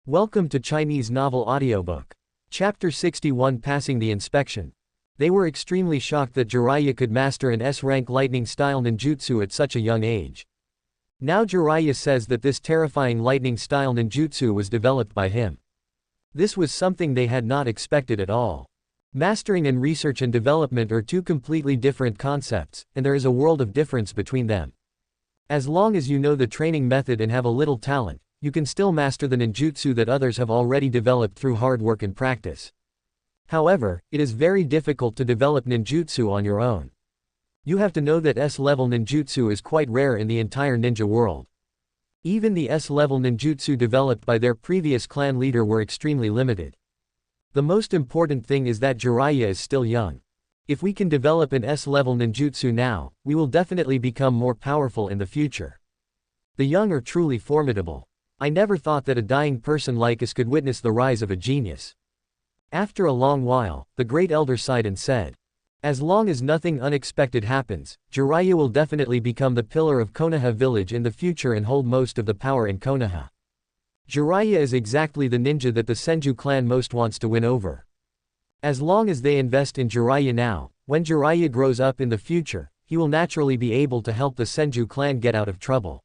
Welcome to Chinese Novel Audiobook. Chapter 61 Passing the Inspection. They were extremely shocked that Jiraiya could master an S-rank lightning-style ninjutsu at such a young age. Now Jiraiya says that this terrifying lightning-style ninjutsu was developed by him. This was something they had not expected at all. Mastering and research and development are two completely different concepts, and there is a world of difference between them. As long as you know the training method and have a little talent, you can still master the ninjutsu that others have already developed through hard work and practice. However, it is very difficult to develop ninjutsu on your own. You have to know that S-level ninjutsu is quite rare in the entire ninja world. Even the S-level ninjutsu developed by their previous clan leader were extremely limited. The most important thing is that Jiraiya is still young. If we can develop an S-level ninjutsu now, we will definitely become more powerful in the future. The young are truly formidable. I never thought that a dying person like us could witness the rise of a genius. After a long while, the great elder sighed and said, as long as nothing unexpected happens, Jiraiya will definitely become the pillar of Konoha village in the future and hold most of the power in Konoha. Jiraiya is exactly the ninja that the Senju clan most wants to win over. As long as they invest in Jiraiya now, when Jiraiya grows up in the future, he will naturally be able to help the Senju clan get out of trouble.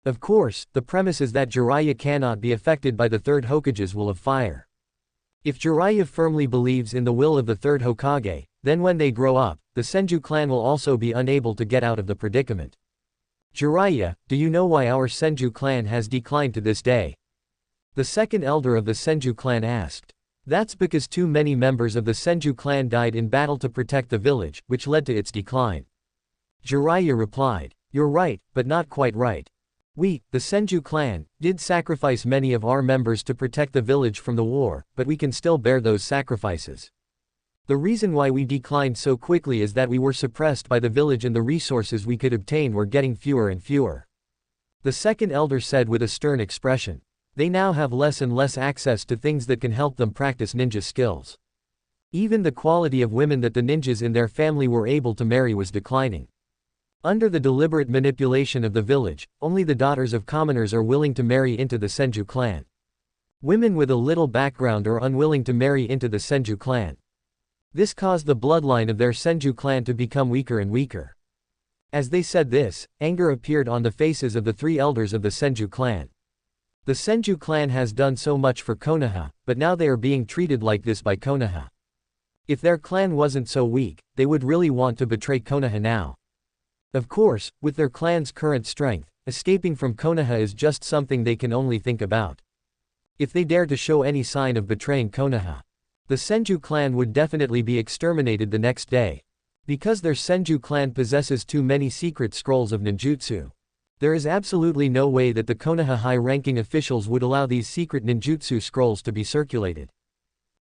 Of course, the premise is that Jiraiya cannot be affected by the third Hokage's will of fire. If Jiraiya firmly believes in the will of the third Hokage, then when they grow up, the Senju clan will also be unable to get out of the predicament. Jiraiya, do you know why our Senju clan has declined to this day? The second elder of the Senju clan asked. That's because too many members of the Senju clan died in battle to protect the village, which led to its decline. Jiraiya replied, you're right, but not quite right. We, the Senju clan, did sacrifice many of our members to protect the village from the war, but we can still bear those sacrifices. The reason why we declined so quickly is that we were suppressed by the village and the resources we could obtain were getting fewer and fewer. The second elder said with a stern expression. They now have less and less access to things that can help them practice ninja skills. Even the quality of women that the ninjas in their family were able to marry was declining. Under the deliberate manipulation of the village, only the daughters of commoners are willing to marry into the Senju clan. Women with a little background are unwilling to marry into the Senju clan. This caused the bloodline of their Senju clan to become weaker and weaker. As they said this, anger appeared on the faces of the three elders of the Senju clan. The Senju clan has done so much for Konoha, but now they are being treated like this by Konoha. If their clan wasn't so weak, they would really want to betray Konoha now. Of course, with their clan's current strength, escaping from Konoha is just something they can only think about. If they dare to show any sign of betraying Konoha, the Senju clan would definitely be exterminated the next day. Because their Senju clan possesses too many secret scrolls of ninjutsu. There is absolutely no way that the Konoha high-ranking officials would allow these secret ninjutsu scrolls to be circulated.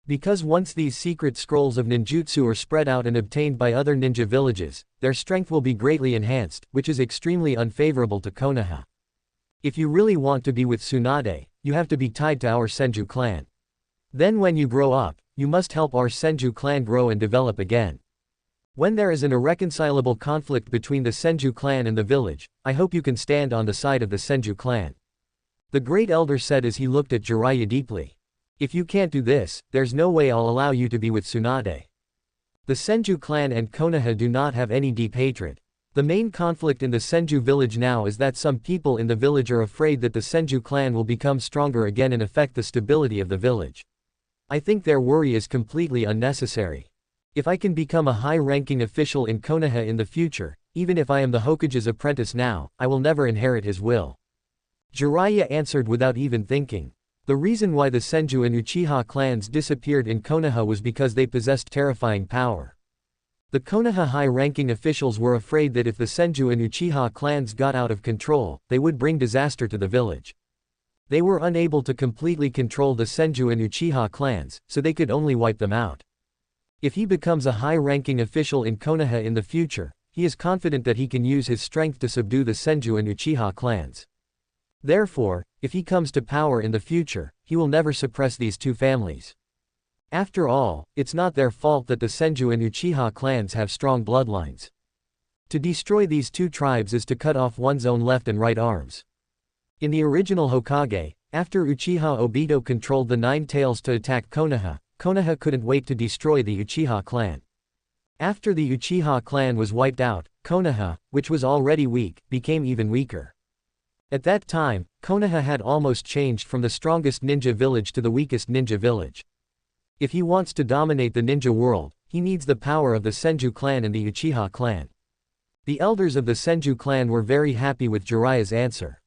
Because once these secret scrolls of ninjutsu are spread out and obtained by other ninja villages, their strength will be greatly enhanced, which is extremely unfavorable to Konoha. If you really want to be with Tsunade, you have to be tied to our Senju clan. Then when you grow up, you must help our Senju clan grow and develop again. When there is an irreconcilable conflict between the Senju clan and the village, I hope you can stand on the side of the Senju clan. The great elder said as he looked at Jiraiya deeply. If you can't do this, there's no way I'll allow you to be with Tsunade. The Senju clan and Konoha do not have any deep hatred. The main conflict in the Senju village now is that some people in the village are afraid that the Senju clan will become stronger again and affect the stability of the village. I think their worry is completely unnecessary. If I can become a high-ranking official in Konoha in the future, even if I am the Hokage's apprentice now, I will never inherit his will. Jiraiya answered without even thinking. The reason why the Senju and Uchiha clans disappeared in Konoha was because they possessed terrifying power. The Konoha high-ranking officials were afraid that if the Senju and Uchiha clans got out of control, they would bring disaster to the village. They were unable to completely control the Senju and Uchiha clans, so they could only wipe them out. If he becomes a high-ranking official in Konoha in the future, he is confident that he can use his strength to subdue the Senju and Uchiha clans. Therefore, if he comes to power in the future, he will never suppress these two families. After all, it's not their fault that the Senju and Uchiha clans have strong bloodlines. To destroy these two tribes is to cut off one's own left and right arms. In the original Hokage, After Uchiha Obito controlled the Nine Tails to attack Konoha, Konoha couldn't wait to destroy the Uchiha clan. After the Uchiha clan was wiped out, Konoha, which was already weak, became even weaker. At that time, Konoha had almost changed from the strongest ninja village to the weakest ninja village. If he wants to dominate the ninja world, he needs the power of the Senju clan and the Uchiha clan. The elders of the Senju clan were very happy with Jiraiya's answer.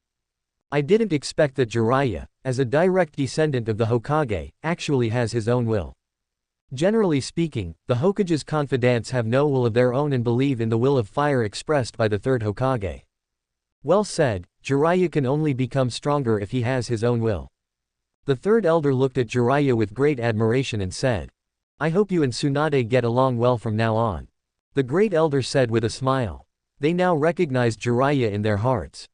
I didn't expect that Jiraiya, as a direct descendant of the Hokage, actually has his own will. Generally speaking, the Hokage's confidants have no will of their own and believe in the will of fire expressed by the third Hokage. Well said, Jiraiya can only become stronger if he has his own will. The third elder looked at Jiraiya with great admiration and said, I hope you and Tsunade get along well from now on. The great elder said with a smile. They now recognized Jiraiya in their hearts.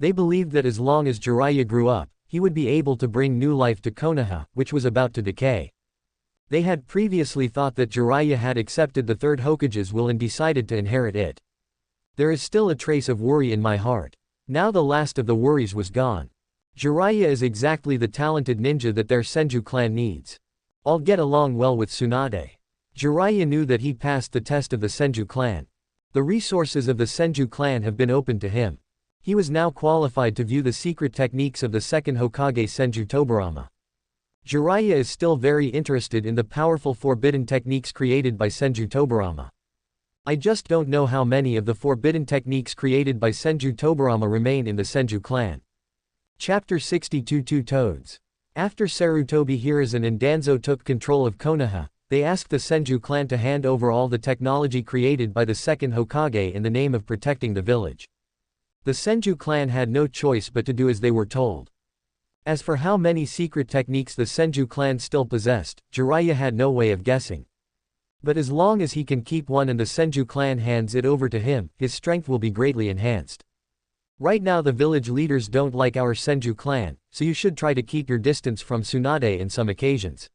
They believed that as long as Jiraiya grew up, he would be able to bring new life to Konoha, which was about to decay. They had previously thought that Jiraiya had accepted the third Hokage's will and decided to inherit it. There is still a trace of worry in my heart. Now the last of the worries was gone. Jiraiya is exactly the talented ninja that their Senju clan needs. I'll get along well with Tsunade. Jiraiya knew that he passed the test of the Senju clan. The resources of the Senju clan have been opened to him. He was now qualified to view the secret techniques of the second Hokage Senju Tobirama. Jiraiya is still very interested in the powerful forbidden techniques created by Senju Tobirama. I just don't know how many of the forbidden techniques created by Senju Tobirama remain in the Senju clan. Chapter 62 Two Toads. After Sarutobi Hiruzen and Danzo took control of Konoha, they asked the Senju clan to hand over all the technology created by the second Hokage in the name of protecting the village. The Senju clan had no choice but to do as they were told. As for how many secret techniques the Senju clan still possessed, Jiraiya had no way of guessing. But as long as he can keep one and the Senju clan hands it over to him, his strength will be greatly enhanced. Right now the village leaders don't like our Senju clan, so you should try to keep your distance from Tsunade in some occasions.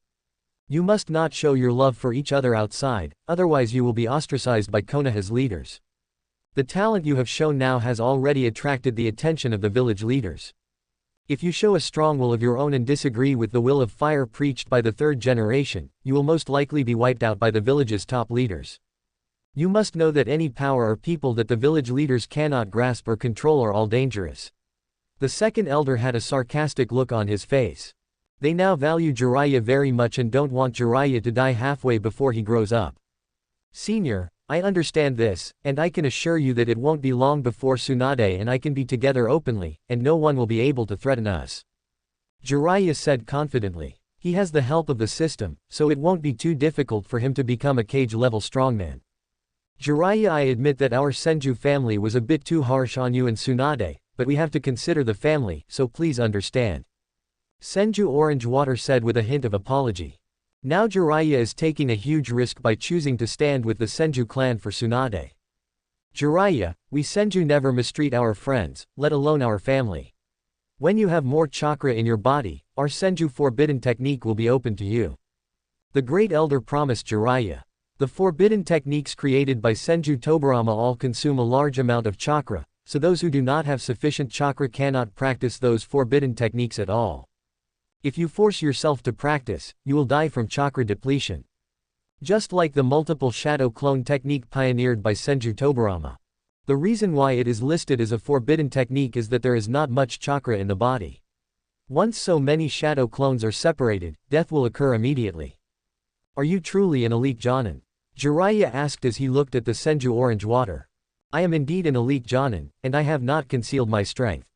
You must not show your love for each other outside, otherwise you will be ostracized by Konoha's leaders. The talent you have shown now has already attracted the attention of the village leaders. If you show a strong will of your own and disagree with the will of fire preached by the third generation, you will most likely be wiped out by the village's top leaders. You must know that any power or people that the village leaders cannot grasp or control are all dangerous. The second elder had a sarcastic look on his face. They now value Jiraiya very much and don't want Jiraiya to die halfway before he grows up. Senior, I understand this, and I can assure you that it won't be long before Tsunade and I can be together openly, and no one will be able to threaten us. Jiraiya said confidently. He has the help of the system, so it won't be too difficult for him to become a cage-level strongman. Jiraiya, I admit that our Senju family was a bit too harsh on you and Tsunade, but we have to consider the family, so please understand. Senju Orange Water said with a hint of apology. Now Jiraiya is taking a huge risk by choosing to stand with the Senju clan for Tsunade. Jiraiya, we Senju never mistreat our friends, let alone our family. When you have more chakra in your body, our Senju forbidden technique will be open to you. The great elder promised Jiraiya. The forbidden techniques created by Senju Tobirama all consume a large amount of chakra, so those who do not have sufficient chakra cannot practice those forbidden techniques at all. If you force yourself to practice, you will die from chakra depletion. Just like the multiple shadow clone technique pioneered by Senju Tobirama. The reason why it is listed as a forbidden technique is that there is not much chakra in the body. Once so many shadow clones are separated, death will occur immediately. Are you truly an elite Jonin? Jiraiya asked as he looked at the Senju Orange Water. I am indeed an elite Jonin, and I have not concealed my strength.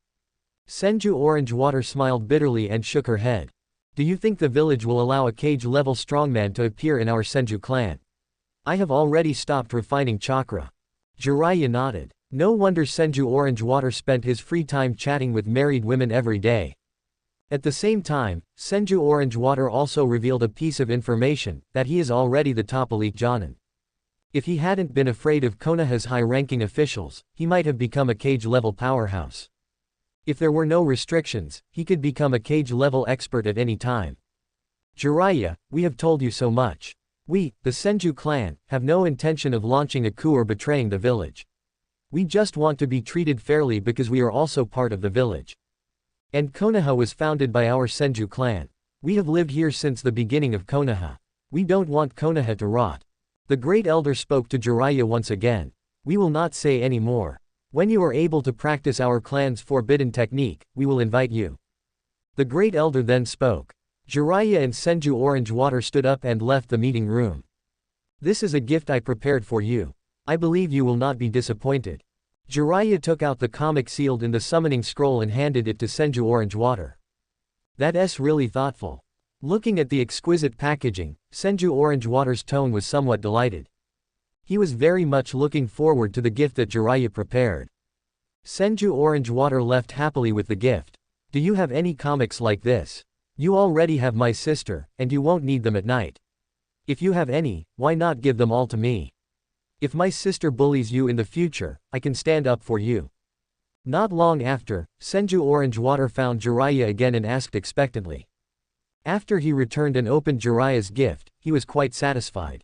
Senju Orange Water smiled bitterly and shook her head. Do you think the village will allow a cage-level strongman to appear in our Senju clan? I have already stopped refining chakra. Jiraiya nodded. No wonder Senju Orange Water spent his free time chatting with married women every day. At the same time, Senju Orange Water also revealed a piece of information, that he is already the top elite Jonin. If he hadn't been afraid of Konoha's high-ranking officials, he might have become a cage-level powerhouse. If there were no restrictions, he could become a cage-level expert at any time. Jiraiya, we have told you so much. We, the Senju clan, have no intention of launching a coup or betraying the village. We just want to be treated fairly because we are also part of the village. And Konoha was founded by our Senju clan. We have lived here since the beginning of Konoha. We don't want Konoha to rot. The great elder spoke to Jiraiya once again. We will not say any more. When you are able to practice our clan's forbidden technique, we will invite you. The great elder then spoke. Jiraiya and Senju Orange Water stood up and left the meeting room. This is a gift I prepared for you. I believe you will not be disappointed. Jiraiya took out the comic sealed in the summoning scroll and handed it to Senju Orange Water. That's really thoughtful. Looking at the exquisite packaging, Senju Orange Water's tone was somewhat delighted. He was very much looking forward to the gift that Jiraiya prepared. Senju Orange Water left happily with the gift. Do you have any comics like this? You already have my sister, and you won't need them at night. If you have any, why not give them all to me? If my sister bullies you in the future, I can stand up for you. Not long after, Senju Orange Water found Jiraiya again and asked expectantly. After he returned and opened Jiraiya's gift, he was quite satisfied.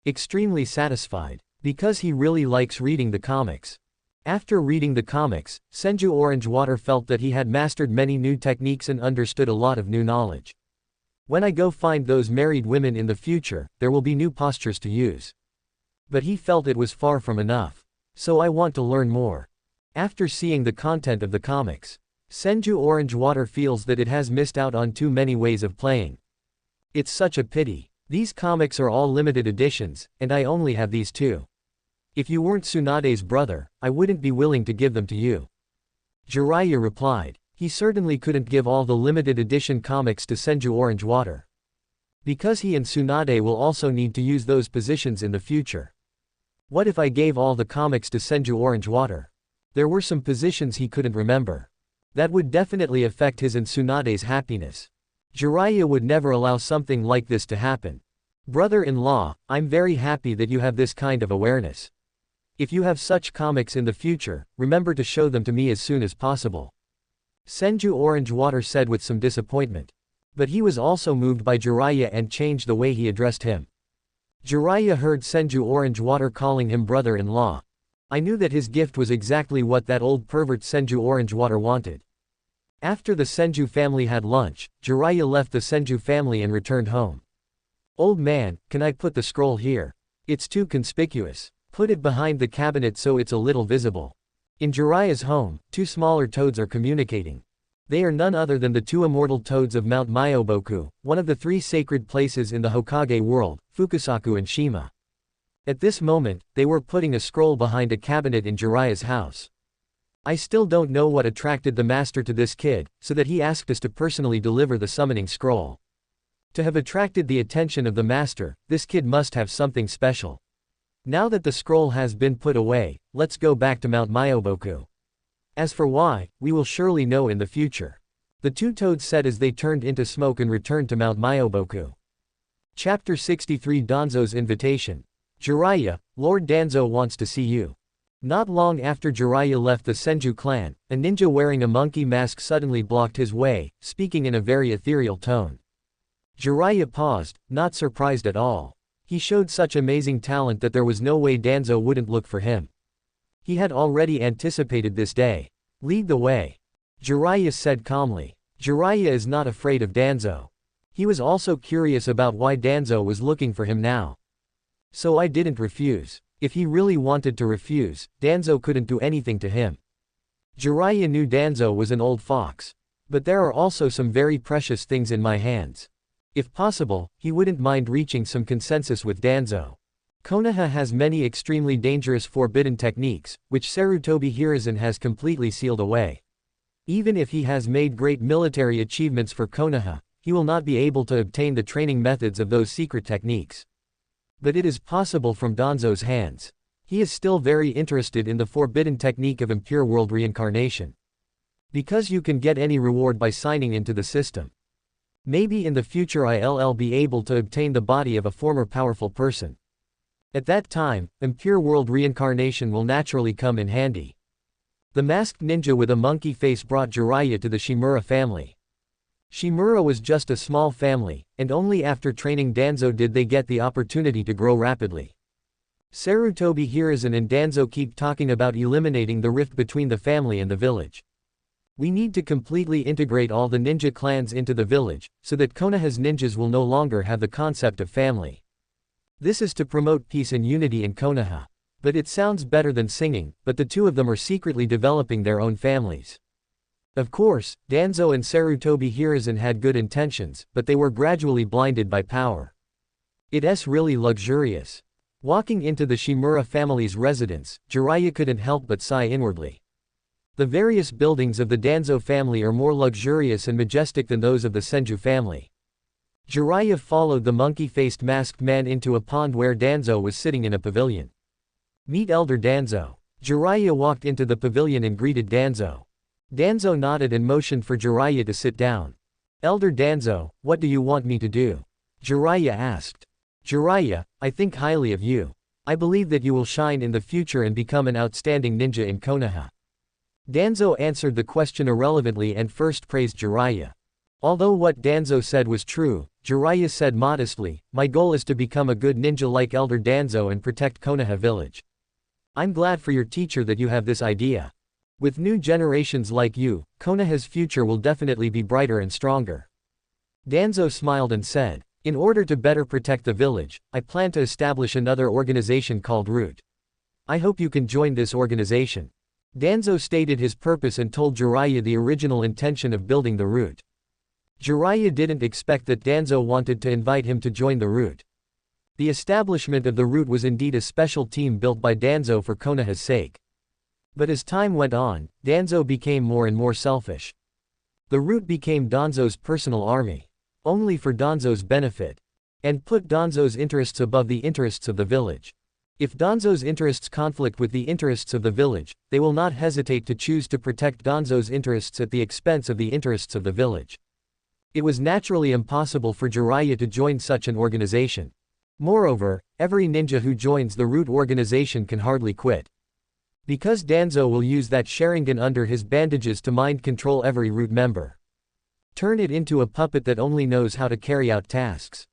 Extremely satisfied. Because he really likes reading the comics. After reading the comics, Senju Orange Water felt that he had mastered many new techniques and understood a lot of new knowledge. When I go find those married women in the future, there will be new postures to use. But he felt it was far from enough. So I want to learn more. After seeing the content of the comics, Senju Orange Water feels that it has missed out on too many ways of playing. It's such a pity. These comics are all limited editions, and I only have these two. If you weren't Tsunade's brother, I wouldn't be willing to give them to you. Jiraiya replied. He certainly couldn't give all the limited edition comics to Senju Orange Water. Because he and Tsunade will also need to use those positions in the future. What if I gave all the comics to Senju Orange Water? There were some positions he couldn't remember. That would definitely affect his and Tsunade's happiness. Jiraiya would never allow something like this to happen. Brother-in-law, I'm very happy that you have this kind of awareness. If you have such comics in the future, remember to show them to me as soon as possible. Senju Orange Water said with some disappointment. But he was also moved by Jiraiya and changed the way he addressed him. Jiraiya heard Senju Orange Water calling him brother-in-law. I knew that his gift was exactly what that old pervert Senju Orange Water wanted. After the Senju family had lunch, Jiraiya left the Senju family and returned home. Old man, can I put the scroll here? It's too conspicuous. Put it behind the cabinet so it's a little visible. In Jiraiya's home, two smaller toads are communicating. They are none other than the two immortal toads of Mount Myoboku, one of the three sacred places in the Hokage world, Fukusaku and Shima. At this moment, they were putting a scroll behind a cabinet in Jiraiya's house. I still don't know what attracted the master to this kid, so that he asked us to personally deliver the summoning scroll. To have attracted the attention of the master, this kid must have something special. Now that the scroll has been put away, let's go back to Mount Myoboku. As for why, we will surely know in the future. The two toads said as they turned into smoke and returned to Mount Myoboku. Chapter 63 Danzo's Invitation. Jiraiya, Lord Danzo wants to see you. Not long after Jiraiya left the Senju clan, a ninja wearing a monkey mask suddenly blocked his way, speaking in a very ethereal tone. Jiraiya paused, not surprised at all. He showed such amazing talent that there was no way Danzo wouldn't look for him. He had already anticipated this day. Lead the way. Jiraiya said calmly. Jiraiya is not afraid of Danzo. He was also curious about why Danzo was looking for him now. So I didn't refuse. If he really wanted to refuse, Danzo couldn't do anything to him. Jiraiya knew Danzo was an old fox. But there are also some very precious things in my hands. If possible, he wouldn't mind reaching some consensus with Danzo. Konoha has many extremely dangerous forbidden techniques, which Sarutobi Hiruzen has completely sealed away. Even if he has made great military achievements for Konoha, he will not be able to obtain the training methods of those secret techniques. But it is possible from Danzo's hands. He is still very interested in the forbidden technique of impure world reincarnation. Because you can get any reward by signing into the system. Maybe in the future I'll be able to obtain the body of a former powerful person. At that time, impure world reincarnation will naturally come in handy. The masked ninja with a monkey face brought Jiraiya to the Shimura family. Shimura was just a small family, and only after training Danzo did they get the opportunity to grow rapidly. Sarutobi Hiruzen and Danzo keep talking about eliminating the rift between the family and the village. We need to completely integrate all the ninja clans into the village, so that Konoha's ninjas will no longer have the concept of family. This is to promote peace and unity in Konoha. But it sounds better than singing, but the two of them are secretly developing their own families. Of course, Danzo and Sarutobi Hiruzen had good intentions, but they were gradually blinded by power. It's really luxurious. Walking into the Shimura family's residence, Jiraiya couldn't help but sigh inwardly. The various buildings of the Danzo family are more luxurious and majestic than those of the Senju family. Jiraiya followed the monkey-faced masked man into a pond where Danzo was sitting in a pavilion. Meet Elder Danzo. Jiraiya walked into the pavilion and greeted Danzo. Danzo nodded and motioned for Jiraiya to sit down. Elder Danzo, what do you want me to do? Jiraiya asked. Jiraiya, I think highly of you. I believe that you will shine in the future and become an outstanding ninja in Konoha. Danzo answered the question irrelevantly and first praised Jiraiya. Although what Danzo said was true, Jiraiya said modestly, my goal is to become a good ninja like Elder Danzo and protect Konoha village. I'm glad for your teacher that you have this idea. With new generations like you, Konoha's future will definitely be brighter and stronger. Danzo smiled and said, in order to better protect the village, I plan to establish another organization called Root. I hope you can join this organization. Danzo stated his purpose and told Jiraiya the original intention of building the Root. Jiraiya didn't expect that Danzo wanted to invite him to join the Root. The establishment of the Root was indeed a special team built by Danzo for Konoha's sake. But as time went on, Danzo became more and more selfish. The Root became Danzo's personal army. Only for Danzo's benefit. And put Danzo's interests above the interests of the village. If Danzo's interests conflict with the interests of the village, they will not hesitate to choose to protect Danzo's interests at the expense of the interests of the village. It was naturally impossible for Jiraiya to join such an organization. Moreover, every ninja who joins the Root organization can hardly quit. Because Danzo will use that Sharingan under his bandages to mind control every Root member. Turn it into a puppet that only knows how to carry out tasks.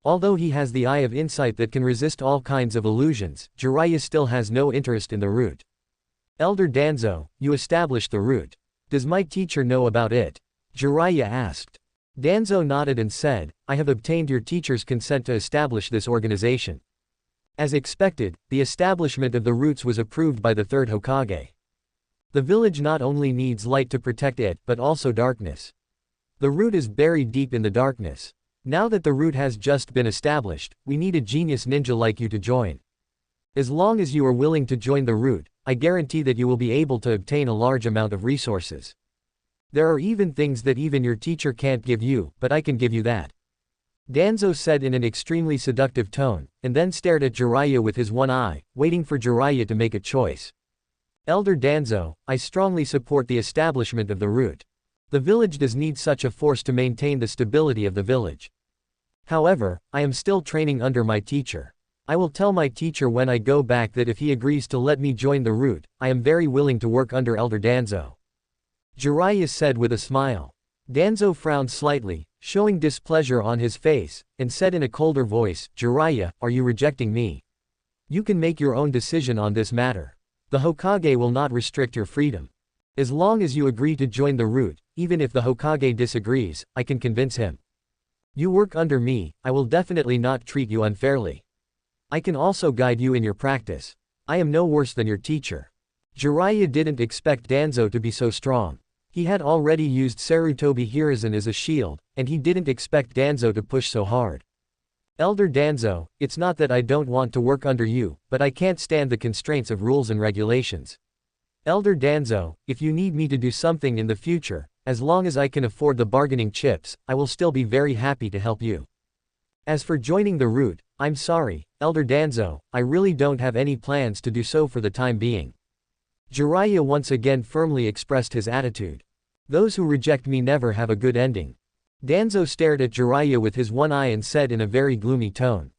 Although he has the eye of insight that can resist all kinds of illusions, Jiraiya still has no interest in the Root. Elder Danzo, you established the Root. Does my teacher know about it? Jiraiya asked. Danzo nodded and said, I have obtained your teacher's consent to establish this organization. As expected, the establishment of the Roots was approved by the third Hokage. The village not only needs light to protect it, but also darkness. The Root is buried deep in the darkness. Now that the Root has just been established, we need a genius ninja like you to join. As long as you are willing to join the Root, I guarantee that you will be able to obtain a large amount of resources. There are even things that even your teacher can't give you, but I can give you that. Danzo said in an extremely seductive tone, and then stared at Jiraiya with his one eye, waiting for Jiraiya to make a choice. Elder Danzo, I strongly support the establishment of the Root. The village does need such a force to maintain the stability of the village. However, I am still training under my teacher. I will tell my teacher when I go back that if he agrees to let me join the Root, I am very willing to work under Elder Danzo. Jiraiya said with a smile. Danzo frowned slightly, showing displeasure on his face, and said in a colder voice, Jiraiya, are you rejecting me? You can make your own decision on this matter. The Hokage will not restrict your freedom. As long as you agree to join the Root, even if the Hokage disagrees, I can convince him. You work under me, I will definitely not treat you unfairly. I can also guide you in your practice. I am no worse than your teacher. Jiraiya didn't expect Danzo to be so strong. He had already used Sarutobi Hiruzen as a shield, and he didn't expect Danzo to push so hard. Elder Danzo, it's not that I don't want to work under you, but I can't stand the constraints of rules and regulations. Elder Danzo, if you need me to do something in the future, as long as I can afford the bargaining chips, I will still be very happy to help you. As for joining the Root, I'm sorry, Elder Danzo, I really don't have any plans to do so for the time being. Jiraiya once again firmly expressed his attitude. Those who reject me never have a good ending. Danzo stared at Jiraiya with his one eye and said in a very gloomy tone.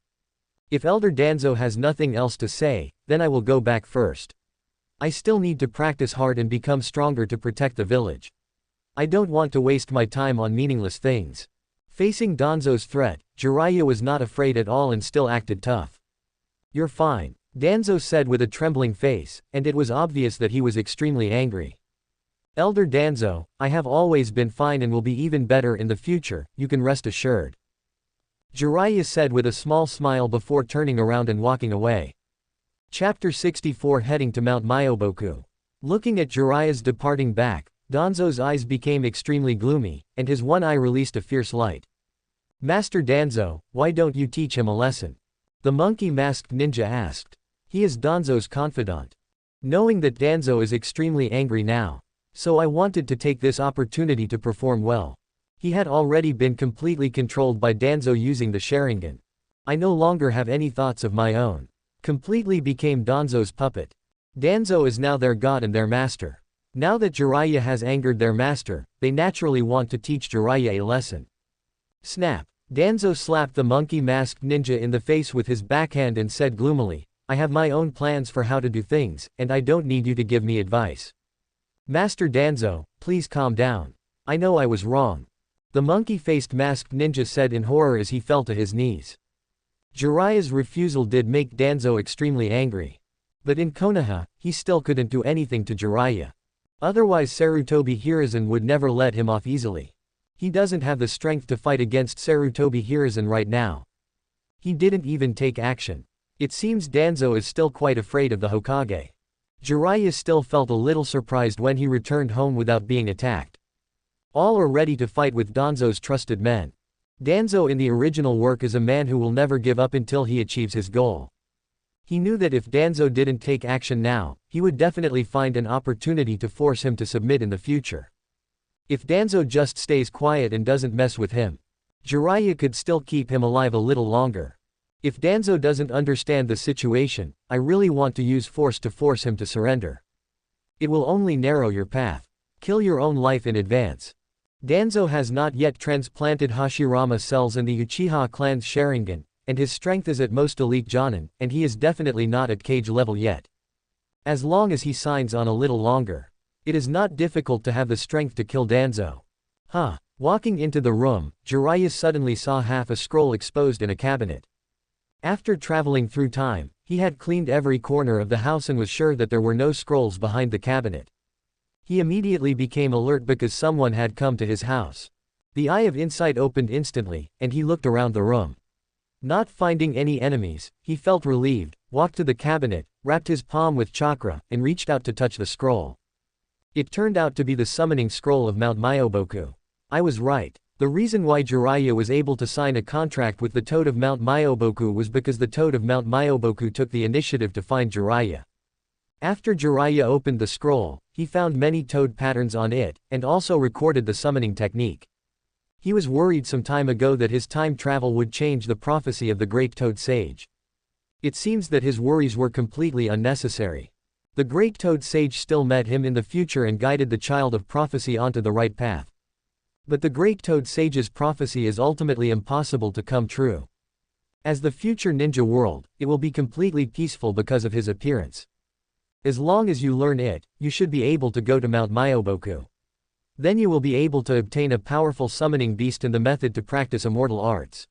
If Elder Danzo has nothing else to say, then I will go back first. I still need to practice hard and become stronger to protect the village. I don't want to waste my time on meaningless things. Facing Danzo's threat, Jiraiya was not afraid at all and still acted tough. You're fine, Danzo said with a trembling face, and it was obvious that he was extremely angry. Elder Danzo, I have always been fine and will be even better in the future, you can rest assured. Jiraiya said with a small smile before turning around and walking away. Chapter 64 Heading to Mount Myoboku. Looking at Jiraiya's departing back, Danzo's eyes became extremely gloomy, and his one eye released a fierce light. Master Danzo, why don't you teach him a lesson? The monkey-masked ninja asked. He is Danzo's confidant. Knowing that Danzo is extremely angry now. So I wanted to take this opportunity to perform well. He had already been completely controlled by Danzo using the Sharingan. I no longer have any thoughts of my own. Completely became Danzo's puppet. Danzo is now their god and their master. Now that Jiraiya has angered their master, they naturally want to teach Jiraiya a lesson. Snap. Danzo slapped the monkey-masked ninja in the face with his backhand and said gloomily, I have my own plans for how to do things, and I don't need you to give me advice. Master Danzo, please calm down. I know I was wrong. The monkey-faced masked ninja said in horror as he fell to his knees. Jiraiya's refusal did make Danzo extremely angry. But in Konoha, he still couldn't do anything to Jiraiya. Otherwise Sarutobi Hiruzen would never let him off easily. He doesn't have the strength to fight against Sarutobi Hiruzen right now. He didn't even take action. It seems Danzo is still quite afraid of the Hokage. Jiraiya still felt a little surprised when he returned home without being attacked. All are ready to fight with Danzo's trusted men. Danzo in the original work is a man who will never give up until he achieves his goal. He knew that if Danzo didn't take action now, he would definitely find an opportunity to force him to submit in the future. If Danzo just stays quiet and doesn't mess with him, Jiraiya could still keep him alive a little longer. If Danzo doesn't understand the situation, I really want to use force to force him to surrender. It will only narrow your path. Kill your own life in advance. Danzo has not yet transplanted Hashirama cells in the Uchiha clan's Sharingan, and his strength is at most elite Jonin, and he is definitely not at Kage level yet. As long as he signs on a little longer, it is not difficult to have the strength to kill Danzo. Walking into the room, Jiraiya suddenly saw half a scroll exposed in a cabinet. After traveling through time, he had cleaned every corner of the house and was sure that there were no scrolls behind the cabinet. He immediately became alert because someone had come to his house. The Eye of Insight opened instantly, and he looked around the room. Not finding any enemies, he felt relieved, walked to the cabinet, wrapped his palm with chakra, and reached out to touch the scroll. It turned out to be the summoning scroll of Mount Myoboku. I was right. The reason why Jiraiya was able to sign a contract with the Toad of Mount Myoboku was because the Toad of Mount Myoboku took the initiative to find Jiraiya. After Jiraiya opened the scroll, he found many toad patterns on it, and also recorded the summoning technique. He was worried some time ago that his time travel would change the prophecy of the Great Toad Sage. It seems that his worries were completely unnecessary. The Great Toad Sage still met him in the future and guided the Child of Prophecy onto the right path. But the Great Toad Sage's prophecy is ultimately impossible to come true. As the future ninja world, it will be completely peaceful because of his appearance. As long as you learn it, you should be able to go to Mount Myoboku. Then you will be able to obtain a powerful summoning beast and the method to practice immortal arts.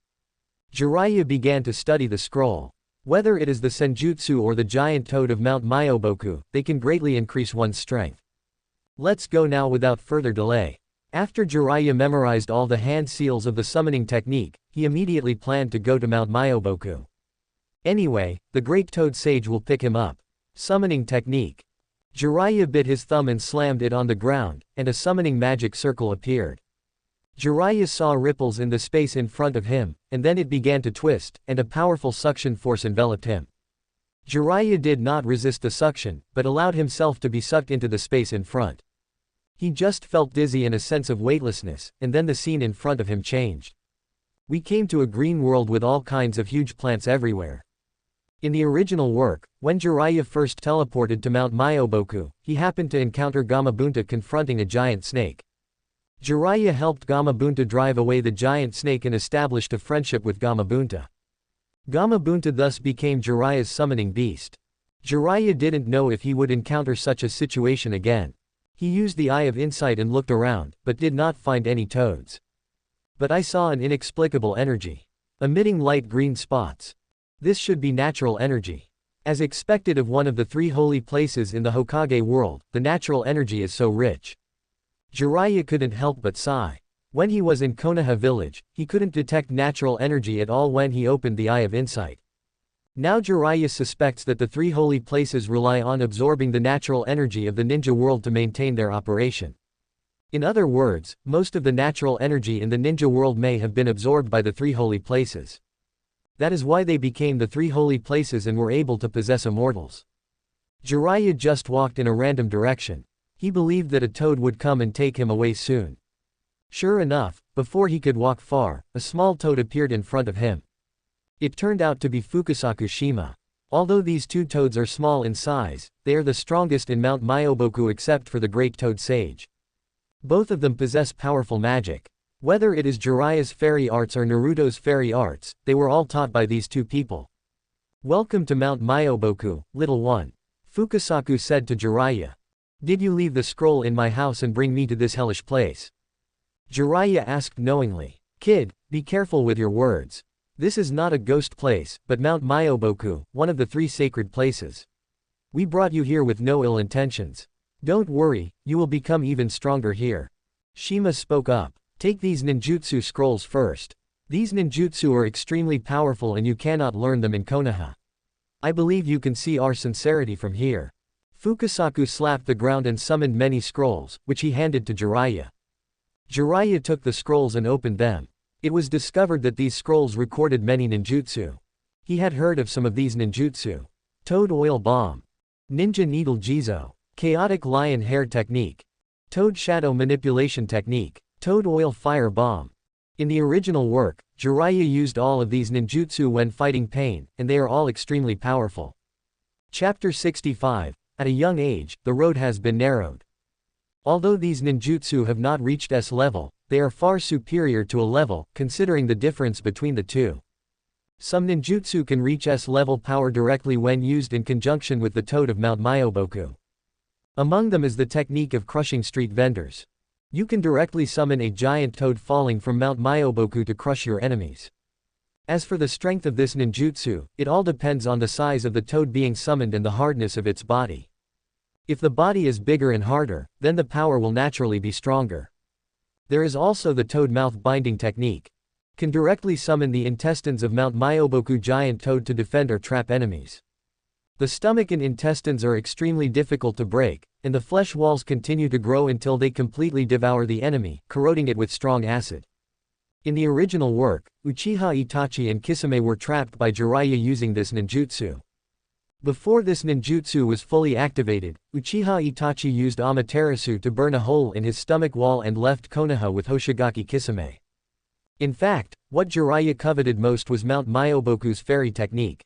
Jiraiya began to study the scroll. Whether it is the Senjutsu or the giant toad of Mount Myoboku, they can greatly increase one's strength. Let's go now without further delay. After Jiraiya memorized all the hand seals of the summoning technique, he immediately planned to go to Mount Myoboku. Anyway, the Great Toad Sage will pick him up. Summoning technique. Jiraiya bit his thumb and slammed it on the ground, and a summoning magic circle appeared. Jiraiya saw ripples in the space in front of him, and then it began to twist, and a powerful suction force enveloped him. Jiraiya did not resist the suction, but allowed himself to be sucked into the space in front. He just felt dizzy and a sense of weightlessness, and then the scene in front of him changed. We came to a green world with all kinds of huge plants everywhere. In the original work, when Jiraiya first teleported to Mount Myoboku, he happened to encounter Gamabunta confronting a giant snake. Jiraiya helped Gamabunta drive away the giant snake and established a friendship with Gamabunta. Gamabunta thus became Jiraiya's summoning beast. Jiraiya didn't know if he would encounter such a situation again. He used the Eye of Insight and looked around, but did not find any toads. But I saw an inexplicable energy, emitting light green spots. This should be natural energy. As expected of one of the three holy places in the Hokage world, the natural energy is so rich. Jiraiya couldn't help but sigh. When he was in Konoha village, he couldn't detect natural energy at all when he opened the Eye of Insight. Now Jiraiya suspects that the three holy places rely on absorbing the natural energy of the ninja world to maintain their operation. In other words, most of the natural energy in the ninja world may have been absorbed by the three holy places. That is why they became the three holy places and were able to possess immortals. Jiraiya just walked in a random direction. He believed that a toad would come and take him away soon. Sure enough, before he could walk far, a small toad appeared in front of him. It turned out to be Fukusaku Shima. Although these two toads are small in size, they are the strongest in Mount Myoboku except for the Great Toad Sage. Both of them possess powerful magic. Whether it is Jiraiya's fairy arts or Naruto's fairy arts, they were all taught by these two people. "Welcome to Mount Myoboku, little one," Fukusaku said to Jiraiya. "Did you leave the scroll in my house and bring me to this hellish place?" Jiraiya asked knowingly. "Kid, be careful with your words. This is not a ghost place, but Mount Myoboku, one of the three sacred places. We brought you here with no ill intentions. Don't worry, you will become even stronger here." Shima spoke up. "Take these ninjutsu scrolls first. These ninjutsu are extremely powerful and you cannot learn them in Konoha. I believe you can see our sincerity from here." Fukusaku slapped the ground and summoned many scrolls, which he handed to Jiraiya. Jiraiya took the scrolls and opened them. It was discovered that these scrolls recorded many ninjutsu. He had heard of some of these ninjutsu. Toad Oil Bomb. Ninja Needle Jizo. Chaotic Lion Hair Technique. Toad Shadow Manipulation Technique. Toad Oil Fire Bomb. In the original work, Jiraiya used all of these ninjutsu when fighting pain, and they are all extremely powerful. Chapter 65. At a young age, the road has been narrowed. Although these ninjutsu have not reached S level, they are far superior to a level, considering the difference between the two. Some ninjutsu can reach S level power directly when used in conjunction with the toad of Mount Myoboku. Among them is the technique of crushing street vendors. You can directly summon a giant toad falling from Mount Myoboku to crush your enemies. As for the strength of this ninjutsu, it all depends on the size of the toad being summoned and the hardness of its body. If the body is bigger and harder, then the power will naturally be stronger. There is also the toad mouth binding technique. Can directly summon the intestines of Mount Myoboku giant toad to defend or trap enemies. The stomach and intestines are extremely difficult to break, and the flesh walls continue to grow until they completely devour the enemy, corroding it with strong acid. In the original work, Uchiha Itachi and Kisame were trapped by Jiraiya using this ninjutsu. Before this ninjutsu was fully activated, Uchiha Itachi used Amaterasu to burn a hole in his stomach wall and left Konoha with Hoshigaki Kisame. In fact, what Jiraiya coveted most was Mount Myoboku's fairy technique.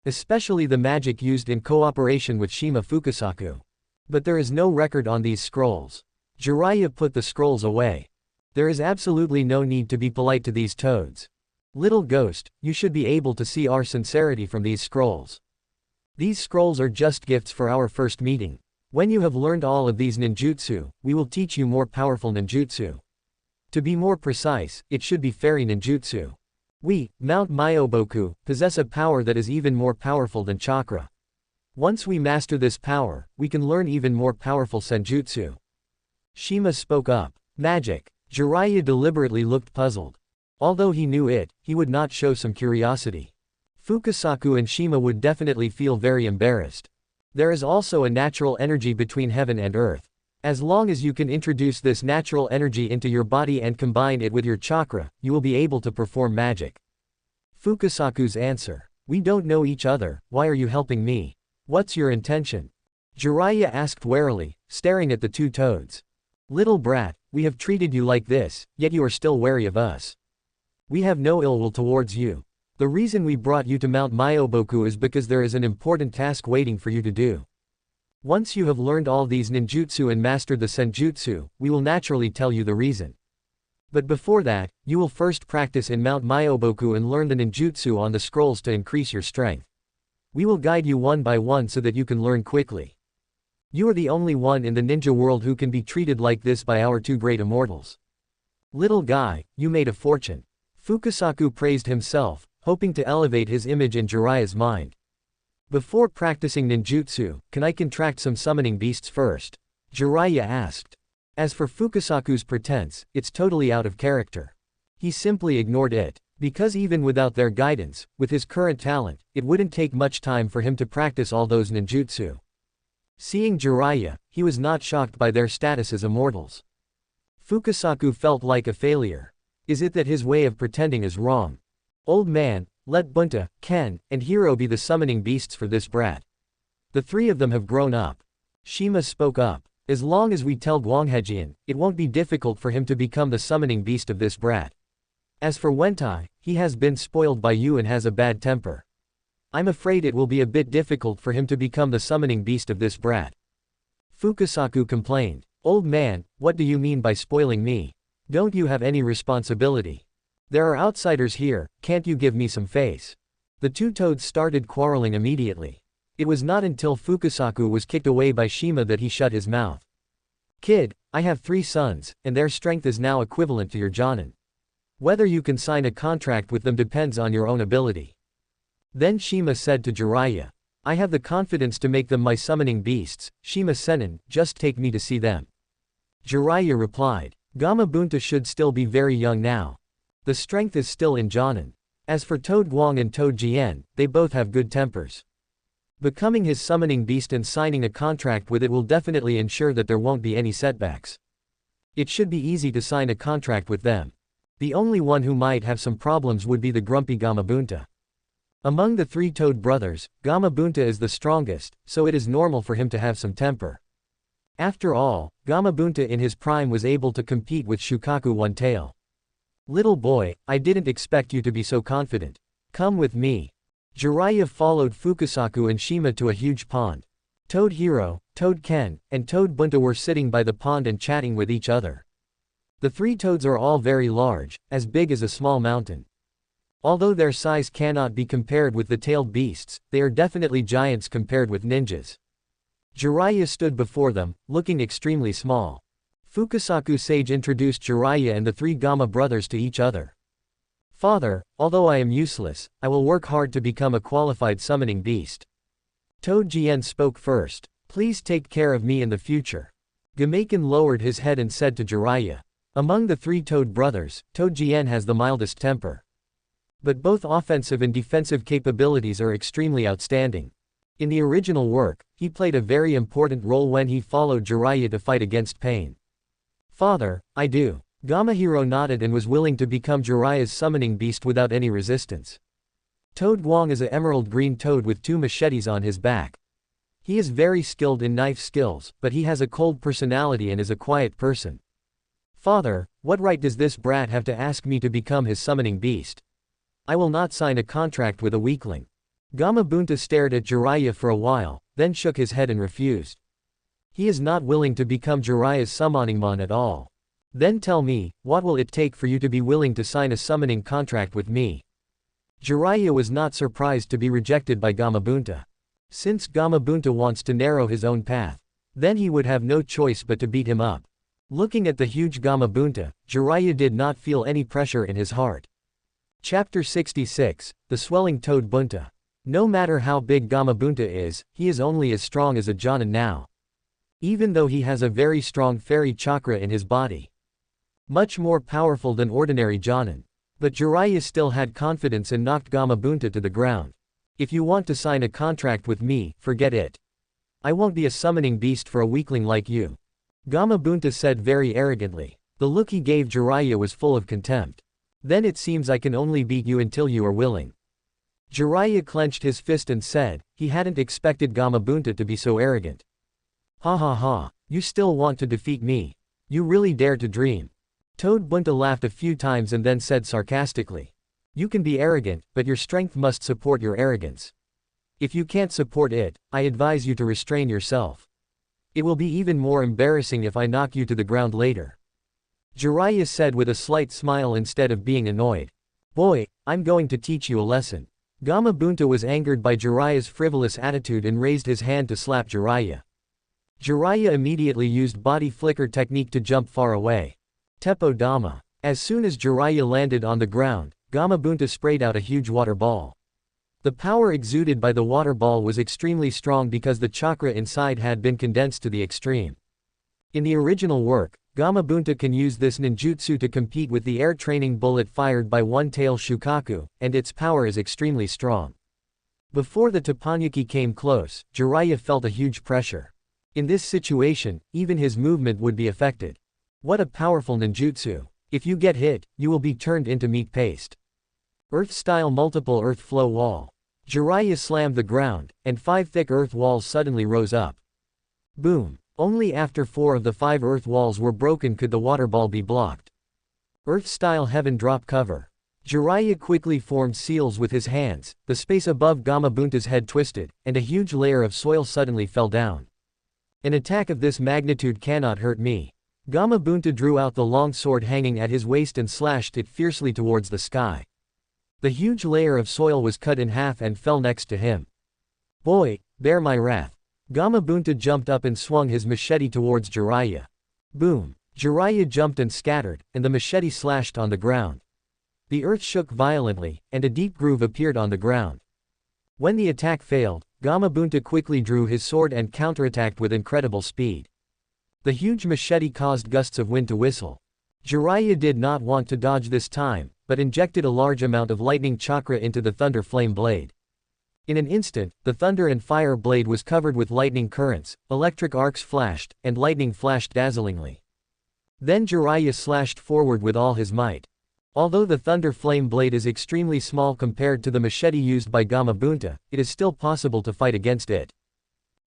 Especially the magic used in cooperation with Shima Fukusaku. But there is no record on these scrolls. Jiraiya put the scrolls away. There is absolutely no need to be polite to these toads. Little ghost, you should be able to see our sincerity from these scrolls. These scrolls are just gifts for our first meeting. When you have learned all of these ninjutsu, we will teach you more powerful ninjutsu. To be more precise, it should be fairy ninjutsu. We, Mount Myoboku, possess a power that is even more powerful than chakra. Once we master this power, we can learn even more powerful senjutsu. Shima spoke up. Magic. Jiraiya deliberately looked puzzled. Although he knew it, he would not show some curiosity. Fukusaku and Shima would definitely feel very embarrassed. There is also a natural energy between heaven and earth. As long as you can introduce this natural energy into your body and combine it with your chakra, you will be able to perform magic. Fukusaku's answer. We don't know each other, why are you helping me? What's your intention? Jiraiya asked warily, staring at the two toads. Little brat, we have treated you like this, yet you are still wary of us. We have no ill will towards you. The reason we brought you to Mount Myoboku is because there is an important task waiting for you to do. Once you have learned all these ninjutsu and mastered the senjutsu, we will naturally tell you the reason. But before that, you will first practice in Mount Myoboku and learn the ninjutsu on the scrolls to increase your strength. We will guide you one by one so that you can learn quickly. You are the only one in the ninja world who can be treated like this by our two great immortals. Little guy, you made a fortune. Fukusaku praised himself, hoping to elevate his image in Jiraiya's mind. Before practicing ninjutsu, can I contract some summoning beasts first? Jiraiya asked. As for Fukasaku's pretense, it's totally out of character. He simply ignored it. Because even without their guidance, with his current talent, it wouldn't take much time for him to practice all those ninjutsu. Seeing Jiraiya, he was not shocked by their status as immortals. Fukasaku felt like a failure. Is it that his way of pretending is wrong? Old man, let Bunta, Ken, and Hiro be the summoning beasts for this brat. The three of them have grown up. Shima spoke up. As long as we tell Guanghejian, it won't be difficult for him to become the summoning beast of this brat. As for Wentai, he has been spoiled by you and has a bad temper. I'm afraid it will be a bit difficult for him to become the summoning beast of this brat. Fukasaku complained. Old man, what do you mean by spoiling me? Don't you have any responsibility? There are outsiders here, can't you give me some face? The two toads started quarreling immediately. It was not until Fukasaku was kicked away by Shima that he shut his mouth. Kid, I have 3 sons, and their strength is now equivalent to your Jonin. Whether you can sign a contract with them depends on your own ability. Then Shima said to Jiraiya, I have the confidence to make them my summoning beasts, Shima Sennin, just take me to see them. Jiraiya replied, Gamabunta should still be very young now. The strength is still in Jonin. As for Toad Guang and Toad Jian, they both have good tempers. Becoming his summoning beast and signing a contract with it will definitely ensure that there won't be any setbacks. It should be easy to sign a contract with them. The only one who might have some problems would be the grumpy Gamabunta. Among the 3 Toad brothers, Gamabunta is the strongest, so it is normal for him to have some temper. After all, Gamabunta in his prime was able to compete with Shukaku One-Tail. Little boy, I didn't expect you to be so confident. Come with me. Jiraiya followed Fukasaku and Shima to a huge pond. Toad Hiro, Toad Ken, and Toad Bunta were sitting by the pond and chatting with each other. The 3 toads are all very large, as big as a small mountain. Although their size cannot be compared with the tailed beasts, they are definitely giants compared with ninjas. Jiraiya stood before them, looking extremely small. Fukasaku Sage introduced Jiraiya and the 3 Gama brothers to each other. Father, although I am useless, I will work hard to become a qualified summoning beast. Toad Jian spoke first. Please take care of me in the future. Gamaken lowered his head and said to Jiraiya. Among the 3 Toad brothers, Toad Jian has the mildest temper. But both offensive and defensive capabilities are extremely outstanding. In the original work, he played a very important role when he followed Jiraiya to fight against Pain. Father, I do. Gamahiro nodded and was willing to become Jiraiya's summoning beast without any resistance. Toad Guang is an emerald green toad with 2 machetes on his back. He is very skilled in knife skills, but he has a cold personality and is a quiet person. Father, what right does this brat have to ask me to become his summoning beast? I will not sign a contract with a weakling. Gamabunta stared at Jiraiya for a while, then shook his head and refused. He is not willing to become Jiraiya's summoningmon at all. Then tell me, what will it take for you to be willing to sign a summoning contract with me? Jiraiya was not surprised to be rejected by Gamabunta. Since Gamabunta wants to narrow his own path, then he would have no choice but to beat him up. Looking at the huge Gamabunta, Jiraiya did not feel any pressure in his heart. Chapter 66, The Swelling Toad Bunta. No matter how big Gamabunta is, he is only as strong as a Jonin now. Even though he has a very strong fairy chakra in his body. Much more powerful than ordinary Jonin. But Jiraiya still had confidence and knocked Gamabunta to the ground. If you want to sign a contract with me, forget it. I won't be a summoning beast for a weakling like you. Gamabunta said very arrogantly. The look he gave Jiraiya was full of contempt. Then it seems I can only beat you until you are willing. Jiraiya clenched his fist and said, he hadn't expected Gamabunta to be so arrogant. Ha ha ha, you still want to defeat me? You really dare to dream. Toad Bunta laughed a few times and then said sarcastically. You can be arrogant, but your strength must support your arrogance. If you can't support it, I advise you to restrain yourself. It will be even more embarrassing if I knock you to the ground later. Jiraiya said with a slight smile instead of being annoyed. Boy, I'm going to teach you a lesson. Gamabunta was angered by Jiraiya's frivolous attitude and raised his hand to slap Jiraiya. Jiraiya immediately used body flicker technique to jump far away. Teppo Dama. As soon as Jiraiya landed on the ground, Gamabunta sprayed out a huge water ball. The power exuded by the water ball was extremely strong because the chakra inside had been condensed to the extreme. In the original work, Gamabunta can use this ninjutsu to compete with the air training bullet fired by one-tail Shukaku, and its power is extremely strong. Before the Teppanyaki came close, Jiraiya felt a huge pressure. In this situation, even his movement would be affected. What a powerful ninjutsu. If you get hit, you will be turned into meat paste. Earth-style multiple earth flow wall. Jiraiya slammed the ground, and 5 thick earth walls suddenly rose up. Boom. Only after 4 of the 5 earth walls were broken could the water ball be blocked. Earth-style heaven drop cover. Jiraiya quickly formed seals with his hands, the space above Gamabunta's head twisted, and a huge layer of soil suddenly fell down. An attack of this magnitude cannot hurt me. Gamabunta drew out the long sword hanging at his waist and slashed it fiercely towards the sky. The huge layer of soil was cut in half and fell next to him. Boy, bear my wrath. Gamabunta jumped up and swung his machete towards Jiraiya. Boom! Jiraiya jumped and scattered, and the machete slashed on the ground. The earth shook violently, and a deep groove appeared on the ground. When the attack failed, Gamabunta quickly drew his sword and counterattacked with incredible speed. The huge machete caused gusts of wind to whistle. Jiraiya did not want to dodge this time, but injected a large amount of lightning chakra into the thunder flame blade. In an instant, the thunder and fire blade was covered with lightning currents, electric arcs flashed, and lightning flashed dazzlingly. Then Jiraiya slashed forward with all his might. Although the thunder flame blade is extremely small compared to the machete used by Gamabunta, it is still possible to fight against it.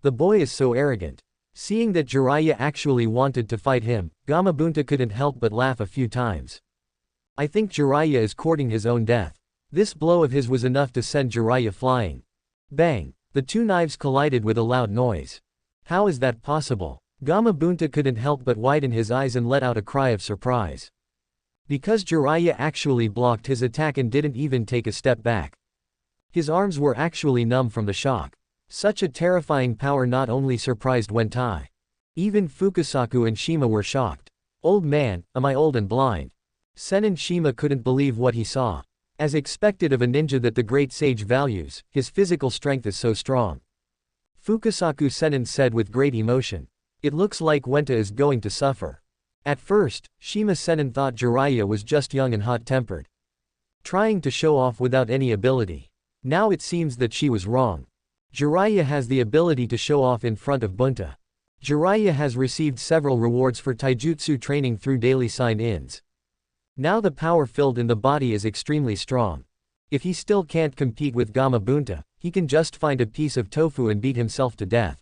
The boy is so arrogant. Seeing that Jiraiya actually wanted to fight him, Gamabunta couldn't help but laugh a few times. I think Jiraiya is courting his own death. This blow of his was enough to send Jiraiya flying. Bang! The 2 knives collided with a loud noise. How is that possible? Gamabunta couldn't help but widen his eyes and let out a cry of surprise. Because Jiraiya actually blocked his attack and didn't even take a step back. His arms were actually numb from the shock. Such a terrifying power not only surprised Wentai. Even Fukasaku and Shima were shocked. Old man, am I old and blind? Senin Shima couldn't believe what he saw. As expected of a ninja that the great sage values, his physical strength is so strong. Fukasaku Senin said with great emotion. It looks like Wenta is going to suffer. At first, Shima Senin thought Jiraiya was just young and hot-tempered, trying to show off without any ability. Now it seems that she was wrong. Jiraiya has the ability to show off in front of Bunta. Jiraiya has received several rewards for taijutsu training through daily sign-ins. Now the power filled in the body is extremely strong. If he still can't compete with Gamabunta, he can just find a piece of tofu and beat himself to death.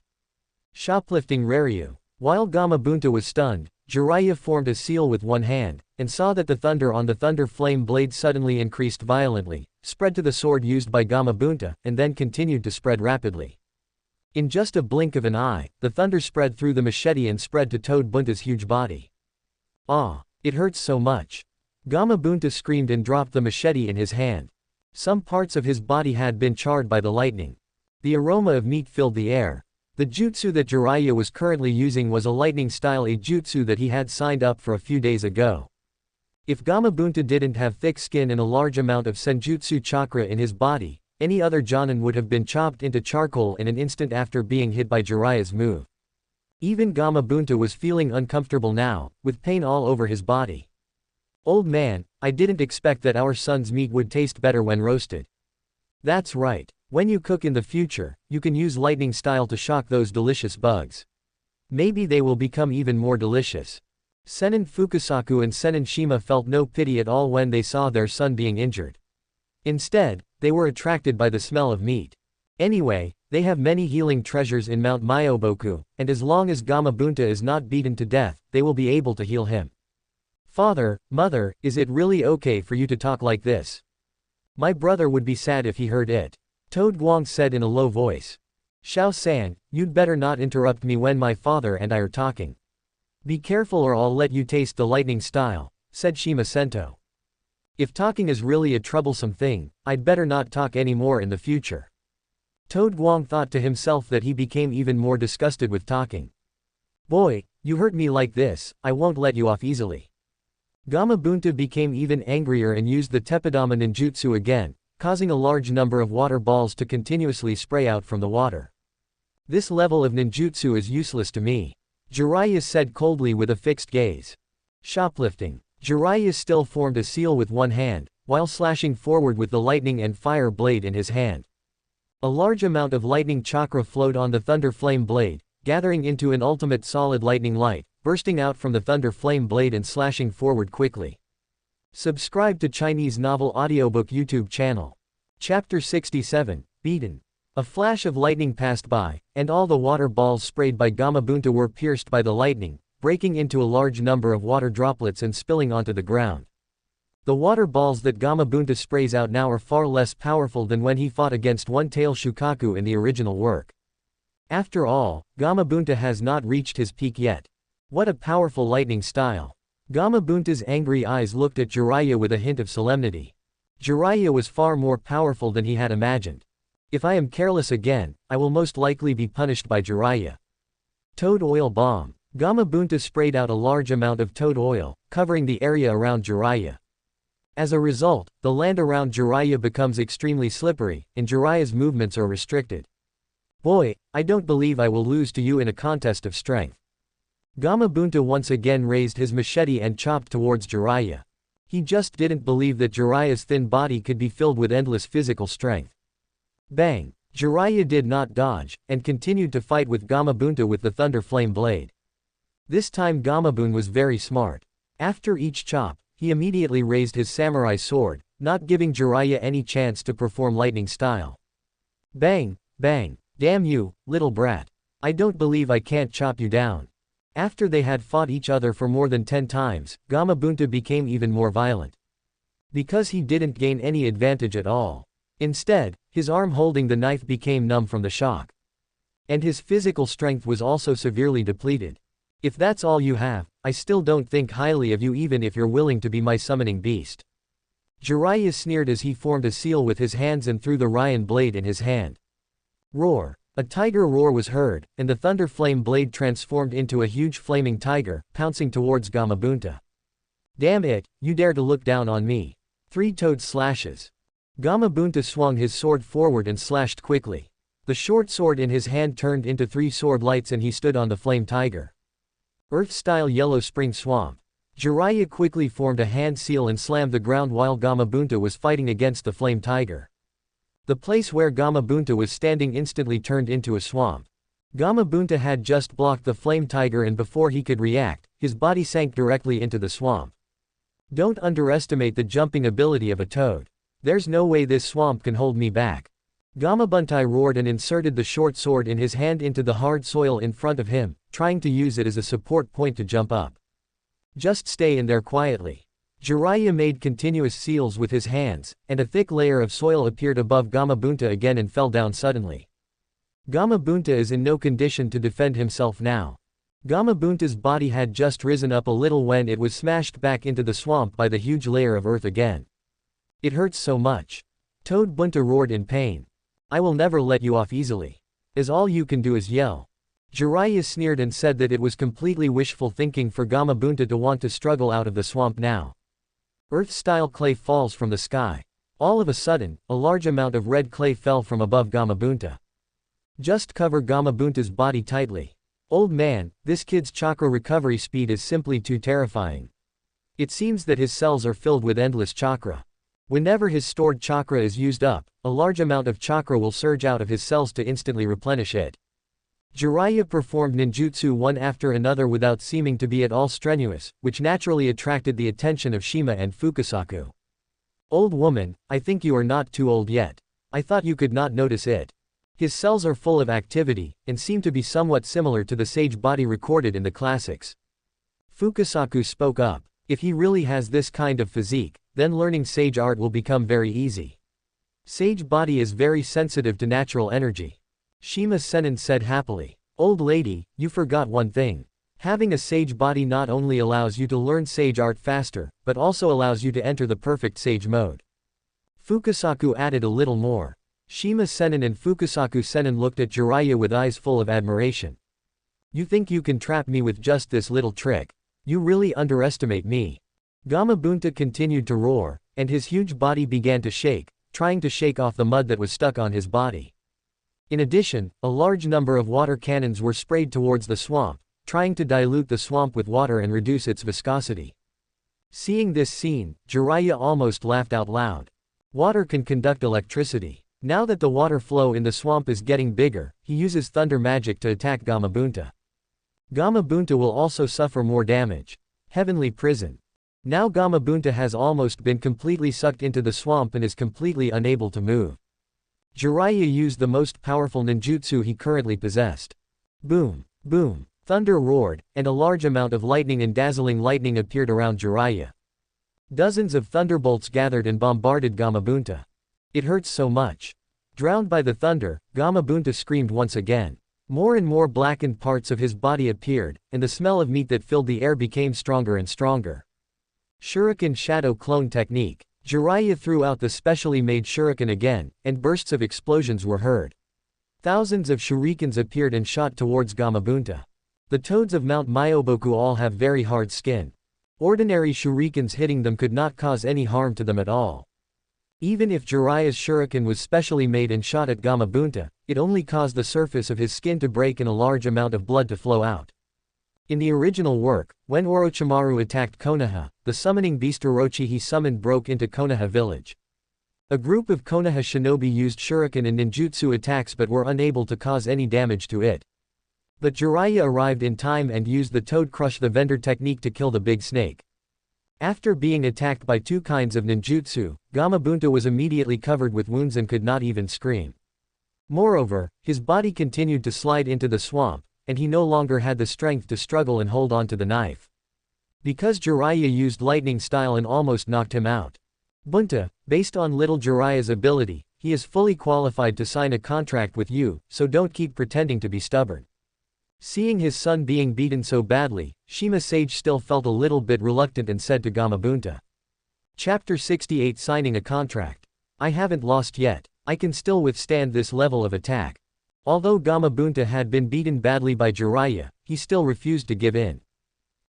Shoplifting Raryu. While Gamabunta was stunned, Jiraiya formed a seal with one hand, and saw that the thunder on the thunder flame blade suddenly increased violently, spread to the sword used by Gamabunta, and then continued to spread rapidly. In just a blink of an eye, the thunder spread through the machete and spread to Toad Bunta's huge body. Ah! It hurts so much. Gamabunta screamed and dropped the machete in his hand. Some parts of his body had been charred by the lightning. The aroma of meat filled the air. The jutsu that Jiraiya was currently using was a lightning-style jutsu that he had signed up for a few days ago. If Gamabunta didn't have thick skin and a large amount of senjutsu chakra in his body, any other Jonin would have been chopped into charcoal in an instant after being hit by Jiraiya's move. Even Gamabunta was feeling uncomfortable now, with pain all over his body. Old man, I didn't expect that our son's meat would taste better when roasted. That's right. When you cook in the future, you can use lightning style to shock those delicious bugs. Maybe they will become even more delicious. Senin Fukasaku and Senin Shima felt no pity at all when they saw their son being injured. Instead, they were attracted by the smell of meat. Anyway, they have many healing treasures in Mount Myoboku, and as long as Gamabunta is not beaten to death, they will be able to heal him. Father, mother, is it really okay for you to talk like this? My brother would be sad if he heard it. Toad Guang said in a low voice. Xiao-san, you'd better not interrupt me when my father and I are talking. Be careful or I'll let you taste the lightning style, said Shima Sento. If talking is really a troublesome thing, I'd better not talk anymore in the future. Toad Guang thought to himself that he became even more disgusted with talking. Boy, you hurt me like this, I won't let you off easily. Gamabunta became even angrier and used the Teppadama ninjutsu again, causing a large number of water balls to continuously spray out from the water. This level of ninjutsu is useless to me. Jiraiya said coldly with a fixed gaze. Shoplifting. Jiraiya still formed a seal with one hand, while slashing forward with the lightning and fire blade in his hand. A large amount of lightning chakra flowed on the thunder flame blade, gathering into an ultimate solid lightning light, bursting out from the thunder flame blade and slashing forward quickly. Subscribe to Chinese Novel Audiobook YouTube channel. Chapter 67, Beaten. A flash of lightning passed by, and all the water balls sprayed by Gamabunta were pierced by the lightning, breaking into a large number of water droplets and spilling onto the ground. The water balls that Gamabunta sprays out now are far less powerful than when he fought against One-Tail Shukaku in the original work. After all, Gamabunta has not reached his peak yet. What a powerful lightning style. Gamabunta's angry eyes looked at Jiraiya with a hint of solemnity. Jiraiya was far more powerful than he had imagined. If I am careless again, I will most likely be punished by Jiraiya. Toad oil bomb. Gamabunta sprayed out a large amount of toad oil, covering the area around Jiraiya. As a result, the land around Jiraiya becomes extremely slippery, and Jiraiya's movements are restricted. Boy, I don't believe I will lose to you in a contest of strength. Gamabunta once again raised his machete and chopped towards Jiraiya. He just didn't believe that Jiraiya's thin body could be filled with endless physical strength. Bang! Jiraiya did not dodge, and continued to fight with Gamabunta with the thunder flame blade. This time Gamabun was very smart. After each chop, he immediately raised his samurai sword, not giving Jiraiya any chance to perform lightning style. Bang! Bang! Damn you, little brat. I don't believe I can't chop you down. After they had fought each other for more than 10 times, Gamabunta became even more violent. Because he didn't gain any advantage at all. Instead, his arm holding the knife became numb from the shock. And his physical strength was also severely depleted. If that's all you have, I still don't think highly of you even if you're willing to be my summoning beast. Jiraiya sneered as he formed a seal with his hands and threw the Ryan blade in his hand. Roar. A tiger roar was heard, and the thunder flame blade transformed into a huge flaming tiger, pouncing towards Gamabunta. Damn it, you dare to look down on me. 3 toad slashes. Gamabunta swung his sword forward and slashed quickly. The short sword in his hand turned into 3 sword lights and he stood on the flame tiger. Earth-style yellow spring swamp. Jiraiya quickly formed a hand seal and slammed the ground while Gamabunta was fighting against the flame tiger. The place where Gamabunta was standing instantly turned into a swamp. Gamabunta had just blocked the flame tiger and before he could react, his body sank directly into the swamp. Don't underestimate the jumping ability of a toad. There's no way this swamp can hold me back. Gamabunta roared and inserted the short sword in his hand into the hard soil in front of him, trying to use it as a support point to jump up. Just stay in there quietly. Jiraiya made continuous seals with his hands, and a thick layer of soil appeared above Gamabunta again and fell down suddenly. Gamabunta is in no condition to defend himself now. Gamabunta's body had just risen up a little when it was smashed back into the swamp by the huge layer of earth again. It hurts so much. Toad Bunta roared in pain. I will never let you off easily. As all you can do is yell. Jiraiya sneered and said that it was completely wishful thinking for Gamabunta to want to struggle out of the swamp now. Earth-style clay falls from the sky. All of a sudden, a large amount of red clay fell from above Gamabunta. Just cover Gamabunta's body tightly. Old man, this kid's chakra recovery speed is simply too terrifying. It seems that his cells are filled with endless chakra. Whenever his stored chakra is used up, a large amount of chakra will surge out of his cells to instantly replenish it. Jiraiya performed ninjutsu one after another without seeming to be at all strenuous, which naturally attracted the attention of Shima and Fukasaku. Old woman, I think you are not too old yet. I thought you could not notice it. His cells are full of activity, and seem to be somewhat similar to the sage body recorded in the classics. Fukasaku spoke up. If he really has this kind of physique, then learning sage art will become very easy. Sage body is very sensitive to natural energy. Shima Senin said happily. Old lady, you forgot one thing. Having a sage body not only allows you to learn sage art faster, but also allows you to enter the perfect sage mode. Fukasaku added a little more. Shima Senin and Fukasaku Senin looked at Jiraiya with eyes full of admiration. You think you can trap me with just this little trick? You really underestimate me. Gamabunta continued to roar, and his huge body began to shake, trying to shake off the mud that was stuck on his body. In addition, a large number of water cannons were sprayed towards the swamp, trying to dilute the swamp with water and reduce its viscosity. Seeing this scene, Jiraiya almost laughed out loud. Water can conduct electricity. Now that the water flow in the swamp is getting bigger, he uses thunder magic to attack Gamabunta. Gamabunta will also suffer more damage. Heavenly Prison. Now Gamabunta has almost been completely sucked into the swamp and is completely unable to move. Jiraiya used the most powerful ninjutsu he currently possessed. Boom, boom, thunder roared, and a large amount of lightning and dazzling lightning appeared around Jiraiya. Dozens of thunderbolts gathered and bombarded Gamabunta. It hurts so much. Drowned by the thunder, Gamabunta screamed once again. More and more blackened parts of his body appeared, and the smell of meat that filled the air became stronger and stronger. Shuriken Shadow Clone Technique. Jiraiya threw out the specially made shuriken again, and bursts of explosions were heard. Thousands of shurikens appeared and shot towards Gamabunta. The toads of Mount Myoboku all have very hard skin. Ordinary shurikens hitting them could not cause any harm to them at all. Even if Jiraiya's shuriken was specially made and shot at Gamabunta, it only caused the surface of his skin to break and a large amount of blood to flow out. In the original work, when Orochimaru attacked Konoha, the summoning beast Orochi he summoned broke into Konoha village. A group of Konoha shinobi used shuriken and ninjutsu attacks but were unable to cause any damage to it. But Jiraiya arrived in time and used the Toad Crush the Vendor technique to kill the big snake. After being attacked by two kinds of ninjutsu, Gamabunta was immediately covered with wounds and could not even scream. Moreover, his body continued to slide into the swamp, and he no longer had the strength to struggle and hold on to the knife. Because Jiraiya used lightning style and almost knocked him out. Bunta, based on little Jiraiya's ability, he is fully qualified to sign a contract with you, so don't keep pretending to be stubborn. Seeing his son being beaten so badly, Shima Sage still felt a little bit reluctant and said to Gamabunta. Chapter 68 Signing a Contract. I haven't lost yet. I can still withstand this level of attack. Although Gamabunta had been beaten badly by Jiraiya, he still refused to give in.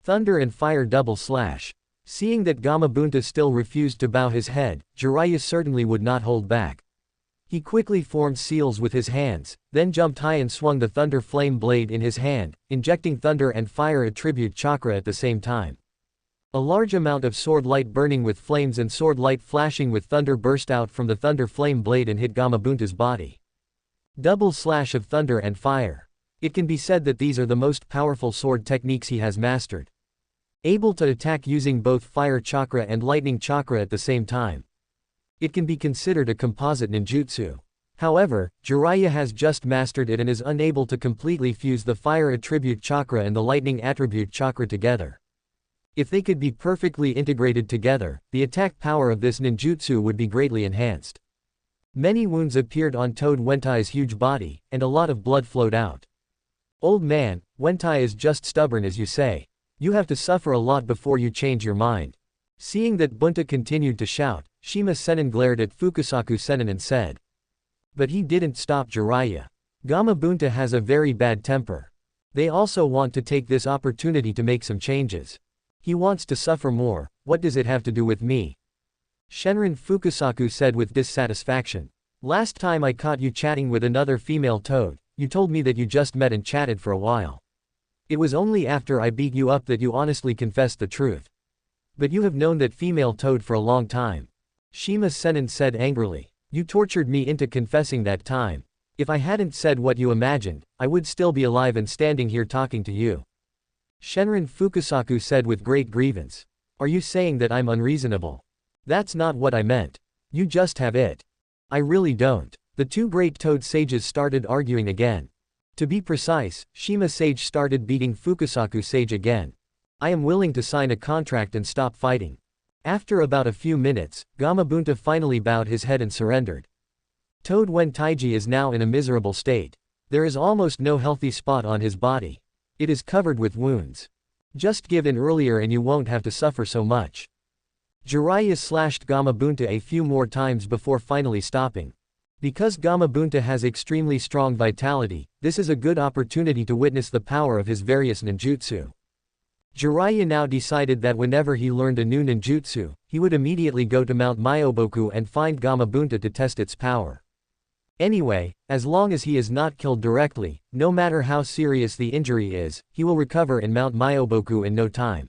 Thunder and Fire Double Slash. Seeing that Gamabunta still refused to bow his head, Jiraiya certainly would not hold back. He quickly formed seals with his hands, then jumped high and swung the Thunder Flame Blade in his hand, injecting Thunder and Fire Attribute Chakra at the same time. A large amount of sword light burning with flames and sword light flashing with thunder burst out from the Thunder Flame Blade and hit Gamabunta's body. Double Slash of Thunder and Fire. It can be said that these are the most powerful sword techniques he has mastered. Able to attack using both Fire Chakra and Lightning Chakra at the same time. It can be considered a composite ninjutsu. However, Jiraiya has just mastered it and is unable to completely fuse the Fire Attribute Chakra and the Lightning Attribute Chakra together. If they could be perfectly integrated together, the attack power of this ninjutsu would be greatly enhanced. Many wounds appeared on Toad Wentai's huge body, and a lot of blood flowed out. Old man, Wentai is just stubborn as you say. You have to suffer a lot before you change your mind. Seeing that Bunta continued to shout, Shima Sennin glared at Fukusaku Sennin and said. But he didn't stop Jiraiya. Gamabunta has a very bad temper. They also want to take this opportunity to make some changes. He wants to suffer more. What does it have to do with me? Shenron Fukusaku said with dissatisfaction. Last time I caught you chatting with another female toad, you told me that you just met and chatted for a while. It was only after I beat you up that you honestly confessed the truth. But you have known that female toad for a long time. Shima Sennin said angrily. You tortured me into confessing that time. If I hadn't said what you imagined, I would still be alive and standing here talking to you. Shenron Fukusaku said with great grievance. Are you saying that I'm unreasonable? That's not what I meant. You just have it. I really don't. The two great toad sages started arguing again. To be precise, Shima Sage started beating Fukusaku Sage again. I am willing to sign a contract and stop fighting. After about a few minutes, Gamabunta finally bowed his head and surrendered. Toad Wentaiji is now in a miserable state. There is almost no healthy spot on his body. It is covered with wounds. Just give in earlier and you won't have to suffer so much. Jiraiya slashed Gamabunta a few more times before finally stopping. Because Gamabunta has extremely strong vitality, this is a good opportunity to witness the power of his various ninjutsu. Jiraiya now decided that whenever he learned a new ninjutsu, he would immediately go to Mount Myoboku and find Gamabunta to test its power. Anyway, as long as he is not killed directly, no matter how serious the injury is, he will recover in Mount Myoboku in no time.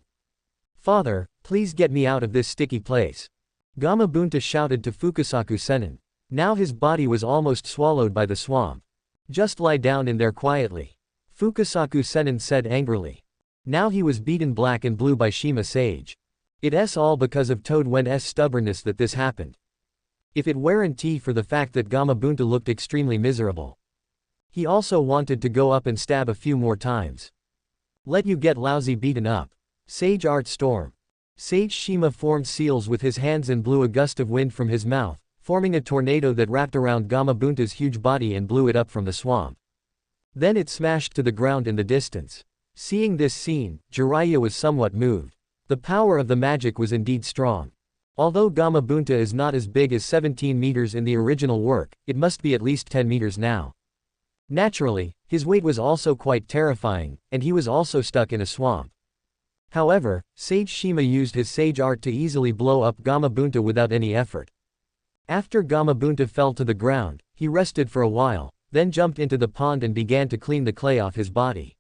Father, please get me out of this sticky place. Gamabunta shouted to Fukusaku Sennin. Now his body was almost swallowed by the swamp. Just lie down in there quietly. Fukusaku Sennin said angrily. Now he was beaten black and blue by Shima Sage. It's all because of Toad Wen's stubbornness that this happened. If it weren't for the fact that Gamabunta looked extremely miserable. He also wanted to go up and stab a few more times. Let you get lousy beaten up. Sage Art Storm. Sage Shima formed seals with his hands and blew a gust of wind from his mouth, forming a tornado that wrapped around Gamabunta's huge body and blew it up from the swamp. Then it smashed to the ground in the distance. Seeing this scene, Jiraiya was somewhat moved. The power of the magic was indeed strong. Although Gamabunta is not as big as 17 meters in the original work, it must be at least 10 meters now. Naturally, his weight was also quite terrifying, and he was also stuck in a swamp. However, Sage Shima used his sage art to easily blow up Gamabunta without any effort. After Gamabunta fell to the ground, he rested for a while, then jumped into the pond and began to clean the clay off his body.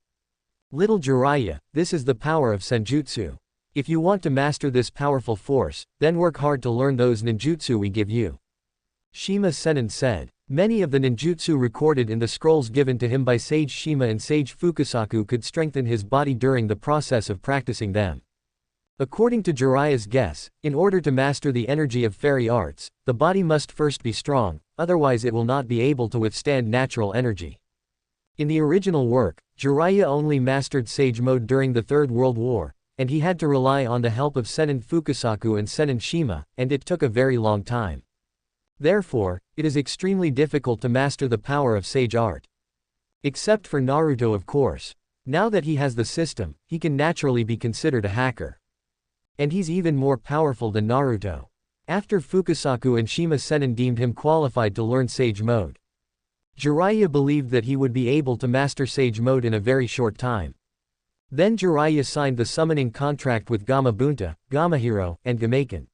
Little Jiraiya, this is the power of Senjutsu. If you want to master this powerful force, then work hard to learn those ninjutsu we give you. Shima Sennin said. Many of the ninjutsu recorded in the scrolls given to him by Sage Shima and Sage Fukusaku could strengthen his body during the process of practicing them. According to Jiraiya's guess, in order to master the energy of fairy arts, the body must first be strong, otherwise it will not be able to withstand natural energy. In the original work, Jiraiya only mastered Sage Mode during the Third World War, and he had to rely on the help of Sennin Fukusaku and Sennin Shima, and it took a very long time. Therefore, it is extremely difficult to master the power of sage art. Except for Naruto, of course. Now that he has the system, he can naturally be considered a hacker. And he's even more powerful than Naruto. After Fukusaku and Shima Sennin deemed him qualified to learn Sage Mode. Jiraiya believed that he would be able to master Sage Mode in a very short time. Then Jiraiya signed the summoning contract with Gamabunta, Gamahiro, and Gamaken.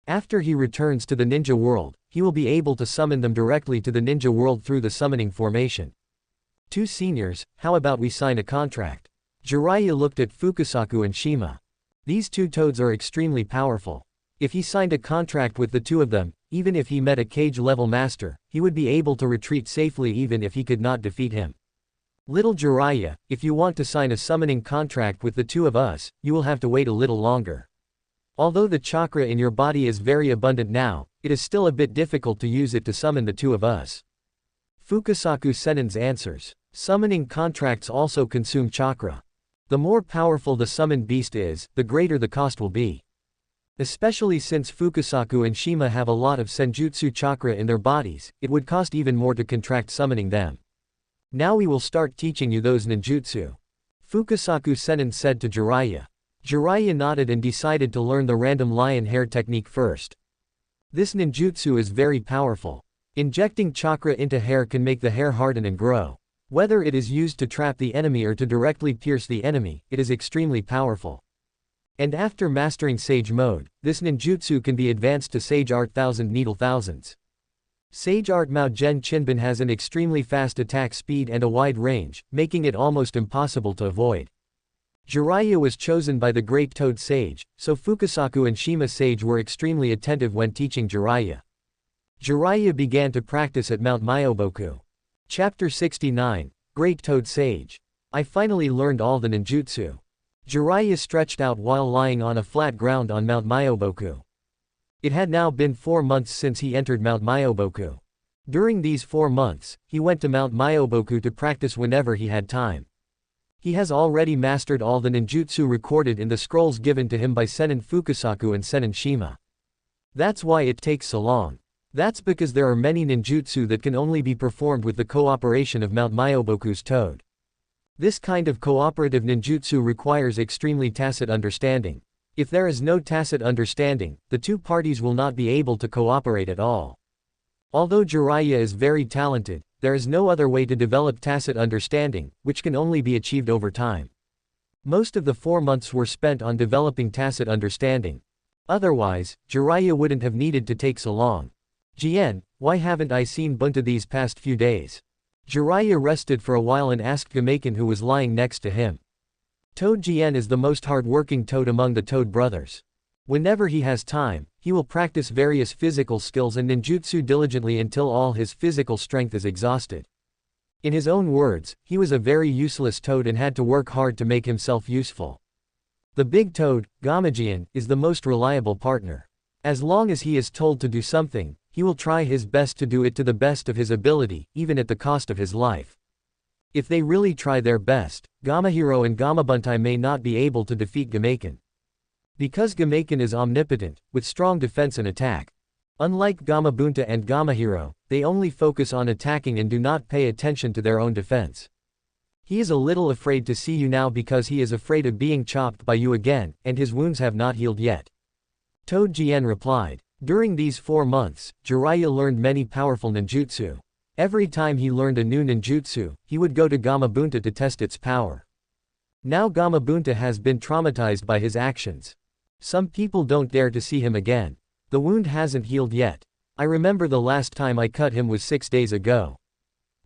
After he returns to the ninja world, he will be able to summon them directly to the ninja world through the summoning formation. Two seniors, how about we sign a contract? Jiraiya looked at Fukusaku and Shima. These two toads are extremely powerful. If he signed a contract with the two of them, even if he met a cage-level master, he would be able to retreat safely even if he could not defeat him. Little Jiraiya, if you want to sign a summoning contract with the two of us, you will have to wait a little longer. Although the chakra in your body is very abundant now, it is still a bit difficult to use it to summon the two of us. Fukusaku Sennin's answers. Summoning contracts also consume chakra. The more powerful the summoned beast is, the greater the cost will be. Especially since Fukusaku and Shima have a lot of senjutsu chakra in their bodies, it would cost even more to contract summoning them. Now we will start teaching you those ninjutsu. Fukusaku Sennin said to Jiraiya. Jiraiya nodded and decided to learn the random lion hair technique first. This ninjutsu is very powerful. Injecting chakra into hair can make the hair harden and grow. Whether it is used to trap the enemy or to directly pierce the enemy, it is extremely powerful. And after mastering Sage Mode, this ninjutsu can be advanced to Sage Art Thousand Needle Thousands. Sage Art Mao Gen Chinbin has an extremely fast attack speed and a wide range, making it almost impossible to avoid. Jiraiya was chosen by the Great Toad Sage, so Fukusaku and Shima Sage were extremely attentive when teaching Jiraiya. Jiraiya began to practice at Mount Myoboku. Chapter 69, Great Toad Sage. I finally learned all the ninjutsu. Jiraiya stretched out while lying on a flat ground on Mount Myoboku. It had now been 4 months since he entered Mount Myoboku. During these 4 months, he went to Mount Myoboku to practice whenever he had time. He has already mastered all the ninjutsu recorded in the scrolls given to him by Sennin Fukusaku and Sennin Shima. That's why it takes so long. That's because there are many ninjutsu that can only be performed with the cooperation of Mount Myoboku's toad. This kind of cooperative ninjutsu requires extremely tacit understanding. If there is no tacit understanding, the two parties will not be able to cooperate at all. Although Jiraiya is very talented, there is no other way to develop tacit understanding, which can only be achieved over time. Most of the 4 months were spent on developing tacit understanding. Otherwise, Jiraiya wouldn't have needed to take so long. Jian, Why haven't I seen Bunta these past few days? Jiraiya rested for a while and asked Gamaken, who was lying next to him. Toad Jien is the most hard-working toad among the Toad brothers. Whenever he has time, he will practice various physical skills and ninjutsu diligently until all his physical strength is exhausted. In his own words, he was a very useless toad and had to work hard to make himself useful. The big toad, Gamajien, is the most reliable partner. As long as he is told to do something, he will try his best to do it to the best of his ability, even at the cost of his life. If they really try their best, Gamahiro and Gamabuntai may not be able to defeat Gamaken. Because Gamaken is omnipotent, with strong defense and attack. Unlike Gamabunta and Gamahiro, they only focus on attacking and do not pay attention to their own defense. He is a little afraid to see you now because he is afraid of being chopped by you again, and his wounds have not healed yet. Toad Jien replied. During these 4 months, Jiraiya learned many powerful ninjutsu. Every time he learned a new ninjutsu, he would go to Gamabunta to test its power. Now Gamabunta has been traumatized by his actions. Some people don't dare to see him again. The wound hasn't healed yet. I remember the last time I cut him was 6 days ago.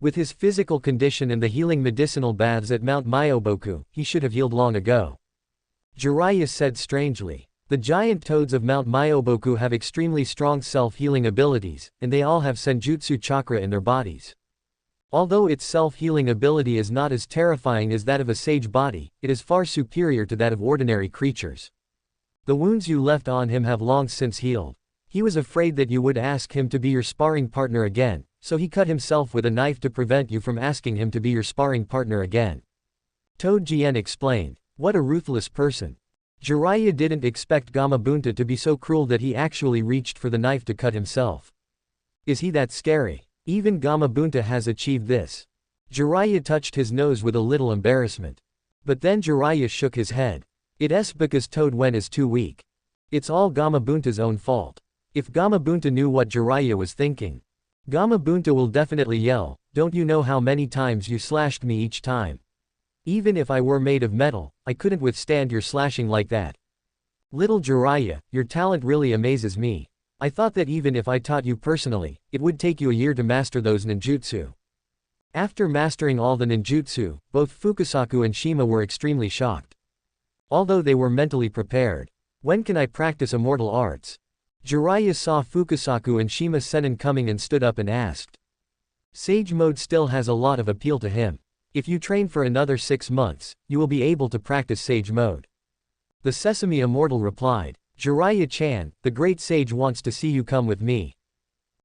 With his physical condition and the healing medicinal baths at Mount Myoboku, he should have healed long ago. Jiraiya said strangely. The giant toads of Mount Myoboku have extremely strong self-healing abilities, and they all have senjutsu chakra in their bodies. Although its self-healing ability is not as terrifying as that of a sage body, it is far superior to that of ordinary creatures. The wounds you left on him have long since healed. He was afraid that you would ask him to be your sparring partner again, so he cut himself with a knife to prevent you from asking him to be your sparring partner again. Toad Jien explained. What a ruthless person. Jiraiya didn't expect Gamabunta to be so cruel that he actually reached for the knife to cut himself. Is he that scary? Even Gamabunta has achieved this. Jiraiya touched his nose with a little embarrassment. But then Jiraiya shook his head. It's because Toad Wen is too weak. It's all Gamabunta's own fault. If Gamabunta knew what Jiraiya was thinking. Gamabunta will definitely yell, don't you know how many times you slashed me each time? Even if I were made of metal, I couldn't withstand your slashing like that. Little Jiraiya, your talent really amazes me. I thought that even if I taught you personally, it would take you a year to master those ninjutsu. After mastering all the ninjutsu, both Fukasaku and Shima were extremely shocked. Although they were mentally prepared. When can I practice immortal arts? Jiraiya saw Fukasaku and Shima Senin coming and stood up and asked. Sage mode still has a lot of appeal to him. If you train for another 6 months, you will be able to practice Sage mode. The Sesame Immortal replied. Jiraiya-chan, the great sage wants to see you, come with me.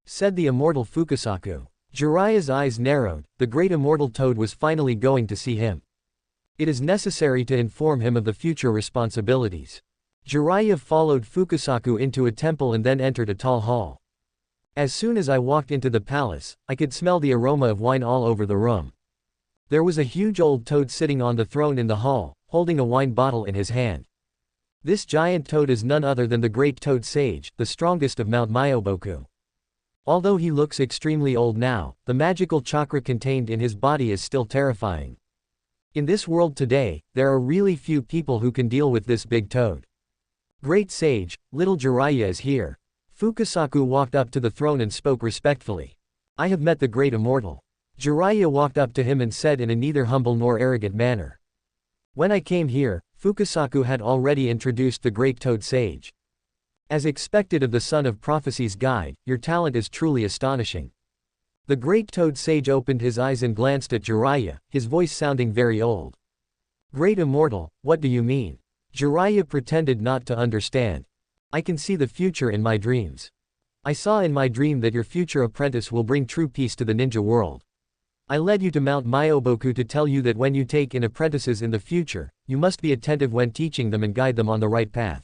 Said the immortal Fukasaku. Jiraiya's eyes narrowed, the great immortal toad was finally going to see him. It is necessary to inform him of the future responsibilities. Jiraiya followed Fukasaku into a temple and then entered a tall hall. As soon as I walked into the palace, I could smell the aroma of wine all over the room. There was a huge old toad sitting on the throne in the hall, holding a wine bottle in his hand. This giant toad is none other than the great toad sage, the strongest of Mount Myoboku. Although he looks extremely old now, the magical chakra contained in his body is still terrifying. In this world today, there are really few people who can deal with this big toad. Great sage, little Jiraiya is here. Fukasaku walked up to the throne and spoke respectfully. I have met the great immortal. Jiraiya walked up to him and said in a neither humble nor arrogant manner. When I came here, Fukasaku had already introduced the great toad sage. As expected of the son of prophecy's guide, your talent is truly astonishing. The great toad sage opened his eyes and glanced at Jiraiya, his voice sounding very old. Great immortal, what do you mean? Jiraiya pretended not to understand. I can see the future in my dreams. I saw in my dream that your future apprentice will bring true peace to the ninja world. I led you to Mount Myoboku to tell you that when you take in apprentices in the future, you must be attentive when teaching them and guide them on the right path.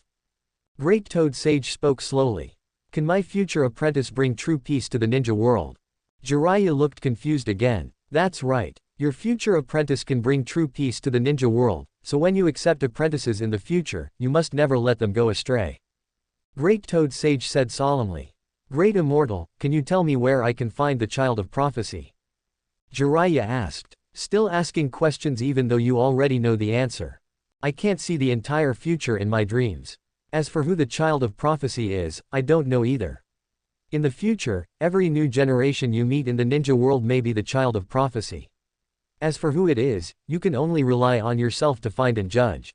Great Toad Sage spoke slowly. Can my future apprentice bring true peace to the ninja world? Jiraiya looked confused again. That's right. Your future apprentice can bring true peace to the ninja world, so when you accept apprentices in the future, you must never let them go astray. Great Toad Sage said solemnly. Great Immortal, can you tell me where I can find the child of prophecy? Jiraiya asked, still asking questions even though you already know the answer. I can't see the entire future in my dreams. As for who the child of prophecy is, I don't know either. In the future, every new generation you meet in the ninja world may be the child of prophecy. As for who it is, you can only rely on yourself to find and judge.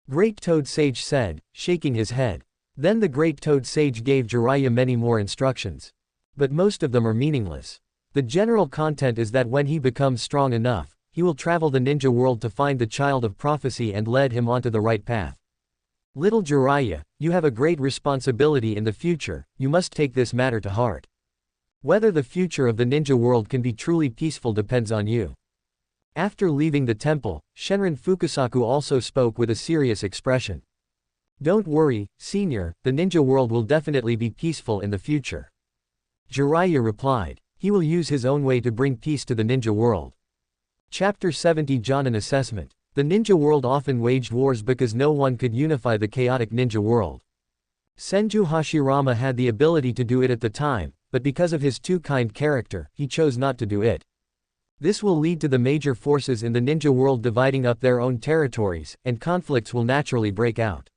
Great Toad Sage said, shaking his head. Then the Great Toad Sage gave Jiraiya many more instructions. But most of them are meaningless. The general content is that when he becomes strong enough, he will travel the ninja world to find the child of prophecy and lead him onto the right path. Little Jiraiya, you have a great responsibility in the future, you must take this matter to heart. Whether the future of the ninja world can be truly peaceful depends on you. After leaving the temple, Shenron Fukusaku also spoke with a serious expression. Don't worry, senior, the ninja world will definitely be peaceful in the future. Jiraiya replied. He will use his own way to bring peace to the ninja world. Chapter 70 Jonin Assessment. The ninja world often waged wars because no one could unify the chaotic ninja world. Senju Hashirama had the ability to do it at the time, but because of his too kind character, he chose not to do it. This will lead to the major forces in the ninja world dividing up their own territories, and conflicts will naturally break out.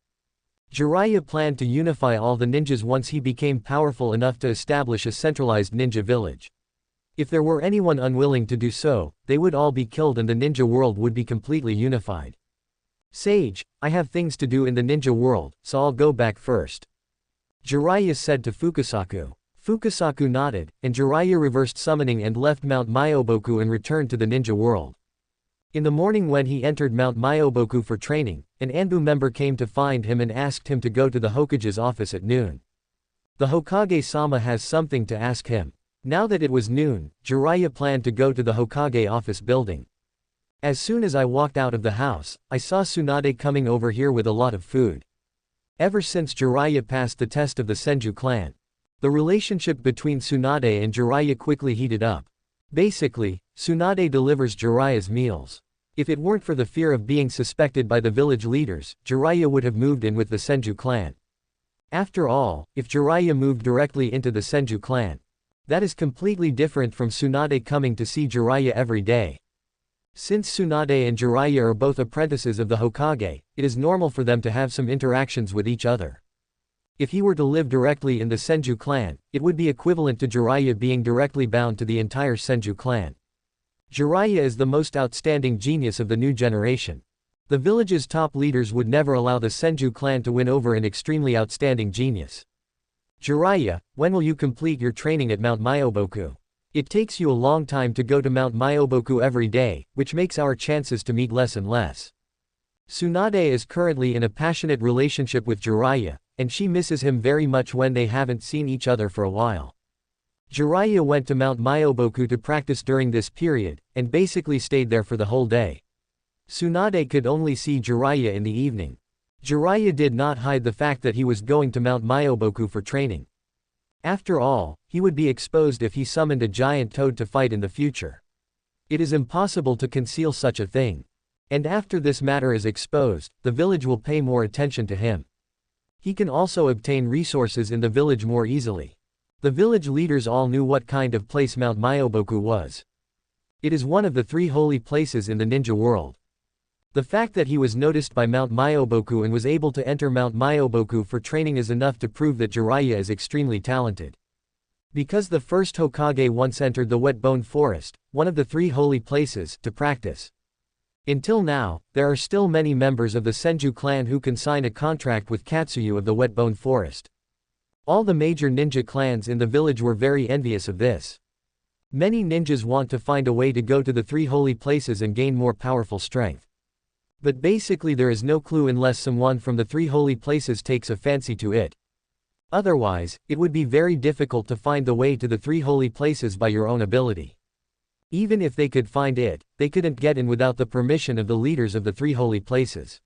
Jiraiya planned to unify all the ninjas once he became powerful enough to establish a centralized ninja village. If there were anyone unwilling to do so, they would all be killed and the ninja world would be completely unified. Sage, I have things to do in the ninja world, so I'll go back first. Jiraiya said to Fukusaku. Fukusaku nodded, and Jiraiya reversed summoning and left Mount Myoboku and returned to the ninja world. In the morning when he entered Mount Myoboku for training, an Anbu member came to find him and asked him to go to the Hokage's office at noon. The Hokage-sama has something to ask him. Now that it was noon, Jiraiya planned to go to the Hokage office building. As soon as I walked out of the house, I saw Tsunade coming over here with a lot of food. Ever since Jiraiya passed the test of the Senju clan, the relationship between Tsunade and Jiraiya quickly heated up. Basically, Tsunade delivers Jiraiya's meals. If it weren't for the fear of being suspected by the village leaders, Jiraiya would have moved in with the Senju clan. After all, if Jiraiya moved directly into the Senju clan, that is completely different from Tsunade coming to see Jiraiya every day. Since Tsunade and Jiraiya are both apprentices of the Hokage, it is normal for them to have some interactions with each other. If he were to live directly in the Senju clan, it would be equivalent to Jiraiya being directly bound to the entire Senju clan. Jiraiya is the most outstanding genius of the new generation. The village's top leaders would never allow the Senju clan to win over an extremely outstanding genius. Jiraiya, when will you complete your training at Mount Myoboku? It takes you a long time to go to Mount Myoboku every day, which makes our chances to meet less and less. Tsunade is currently in a passionate relationship with Jiraiya, and she misses him very much when they haven't seen each other for a while. Jiraiya went to Mount Myoboku to practice during this period, and basically stayed there for the whole day. Tsunade could only see Jiraiya in the evening. Jiraiya did not hide the fact that he was going to Mount Myoboku for training. After all, he would be exposed if he summoned a giant toad to fight in the future. It is impossible to conceal such a thing. And after this matter is exposed, the village will pay more attention to him. He can also obtain resources in the village more easily. The village leaders all knew what kind of place Mount Myoboku was. It is one of the 3 holy places in the ninja world. The fact that he was noticed by Mount Myoboku and was able to enter Mount Myoboku for training is enough to prove that Jiraiya is extremely talented. Because the first Hokage once entered the Wet Bone Forest, one of the 3 holy places, to practice. Until now, there are still many members of the Senju clan who can sign a contract with Katsuyu of the Wet Bone Forest. All the major ninja clans in the village were very envious of this. Many ninjas want to find a way to go to the 3 holy places and gain more powerful strength. But basically there is no clue unless someone from the 3 holy places takes a fancy to it. Otherwise, it would be very difficult to find the way to the 3 holy places by your own ability. Even if they could find it, they couldn't get in without the permission of the leaders of the 3 holy places.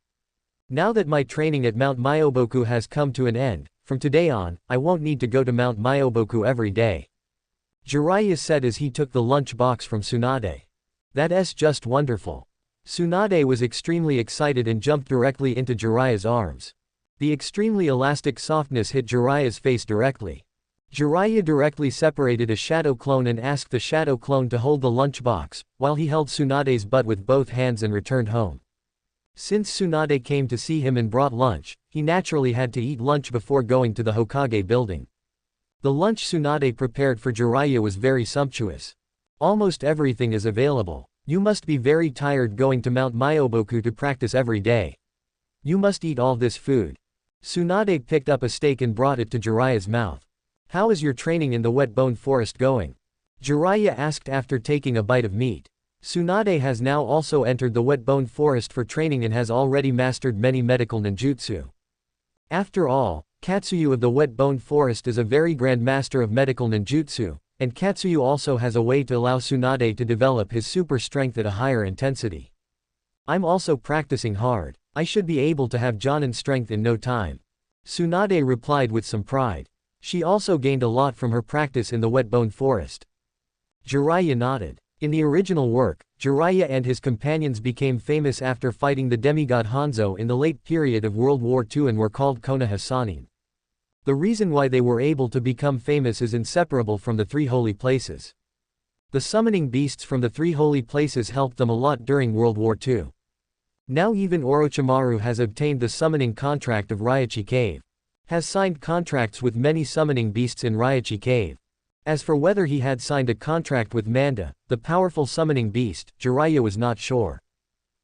Now that my training at Mount Myoboku has come to an end, from today on, I won't need to go to Mount Myoboku every day. Jiraiya said as he took the lunch box from Tsunade. That's just wonderful. Tsunade was extremely excited and jumped directly into Jiraiya's arms. The extremely elastic softness hit Jiraiya's face directly. Jiraiya directly separated a shadow clone and asked the shadow clone to hold the lunchbox, while he held Tsunade's butt with both hands and returned home. Since Tsunade came to see him and brought lunch, he naturally had to eat lunch before going to the Hokage building. The lunch Tsunade prepared for Jiraiya was very sumptuous. Almost everything is available. You must be very tired going to Mount Myoboku to practice every day. You must eat all this food. Tsunade picked up a steak and brought it to Jiraiya's mouth. How is your training in the wet bone forest going? Jiraiya asked after taking a bite of meat. Tsunade has now also entered the wet bone forest for training and has already mastered many medical ninjutsu. After all, Katsuyu of the wet bone forest is a very grand master of medical ninjutsu, and Katsuyu also has a way to allow Tsunade to develop his super strength at a higher intensity. I'm also practicing hard. I should be able to have Jonin strength in no time. Tsunade replied with some pride. She also gained a lot from her practice in the wet bone forest. Jiraiya nodded. In the original work, Jiraiya and his companions became famous after fighting the demigod Hanzo in the late period of World War II and were called Konoha Sannin. The reason why they were able to become famous is inseparable from the three holy places. The summoning beasts from the three holy places helped them a lot during World War II. Now even Orochimaru has obtained the summoning contract of Raichi Cave. Has signed contracts with many summoning beasts in Raichi Cave. As for whether he had signed a contract with Manda, the powerful summoning beast, Jiraiya was not sure.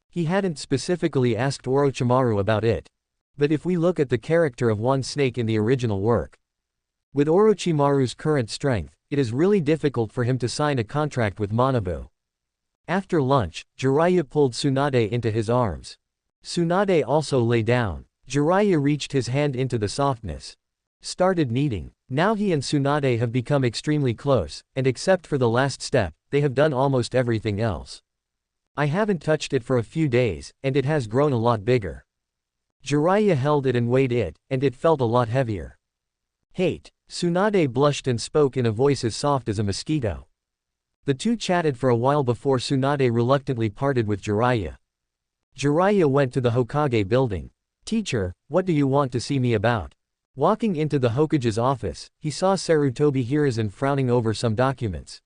He hadn't specifically asked Orochimaru about it. But if we look at the character of one snake in the original work, with Orochimaru's current strength, it is really difficult for him to sign a contract with Manabu. After lunch, Jiraiya pulled Tsunade into his arms. Tsunade also lay down. Jiraiya reached his hand into the softness. Started kneading. Now he and Tsunade have become extremely close, and except for the last step, they have done almost everything else. I haven't touched it for a few days, and it has grown a lot bigger. Jiraiya held it and weighed it, and it felt a lot heavier. Hate. Tsunade blushed and spoke in a voice as soft as a mosquito. The two chatted for a while before Tsunade reluctantly parted with Jiraiya. Jiraiya went to the Hokage building. Teacher, what do you want to see me about? Walking into the Hokage's office, he saw Sarutobi Hiruzen frowning over some documents.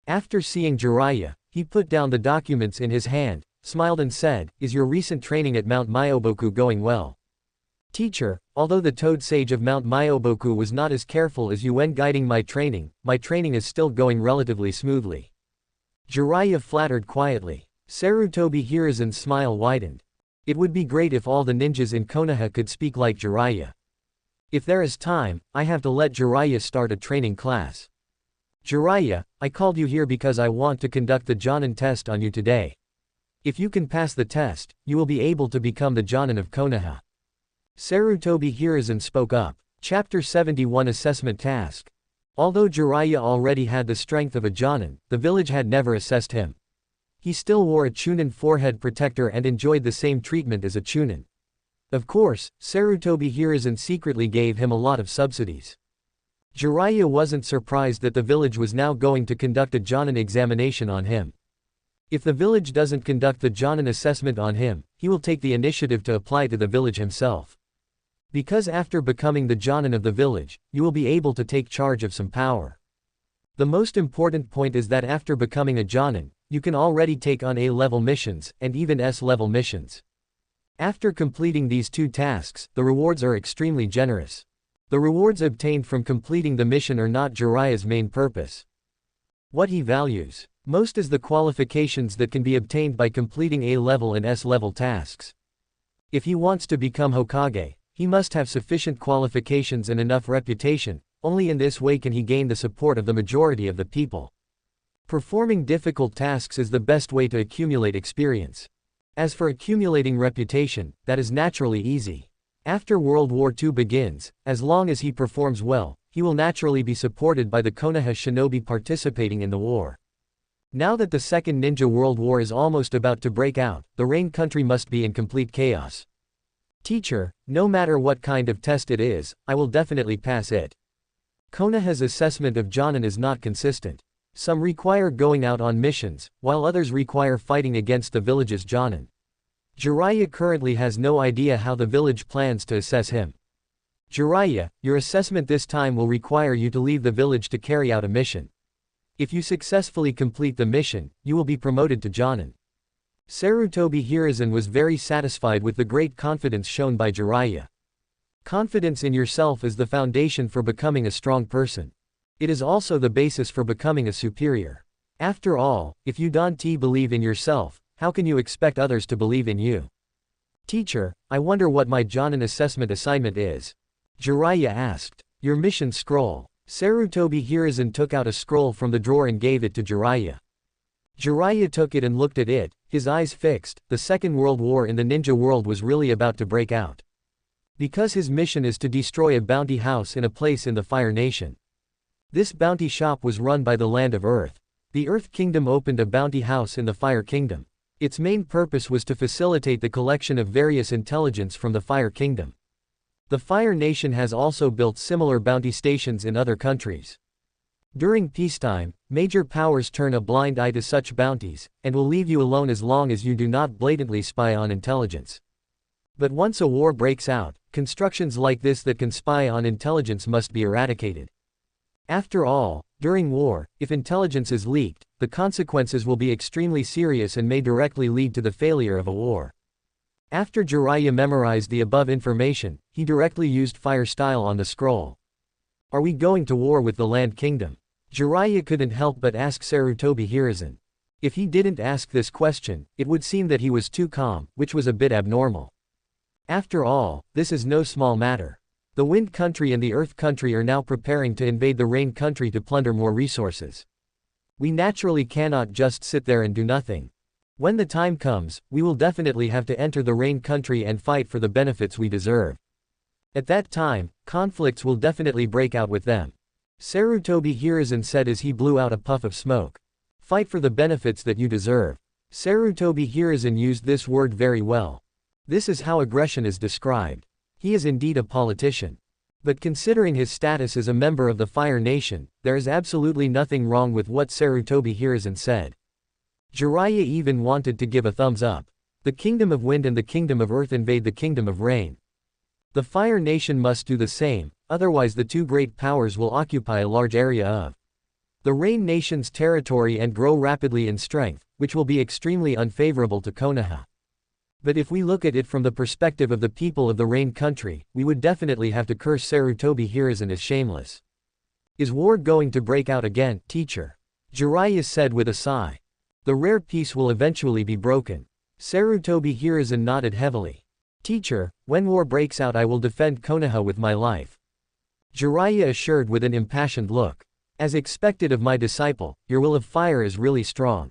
After seeing Jiraiya, he put down the documents in his hand, smiled and said, "Is your recent training at Mount Myoboku going well?" Teacher, although the Toad Sage of Mount Myoboku was not as careful as you when guiding my training is still going relatively smoothly. Jiraiya flattered quietly. Sarutobi Hiruzen's smile widened. It would be great if all the ninjas in Konoha could speak like Jiraiya. If there is time, I have to let Jiraiya start a training class. Jiraiya, I called you here because I want to conduct the Jonin test on you today. If you can pass the test, you will be able to become the Jonin of Konoha. Sarutobi Hiruzen spoke up. Chapter 71 Assessment Task. Although Jiraiya already had the strength of a Jonin, the village had never assessed him. He still wore a Chunin forehead protector and enjoyed the same treatment as a Chunin. Of course, Sarutobi Hiruzen secretly gave him a lot of subsidies. Jiraiya wasn't surprised that the village was now going to conduct a Jonin examination on him. If the village doesn't conduct the Jonin assessment on him, he will take the initiative to apply to the village himself. Because after becoming the Jonin of the village, you will be able to take charge of some power. The most important point is that after becoming a Jonin, you can already take on A-level missions, and even S-level missions. After completing these two tasks, the rewards are extremely generous. The rewards obtained from completing the mission are not Jiraiya's main purpose. What he values most is the qualifications that can be obtained by completing A-level and S-level tasks. If he wants to become Hokage, he must have sufficient qualifications and enough reputation. Only in this way can he gain the support of the majority of the people. Performing difficult tasks is the best way to accumulate experience. As for accumulating reputation, that is naturally easy. After World War II begins, as long as he performs well, he will naturally be supported by the Konoha shinobi participating in the war. Now that the Second Ninja World War is almost about to break out, the Rain country must be in complete chaos. Teacher, no matter what kind of test it is, I will definitely pass it. Konoha's assessment of Jonin is not consistent. Some require going out on missions, while others require fighting against the village's Jonin. Jiraiya currently has no idea how the village plans to assess him. Jiraiya, your assessment this time will require you to leave the village to carry out a mission. If you successfully complete the mission, you will be promoted to Jonin. Sarutobi Hiruzen was very satisfied with the great confidence shown by Jiraiya. Confidence in yourself is the foundation for becoming a strong person. It is also the basis for becoming a superior. After all, if you don't believe in yourself, how can you expect others to believe in you? Teacher, I wonder what my Jonin assessment assignment is. Jiraiya asked. Your mission scroll. Sarutobi Hiruzen took out a scroll from the drawer and gave it to Jiraiya. Jiraiya took it and looked at it, his eyes fixed. The Second World War in the ninja world was really about to break out. Because his mission is to destroy a bounty house in a place in the Fire Nation. This bounty shop was run by the Land of Earth. The Earth Kingdom opened a bounty house in the Fire Kingdom. Its main purpose was to facilitate the collection of various intelligence from the Fire Kingdom. The Fire Nation has also built similar bounty stations in other countries. During peacetime, major powers turn a blind eye to such bounties, and will leave you alone as long as you do not blatantly spy on intelligence. But once a war breaks out, constructions like this that can spy on intelligence must be eradicated. After all, during war, if intelligence is leaked, the consequences will be extremely serious and may directly lead to the failure of a war. After Jiraiya memorized the above information, he directly used fire style on the scroll. Are we going to war with the Land Kingdom? Jiraiya couldn't help but ask Sarutobi Hiruzen. If he didn't ask this question, it would seem that he was too calm, which was a bit abnormal. After all, this is no small matter. The Wind Country and the Earth Country are now preparing to invade the Rain Country to plunder more resources. We naturally cannot just sit there and do nothing. When the time comes, we will definitely have to enter the Rain Country and fight for the benefits we deserve. At that time, conflicts will definitely break out with them. Sarutobi Hiruzen said as he blew out a puff of smoke. Fight for the benefits that you deserve. Sarutobi Hiruzen used this word very well. This is how aggression is described. He is indeed a politician. But considering his status as a member of the Fire Nation, there is absolutely nothing wrong with what Sarutobi Hiruzen said. Jiraiya even wanted to give a thumbs up. The Kingdom of Wind and the Kingdom of Earth invade the Kingdom of Rain. The Fire Nation must do the same, otherwise the two great powers will occupy a large area of the Rain Nation's territory and grow rapidly in strength, which will be extremely unfavorable to Konoha. But if we look at it from the perspective of the people of the Rain Country, we would definitely have to curse Sarutobi Hiruzen as shameless. Is war going to break out again, teacher? Jiraiya said with a sigh. The rare peace will eventually be broken. Sarutobi Hiruzen nodded heavily. Teacher, when war breaks out I will defend Konoha with my life. Jiraiya assured with an impassioned look. As expected of my disciple, your will of fire is really strong.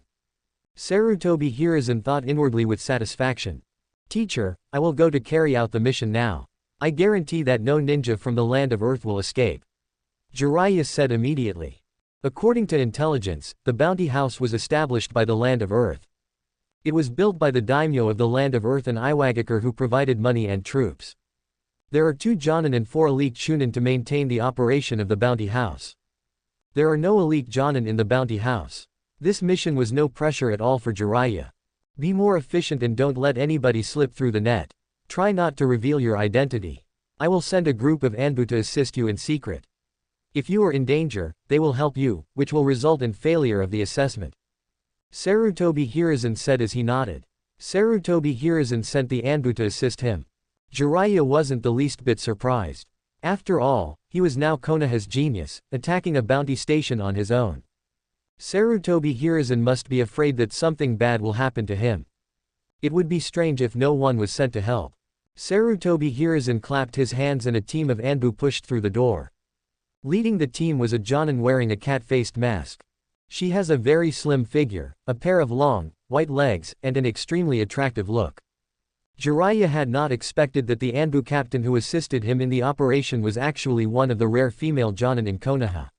Sarutobi Hiruzen thought inwardly with satisfaction. Teacher, I will go to carry out the mission now. I guarantee that no ninja from the Land of Earth will escape. Jiraiya said immediately. According to intelligence, the bounty house was established by the Land of Earth. It was built by the daimyo of the Land of Earth and Iwagakure who provided money and troops. There are 2 Jonin and 4 elite Chunin to maintain the operation of the bounty house. There are no elite Jonin in the bounty house. This mission was no pressure at all for Jiraiya. Be more efficient and don't let anybody slip through the net. Try not to reveal your identity. I will send a group of Anbu to assist you in secret. If you are in danger, they will help you, which will result in failure of the assessment. Sarutobi Hiruzen said as he nodded. Sarutobi Hiruzen sent the Anbu to assist him. Jiraiya wasn't the least bit surprised. After all, he was now Konoha's genius, attacking a bounty station on his own. Sarutobi Hiruzen must be afraid that something bad will happen to him. It would be strange if no one was sent to help. Sarutobi Hiruzen clapped his hands and a team of Anbu pushed through the door. Leading the team was a Jonin wearing a cat-faced mask. She has a very slim figure, a pair of long, white legs, and an extremely attractive look. Jiraiya had not expected that the Anbu captain who assisted him in the operation was actually one of the rare female Jonin in Konoha.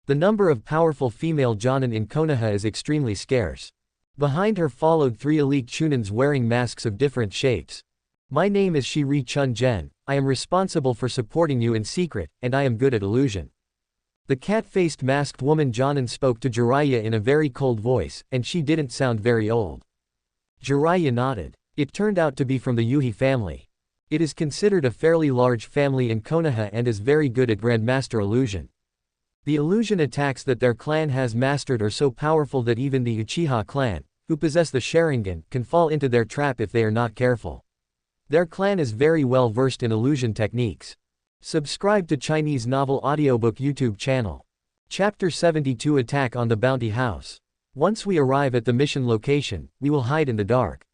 The number of powerful female Jonin in Konoha is extremely scarce. Behind her followed 3 elite Chunins wearing masks of different shapes. My name is Shiri Chun-gen, I am responsible for supporting you in secret, and I am good at illusion. The cat-faced masked woman Jonin spoke to Jiraiya in a very cold voice, and she didn't sound very old. Jiraiya nodded. It turned out to be from the Yuhi family. It is considered a fairly large family in Konoha and is very good at Grandmaster illusion. The illusion attacks that their clan has mastered are so powerful that even the Uchiha clan, who possess the Sharingan, can fall into their trap if they are not careful. Their clan is very well versed in illusion techniques. Subscribe to Chinese Novel Audiobook YouTube channel. Chapter 72 Attack on the Bounty House. Once we arrive at the mission location, we will hide in the dark.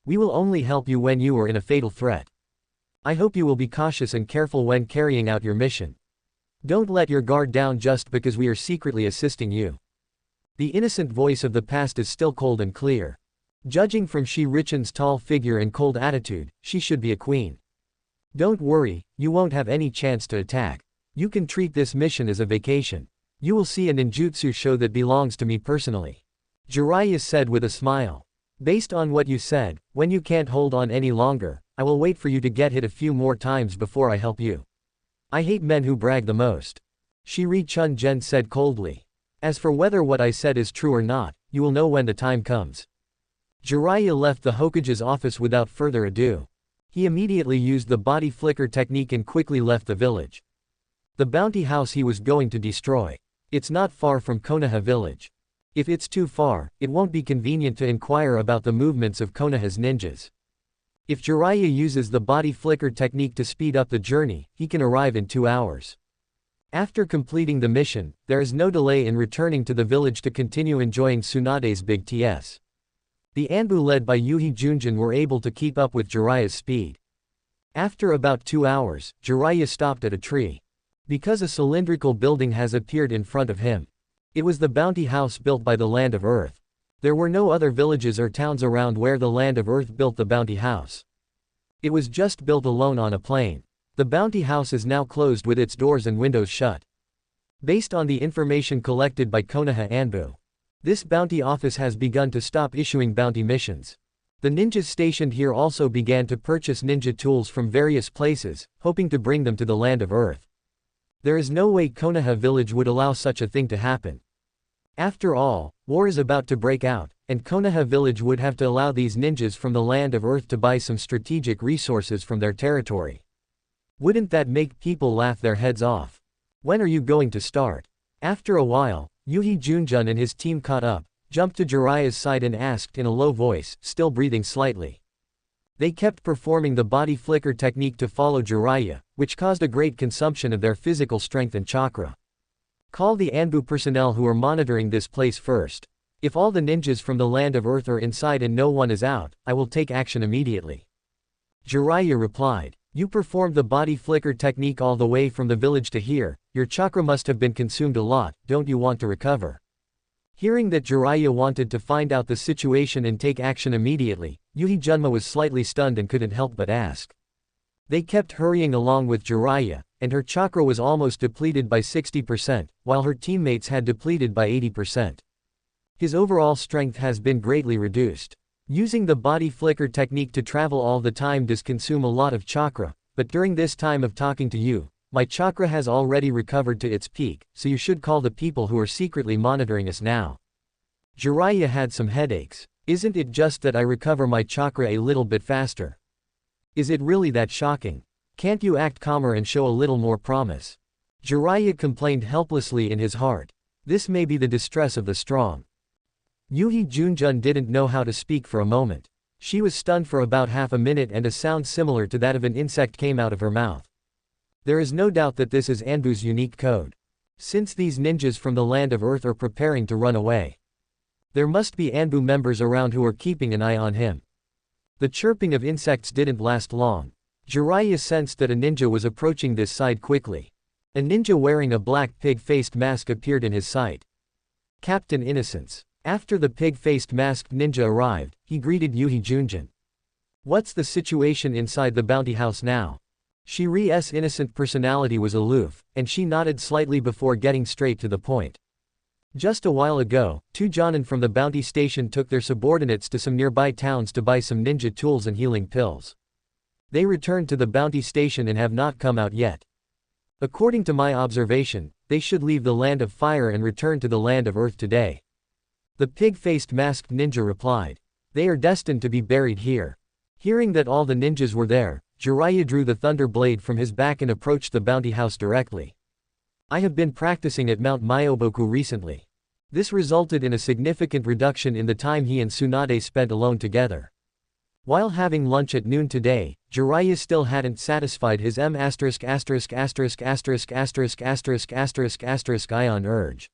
We will only help you when you are in a fatal threat. I hope you will be cautious and careful when carrying out your mission. Don't let your guard down just because we are secretly assisting you. The innocent voice of the past is still cold and clear. Judging from Shi Richen's tall figure and cold attitude, she should be a queen. Don't worry, you won't have any chance to attack. You can treat this mission as a vacation. You will see a ninjutsu show that belongs to me personally. Jiraiya said with a smile. Based on what you said, when you can't hold on any longer, I will wait for you to get hit a few more times before I help you. I hate men who brag the most. Shiri Chun-jen said coldly. As for whether what I said is true or not, you will know when the time comes. Jiraiya left the Hokage's office without further ado. He immediately used the body flicker technique and quickly left the village. The bounty house he was going to destroy. It's not far from Konoha village. If it's too far, it won't be convenient to inquire about the movements of Konoha's ninjas. If Jiraiya uses the body flicker technique to speed up the journey, he can arrive in 2 hours. After completing the mission, there is no delay in returning to the village to continue enjoying Tsunade's big TS. The Anbu led by Yipinjiu were able to keep up with Jiraiya's speed. After about 2 hours, Jiraiya stopped at a tree. Because a cylindrical building has appeared in front of him. It was the bounty house built by the Land of Earth. There were no other villages or towns around where the Land of Earth built the bounty house. It was just built alone on a plain. The bounty house is now closed with its doors and windows shut. Based on the information collected by Konoha Anbu, this bounty office has begun to stop issuing bounty missions. The ninjas stationed here also began to purchase ninja tools from various places, hoping to bring them to the Land of Earth. There is no way Konoha village would allow such a thing to happen. After all, war is about to break out, and Konoha village would have to allow these ninjas from the Land of Earth to buy some strategic resources from their territory. Wouldn't that make people laugh their heads off? When are you going to start? After a while, Yipinjiu and his team caught up, jumped to Jiraiya's side and asked in a low voice, still breathing slightly. They kept performing the body flicker technique to follow Jiraiya, which caused a great consumption of their physical strength and chakra. Call the Anbu personnel who are monitoring this place first. If all the ninjas from the Land of Earth are inside and no one is out, I will take action immediately. Jiraiya replied. You performed the body flicker technique all the way from the village to here, your chakra must have been consumed a lot, don't you want to recover? Hearing that Jiraiya wanted to find out the situation and take action immediately, Yipinjiu was slightly stunned and couldn't help but ask. They kept hurrying along with Jiraiya, and her chakra was almost depleted by 60%, while her teammates had depleted by 80%. His overall strength has been greatly reduced. Using the body flicker technique to travel all the time does consume a lot of chakra, but during this time of talking to you, my chakra has already recovered to its peak, so you should call the people who are secretly monitoring us now. Jiraiya had some headaches. Isn't it just that I recover my chakra a little bit faster? Is it really that shocking? Can't you act calmer and show a little more promise? Jiraiya complained helplessly in his heart. This may be the distress of the strong. Yipinjiu didn't know how to speak for a moment. She was stunned for about half a minute and a sound similar to that of an insect came out of her mouth. There is no doubt that this is Anbu's unique code. Since these ninjas from the Land of Earth are preparing to run away, there must be Anbu members around who are keeping an eye on him. The chirping of insects didn't last long. Jiraiya sensed that a ninja was approaching this side quickly. A ninja wearing a black pig-faced mask appeared in his sight. Captain Innocence. After the pig-faced masked ninja arrived, he greeted Yipinjiu. What's the situation inside the bounty house now? Shiri's innocent personality was aloof, and she nodded slightly before getting straight to the point. Just a while ago, 2 Jonin from the bounty station took their subordinates to some nearby towns to buy some ninja tools and healing pills. They returned to the bounty station and have not come out yet. According to my observation, they should leave the Land of Fire and return to the Land of Earth today. The pig-faced masked ninja replied. They are destined to be buried here. Hearing that all the ninjas were there, Jiraiya drew the thunder blade from his back and approached the bounty house directly. I have been practicing at Mount Myoboku recently. This resulted in a significant reduction in the time he and Tsunade spent alone together. While having lunch at noon today, Jiraiya still hadn't satisfied his ion urge.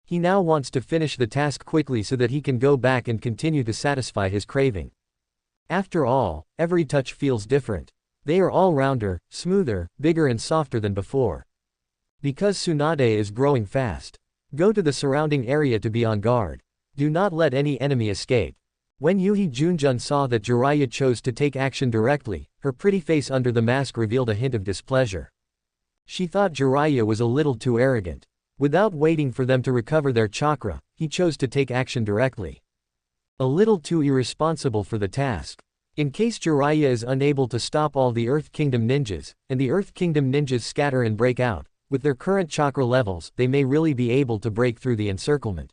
He now wants to finish the task quickly so that he can go back and continue to satisfy his craving. After all, every touch feels different. They are all rounder, smoother, bigger and softer than before. Because Tsunade is growing fast. Go to the surrounding area to be on guard. Do not let any enemy escape. When Yipinjiu saw that Jiraiya chose to take action directly, her pretty face under the mask revealed a hint of displeasure. She thought Jiraiya was a little too arrogant. Without waiting for them to recover their chakra, he chose to take action directly. A little too irresponsible for the task. In case Jiraiya is unable to stop all the Earth Kingdom ninjas, and the Earth Kingdom ninjas scatter and break out, with their current chakra levels, they may really be able to break through the encirclement.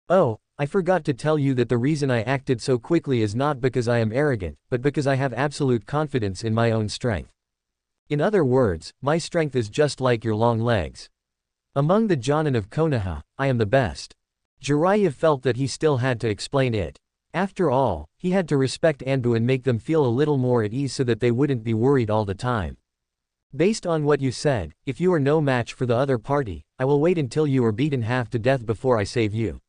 Oh, I forgot to tell you that the reason I acted so quickly is not because I am arrogant, but because I have absolute confidence in my own strength. In other words, my strength is just like your long legs. Among the Jonin of Konoha, I am the best. Jiraiya felt that he still had to explain it. After all, he had to respect Anbu and make them feel a little more at ease so that they wouldn't be worried all the time. Based on what you said, if you are no match for the other party, I will wait until you are beaten half to death before I save you.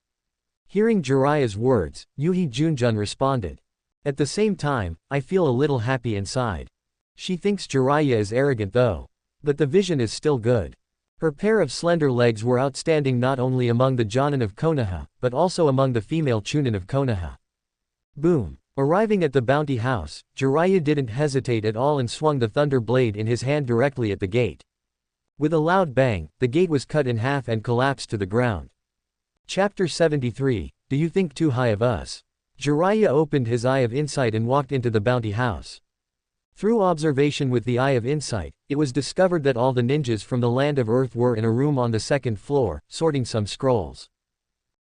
Hearing Jiraiya's words, Yipinjiu responded. At the same time, I feel a little happy inside. She thinks Jiraiya is arrogant though. But the vision is still good. Her pair of slender legs were outstanding not only among the Jonin of Konoha, but also among the female Chunin of Konoha. Boom. Arriving at the bounty house, Jiraiya didn't hesitate at all and swung the thunder blade in his hand directly at the gate. With a loud bang, the gate was cut in half and collapsed to the ground. Chapter 73, Do you think too high of us? Jiraiya opened his eye of insight and walked into the bounty house. Through observation with the eye of insight, it was discovered that all the ninjas from the land of Earth were in a room on the second floor, sorting some scrolls.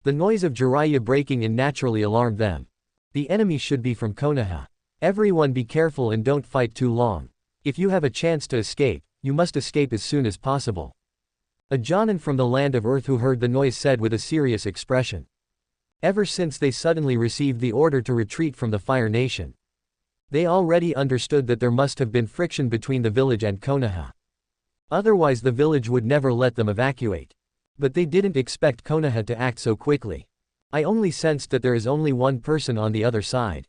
The noise of Jiraiya breaking in naturally alarmed them. The enemy should be from Konoha. Everyone be careful and don't fight too long. If you have a chance to escape, you must escape as soon as possible. A Jonin from the land of Earth who heard the noise said with a serious expression. Ever since they suddenly received the order to retreat from the Fire Nation, they already understood that there must have been friction between the village and Konoha. Otherwise the village would never let them evacuate. But they didn't expect Konoha to act so quickly. I only sensed that there is only one person on the other side.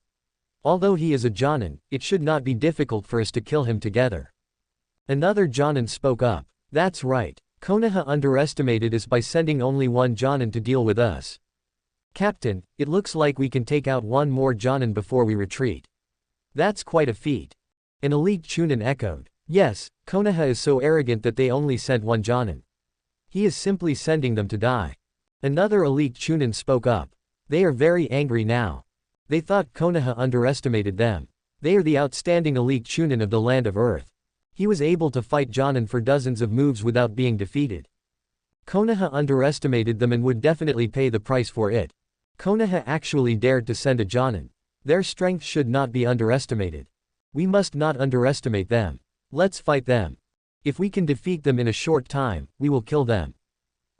Although he is a Jonin, it should not be difficult for us to kill him together. Another Jonin spoke up. That's right. Konoha underestimated us by sending only one Jonin to deal with us. Captain, it looks like we can take out one more Jonin before we retreat. That's quite a feat. An elite Chunin echoed. Yes, Konoha is so arrogant that they only sent one Jonin. He is simply sending them to die. Another elite Chunin spoke up. They are very angry now. They thought Konoha underestimated them. They are the outstanding elite Chunin of the land of Earth. He was able to fight Jonin for dozens of moves without being defeated. Konoha underestimated them and would definitely pay the price for it. Konoha actually dared to send a Jonin. Their strength should not be underestimated. We must not underestimate them. Let's fight them. If we can defeat them in a short time, we will kill them.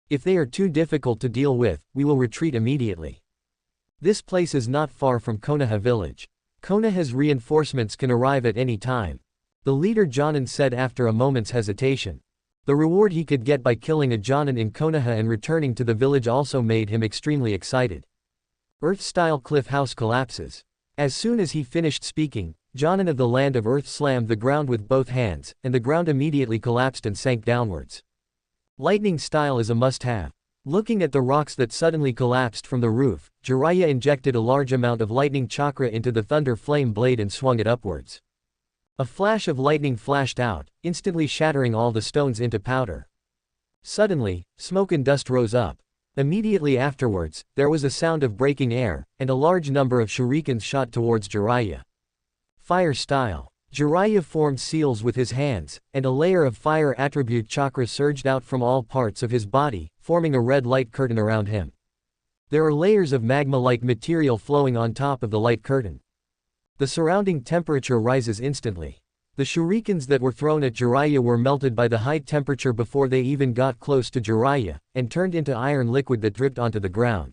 If they are too difficult to deal with, we will retreat immediately. This place is not far from Konoha village. Konoha's reinforcements can arrive at any time. The leader Jonin said after a moment's hesitation. The reward he could get by killing a Jonin in Konoha and returning to the village also made him extremely excited. Earth-style cliff house collapses. As soon as he finished speaking, Jonin of the land of Earth slammed the ground with both hands, and the ground immediately collapsed and sank downwards. Lightning style is a must-have. Looking at the rocks that suddenly collapsed from the roof, Jiraiya injected a large amount of lightning chakra into the thunder flame blade and swung it upwards. A flash of lightning flashed out, instantly shattering all the stones into powder. Suddenly, smoke and dust rose up. Immediately afterwards, there was a sound of breaking air, and a large number of shurikens shot towards Jiraiya. Fire style. Jiraiya formed seals with his hands, and a layer of fire attribute chakra surged out from all parts of his body, forming a red light curtain around him. There are layers of magma-like material flowing on top of the light curtain. The surrounding temperature rises instantly. The shurikens that were thrown at Jiraiya were melted by the high temperature before they even got close to Jiraiya, and turned into iron liquid that dripped onto the ground.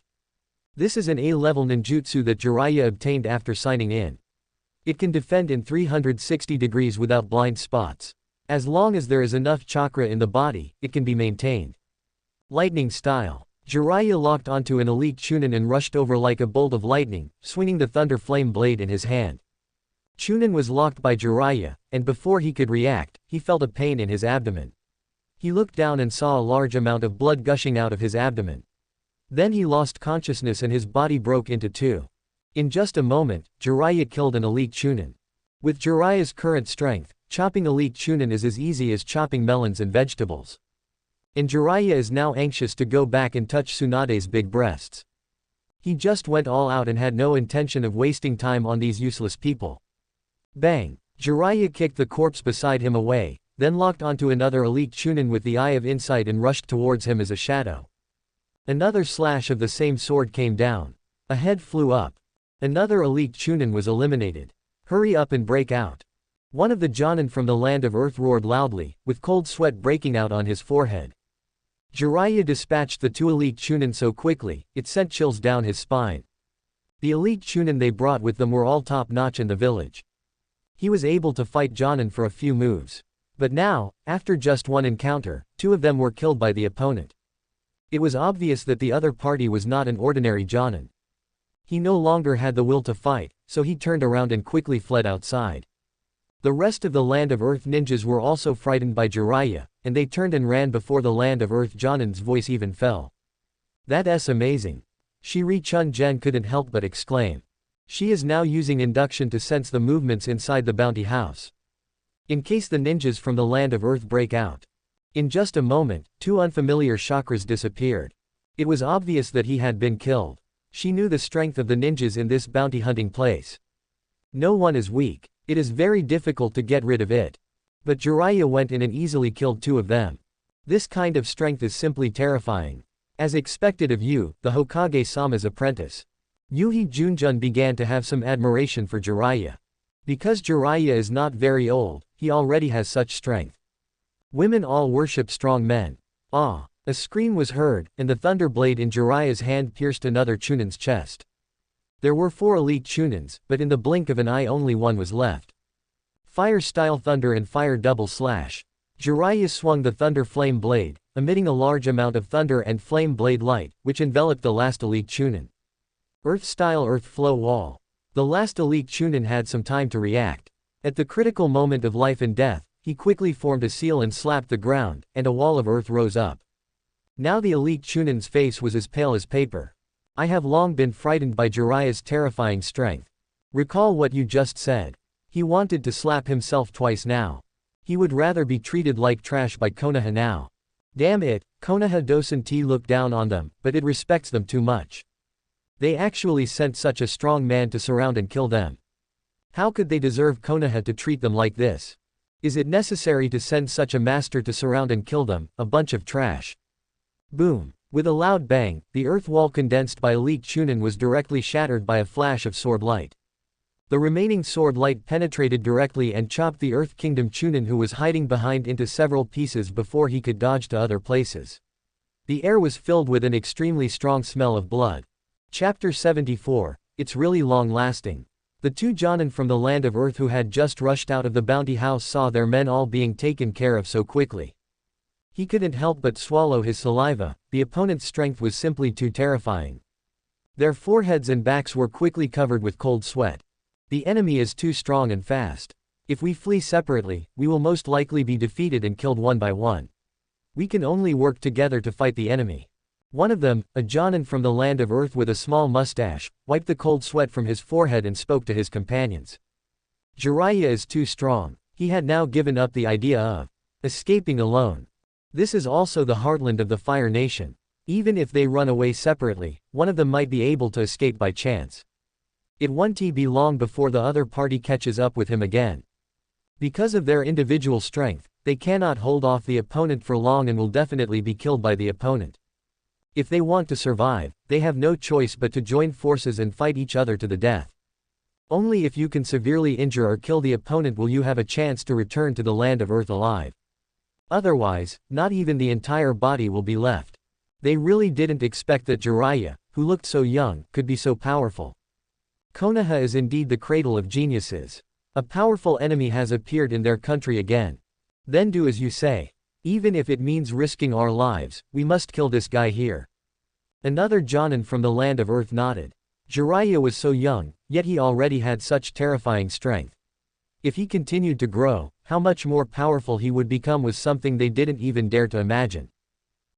This is an A-level ninjutsu that Jiraiya obtained after signing in. It can defend in 360 degrees without blind spots. As long as there is enough chakra in the body, it can be maintained. Lightning style. Jiraiya locked onto an elite Chunin and rushed over like a bolt of lightning, swinging the thunder flame blade in his hand. Chunin was locked by Jiraiya, and before he could react, he felt a pain in his abdomen. He looked down and saw a large amount of blood gushing out of his abdomen. Then he lost consciousness and his body broke into two. In just a moment, Jiraiya killed an elite Chunin. With Jiraiya's current strength, chopping elite Chunin is as easy as chopping melons and vegetables. And Jiraiya is now anxious to go back and touch Tsunade's big breasts. He just went all out and had no intention of wasting time on these useless people. Bang! Jiraiya kicked the corpse beside him away, then locked onto another elite Chunin with the Eye of Insight and rushed towards him as a shadow. Another slash of the same sword came down. A head flew up. Another elite Chunin was eliminated. Hurry up and break out. One of the Jonin from the land of Earth roared loudly, with cold sweat breaking out on his forehead. Jiraiya dispatched the two elite Chunin so quickly, it sent chills down his spine. The elite Chunin they brought with them were all top-notch in the village. He was able to fight Jonin for a few moves. But now, after just one encounter, two of them were killed by the opponent. It was obvious that the other party was not an ordinary Jonin. He no longer had the will to fight, so he turned around and quickly fled outside. The rest of the Land of Earth ninjas were also frightened by Jiraiya, and they turned and ran before the Land of Earth Jonin's voice even fell. That's amazing. Shiri Chun-jen couldn't help but exclaim. She is now using induction to sense the movements inside the bounty house. In case the ninjas from the Land of Earth break out. In just a moment, two unfamiliar chakras disappeared. It was obvious that he had been killed. She knew the strength of the ninjas in this bounty hunting place. No one is weak. It is very difficult to get rid of it. But Jiraiya went in and easily killed two of them. This kind of strength is simply terrifying. As expected of Yu, the Hokage-sama's apprentice. Yuhi Junjun began to have some admiration for Jiraiya. Because Jiraiya is not very old, he already has such strength. Women all worship strong men. Ah! A scream was heard, and the thunder blade in Jiraiya's hand pierced another Chunin's chest. There were 4 elite Chunins, but in the blink of an eye only one was left. Fire-style thunder and fire double slash. Jiraiya swung the thunder flame blade, emitting a large amount of thunder and flame blade light, which enveloped the last elite Chunin. Earth-style earth flow wall. The last elite Chunin had some time to react. At the critical moment of life and death, he quickly formed a seal and slapped the ground, and a wall of earth rose up. Now the elite Chunin's face was as pale as paper. I have long been frightened by Jiraiya's terrifying strength. Recall what you just said. He wanted to slap himself twice now. He would rather be treated like trash by Konoha now. Damn it, Konoha doesn't look down on them, but it respects them too much. They actually sent such a strong man to surround and kill them. How could they deserve Konoha to treat them like this? Is it necessary to send such a master to surround and kill them, a bunch of trash? Boom. With a loud bang, the earth wall condensed by elite Chunin was directly shattered by a flash of sword light. The remaining sword light penetrated directly and chopped the Earth Kingdom Chunin who was hiding behind into several pieces before he could dodge to other places. The air was filled with an extremely strong smell of blood. Chapter 74, It's really long-lasting. The 2 Jonin from the land of Earth who had just rushed out of the bounty house saw their men all being taken care of so quickly. He couldn't help but swallow his saliva, the opponent's strength was simply too terrifying. Their foreheads and backs were quickly covered with cold sweat. The enemy is too strong and fast. If we flee separately, we will most likely be defeated and killed one by one. We can only work together to fight the enemy. One of them, a Jonin from the land of Earth with a small mustache, wiped the cold sweat from his forehead and spoke to his companions. Jiraiya is too strong. He had now given up the idea of escaping alone. This is also the heartland of the Fire Nation. Even if they run away separately, one of them might be able to escape by chance. It won't be long before the other party catches up with him again. Because of their individual strength, they cannot hold off the opponent for long and will definitely be killed by the opponent. If they want to survive, they have no choice but to join forces and fight each other to the death. Only if you can severely injure or kill the opponent will you have a chance to return to the land of Earth alive. Otherwise, not even the entire body will be left. They really didn't expect that Jiraiya, who looked so young, could be so powerful. Konoha is indeed the cradle of geniuses. A powerful enemy has appeared in their country again. Then do as you say. Even if it means risking our lives, we must kill this guy here. Another Jonin from the land of Earth nodded. Jiraiya was so young, yet he already had such terrifying strength. If he continued to grow, how much more powerful he would become was something they didn't even dare to imagine.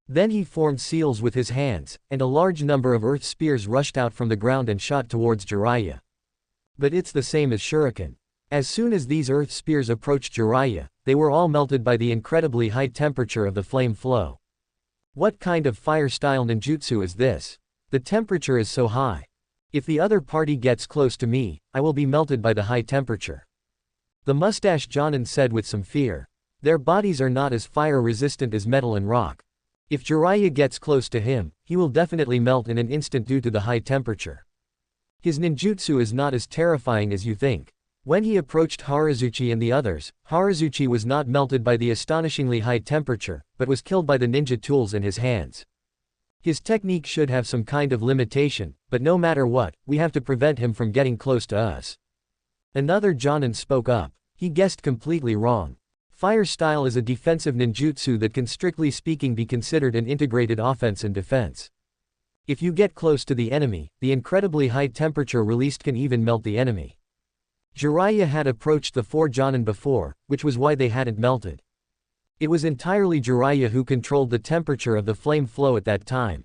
Then he formed seals with his hands, and a large number of earth spears rushed out from the ground and shot towards Jiraiya. But it's the same as shuriken. As soon as these earth spears approached Jiraiya, they were all melted by the incredibly high temperature of the flame flow. What kind of fire-style ninjutsu is this? The temperature is so high. If the other party gets close to me, I will be melted by the high temperature. The mustache Jonin said with some fear. Their bodies are not as fire-resistant as metal and rock. If Jiraiya gets close to him, he will definitely melt in an instant due to the high temperature. His ninjutsu is not as terrifying as you think. When he approached Harazuchi and the others, Harazuchi was not melted by the astonishingly high temperature, but was killed by the ninja tools in his hands. His technique should have some kind of limitation, but no matter what, we have to prevent him from getting close to us. Another Jonin spoke up. He guessed completely wrong. Fire style is a defensive ninjutsu that can strictly speaking be considered an integrated offense and defense. If you get close to the enemy, the incredibly high temperature released can even melt the enemy. Jiraiya had approached the 4 Jonin before, which was why they hadn't melted. It was entirely Jiraiya who controlled the temperature of the flame flow at that time.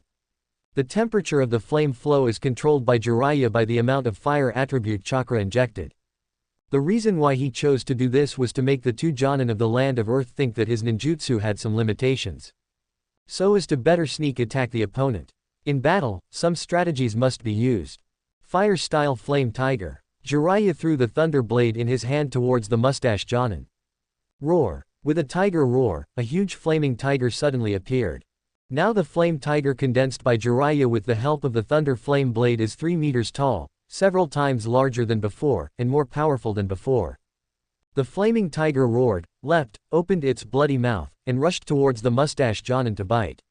The temperature of the flame flow is controlled by Jiraiya by the amount of fire attribute chakra injected. The reason why he chose to do this was to make the 2 Jonin of the land of Earth think that his ninjutsu had some limitations. So as to better sneak attack the opponent. In battle, some strategies must be used. Fire style flame tiger. Jiraiya threw the thunder blade in his hand towards the mustache Jonin. Roar. With a tiger roar, a huge flaming tiger suddenly appeared. Now the flame tiger condensed by Jiraiya with the help of the thunder flame blade is 3 meters tall, several times larger than before, and more powerful than before. The flaming tiger roared, leapt, opened its bloody mouth, and rushed towards the mustache Jonin to bite.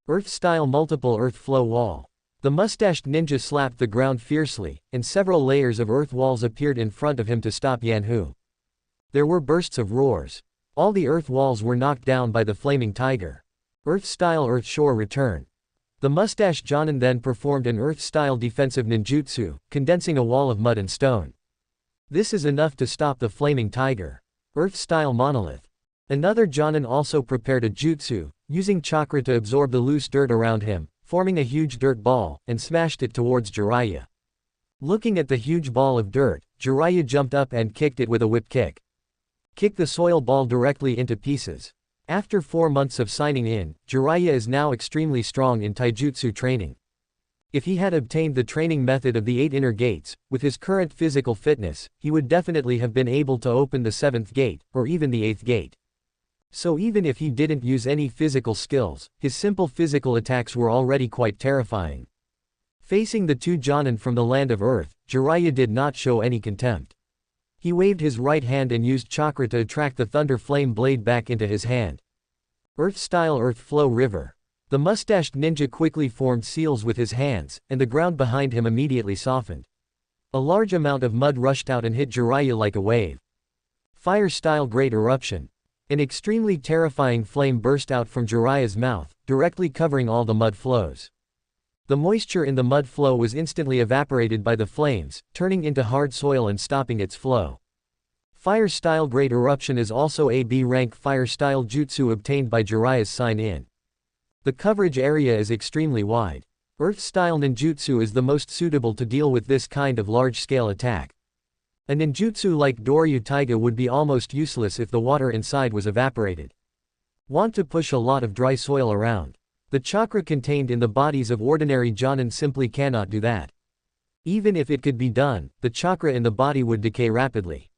Earth-style multiple earth flow wall. The mustached ninja slapped the ground fiercely, and several layers of earth walls appeared in front of him to stop Yanhu. There were bursts of roars. All the earth walls were knocked down by the flaming tiger. Earth-style earth shore return. The mustache Jonin then performed an earth-style defensive ninjutsu, condensing a wall of mud and stone. This is enough to stop the flaming tiger. Earth-style monolith. Another Jonin also prepared a jutsu, using chakra to absorb the loose dirt around him, forming a huge dirt ball, and smashed it towards Jiraiya. Looking at the huge ball of dirt, Jiraiya jumped up and kicked it with a whip kick. Kicked the soil ball directly into pieces. After 4 months of signing in, Jiraiya is now extremely strong in taijutsu training. If he had obtained the training method of the 8 inner gates, with his current physical fitness, he would definitely have been able to open the 7th gate, or even the 8th gate. So even if he didn't use any physical skills, his simple physical attacks were already quite terrifying. Facing the 2 Jonin from the land of Earth, Jiraiya did not show any contempt. He waved his right hand and used chakra to attract the thunder flame blade back into his hand. Earth-style earth flow river. The mustached ninja quickly formed seals with his hands, and the ground behind him immediately softened. A large amount of mud rushed out and hit Jiraiya like a wave. Fire-style great eruption. An extremely terrifying flame burst out from Jiraiya's mouth, directly covering all the mud flows. The moisture in the mud flow was instantly evaporated by the flames, turning into hard soil and stopping its flow. Fire-style Great Eruption is also a B-rank fire-style jutsu obtained by Jiraiya's sign-in. The coverage area is extremely wide. Earth-style ninjutsu is the most suitable to deal with this kind of large-scale attack. A ninjutsu like Doryu Taiga would be almost useless if the water inside was evaporated. Want to push a lot of dry soil around. The chakra contained in the bodies of ordinary Jonin simply cannot do that. Even if it could be done, the chakra in the body would decay rapidly.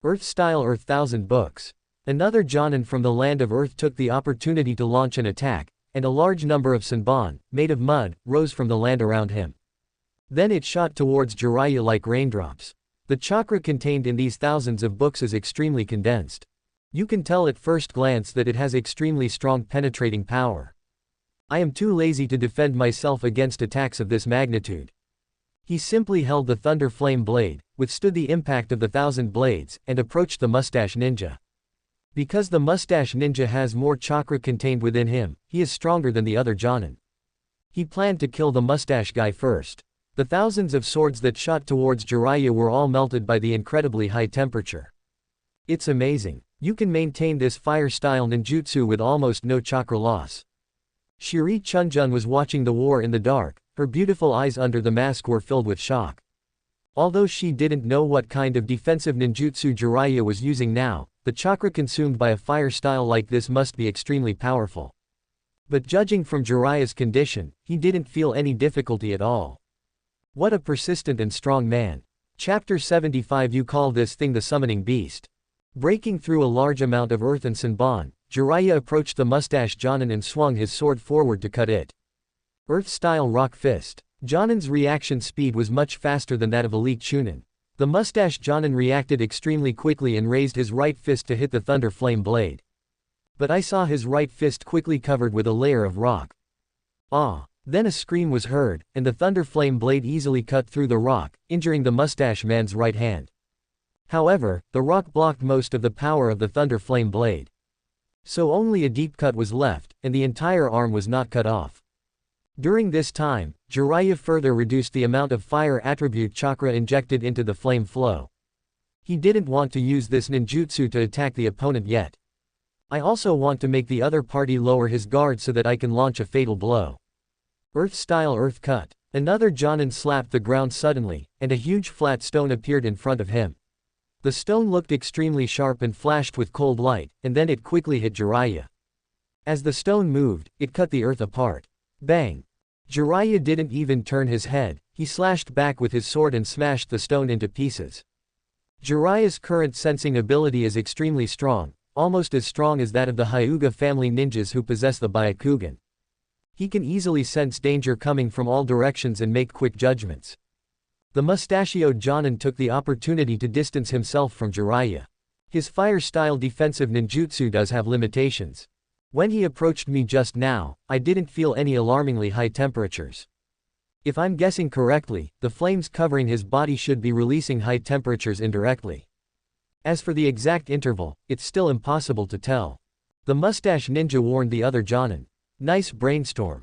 Earth-style Earth Thousand Books. Another Jonin from the land of Earth took the opportunity to launch an attack, and a large number of Senbon, made of mud, rose from the land around him. Then it shot towards Jiraiya like raindrops. The chakra contained in these thousands of books is extremely condensed. You can tell at first glance that it has extremely strong penetrating power. I am too lazy to defend myself against attacks of this magnitude. He simply held the thunder flame blade, withstood the impact of the 1,000 blades, and approached the mustache ninja. Because the mustache ninja has more chakra contained within him, he is stronger than the other Jonin. He planned to kill the mustache guy first. The thousands of swords that shot towards Jiraiya were all melted by the incredibly high temperature. It's amazing. You can maintain this fire-style ninjutsu with almost no chakra loss. Shiri Chunjun was watching the war in the dark, her beautiful eyes under the mask were filled with shock. Although she didn't know what kind of defensive ninjutsu Jiraiya was using now, the chakra consumed by a fire style like this must be extremely powerful. But judging from Jiraiya's condition, he didn't feel any difficulty at all. What a persistent and strong man. Chapter 75. You call this thing the summoning beast. Breaking through a large amount of earth and Senbon, Jiraiya approached the mustache Jonin and swung his sword forward to cut it. Earth-style rock fist. Jonin's reaction speed was much faster than that of elite Chunin. The mustache Jonin reacted extremely quickly and raised his right fist to hit the thunder flame blade. But I saw his right fist quickly covered with a layer of rock. Ah! Then a scream was heard, and the thunder flame blade easily cut through the rock, injuring the mustache man's right hand. However, the rock blocked most of the power of the thunder flame blade. So only a deep cut was left, and the entire arm was not cut off. During this time, Jiraiya further reduced the amount of fire attribute chakra injected into the flame flow. He didn't want to use this ninjutsu to attack the opponent yet. I also want to make the other party lower his guard so that I can launch a fatal blow. Earth-style earth cut. Another Jonin slapped the ground suddenly, and a huge flat stone appeared in front of him. The stone looked extremely sharp and flashed with cold light, and then it quickly hit Jiraiya. As the stone moved, it cut the earth apart. Bang! Jiraiya didn't even turn his head, he slashed back with his sword and smashed the stone into pieces. Jiraiya's current sensing ability is extremely strong, almost as strong as that of the Hyuga family ninjas who possess the Byakugan. He can easily sense danger coming from all directions and make quick judgments. The mustachioed Jonin took the opportunity to distance himself from Jiraiya. His fire-style defensive ninjutsu does have limitations. When he approached me just now, I didn't feel any alarmingly high temperatures. If I'm guessing correctly, the flames covering his body should be releasing high temperatures indirectly. As for the exact interval, it's still impossible to tell. The mustache ninja warned the other Jonin. Nice brainstorm.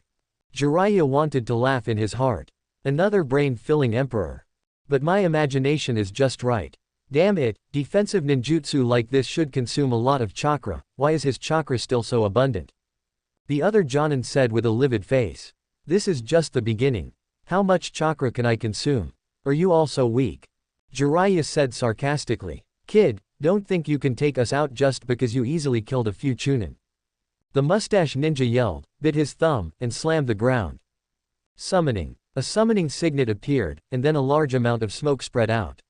Jiraiya wanted to laugh in his heart. Another brain-filling emperor. But my imagination is just right. Damn it, defensive ninjutsu like this should consume a lot of chakra, why is his chakra still so abundant? The other Jonin said with a livid face. This is just the beginning. How much chakra can I consume? Are you all so weak? Jiraiya said sarcastically. Kid, don't think you can take us out just because you easily killed a few Chunin. The mustache ninja yelled, bit his thumb, and slammed the ground. Summoning. A summoning signet appeared, and then a large amount of smoke spread out.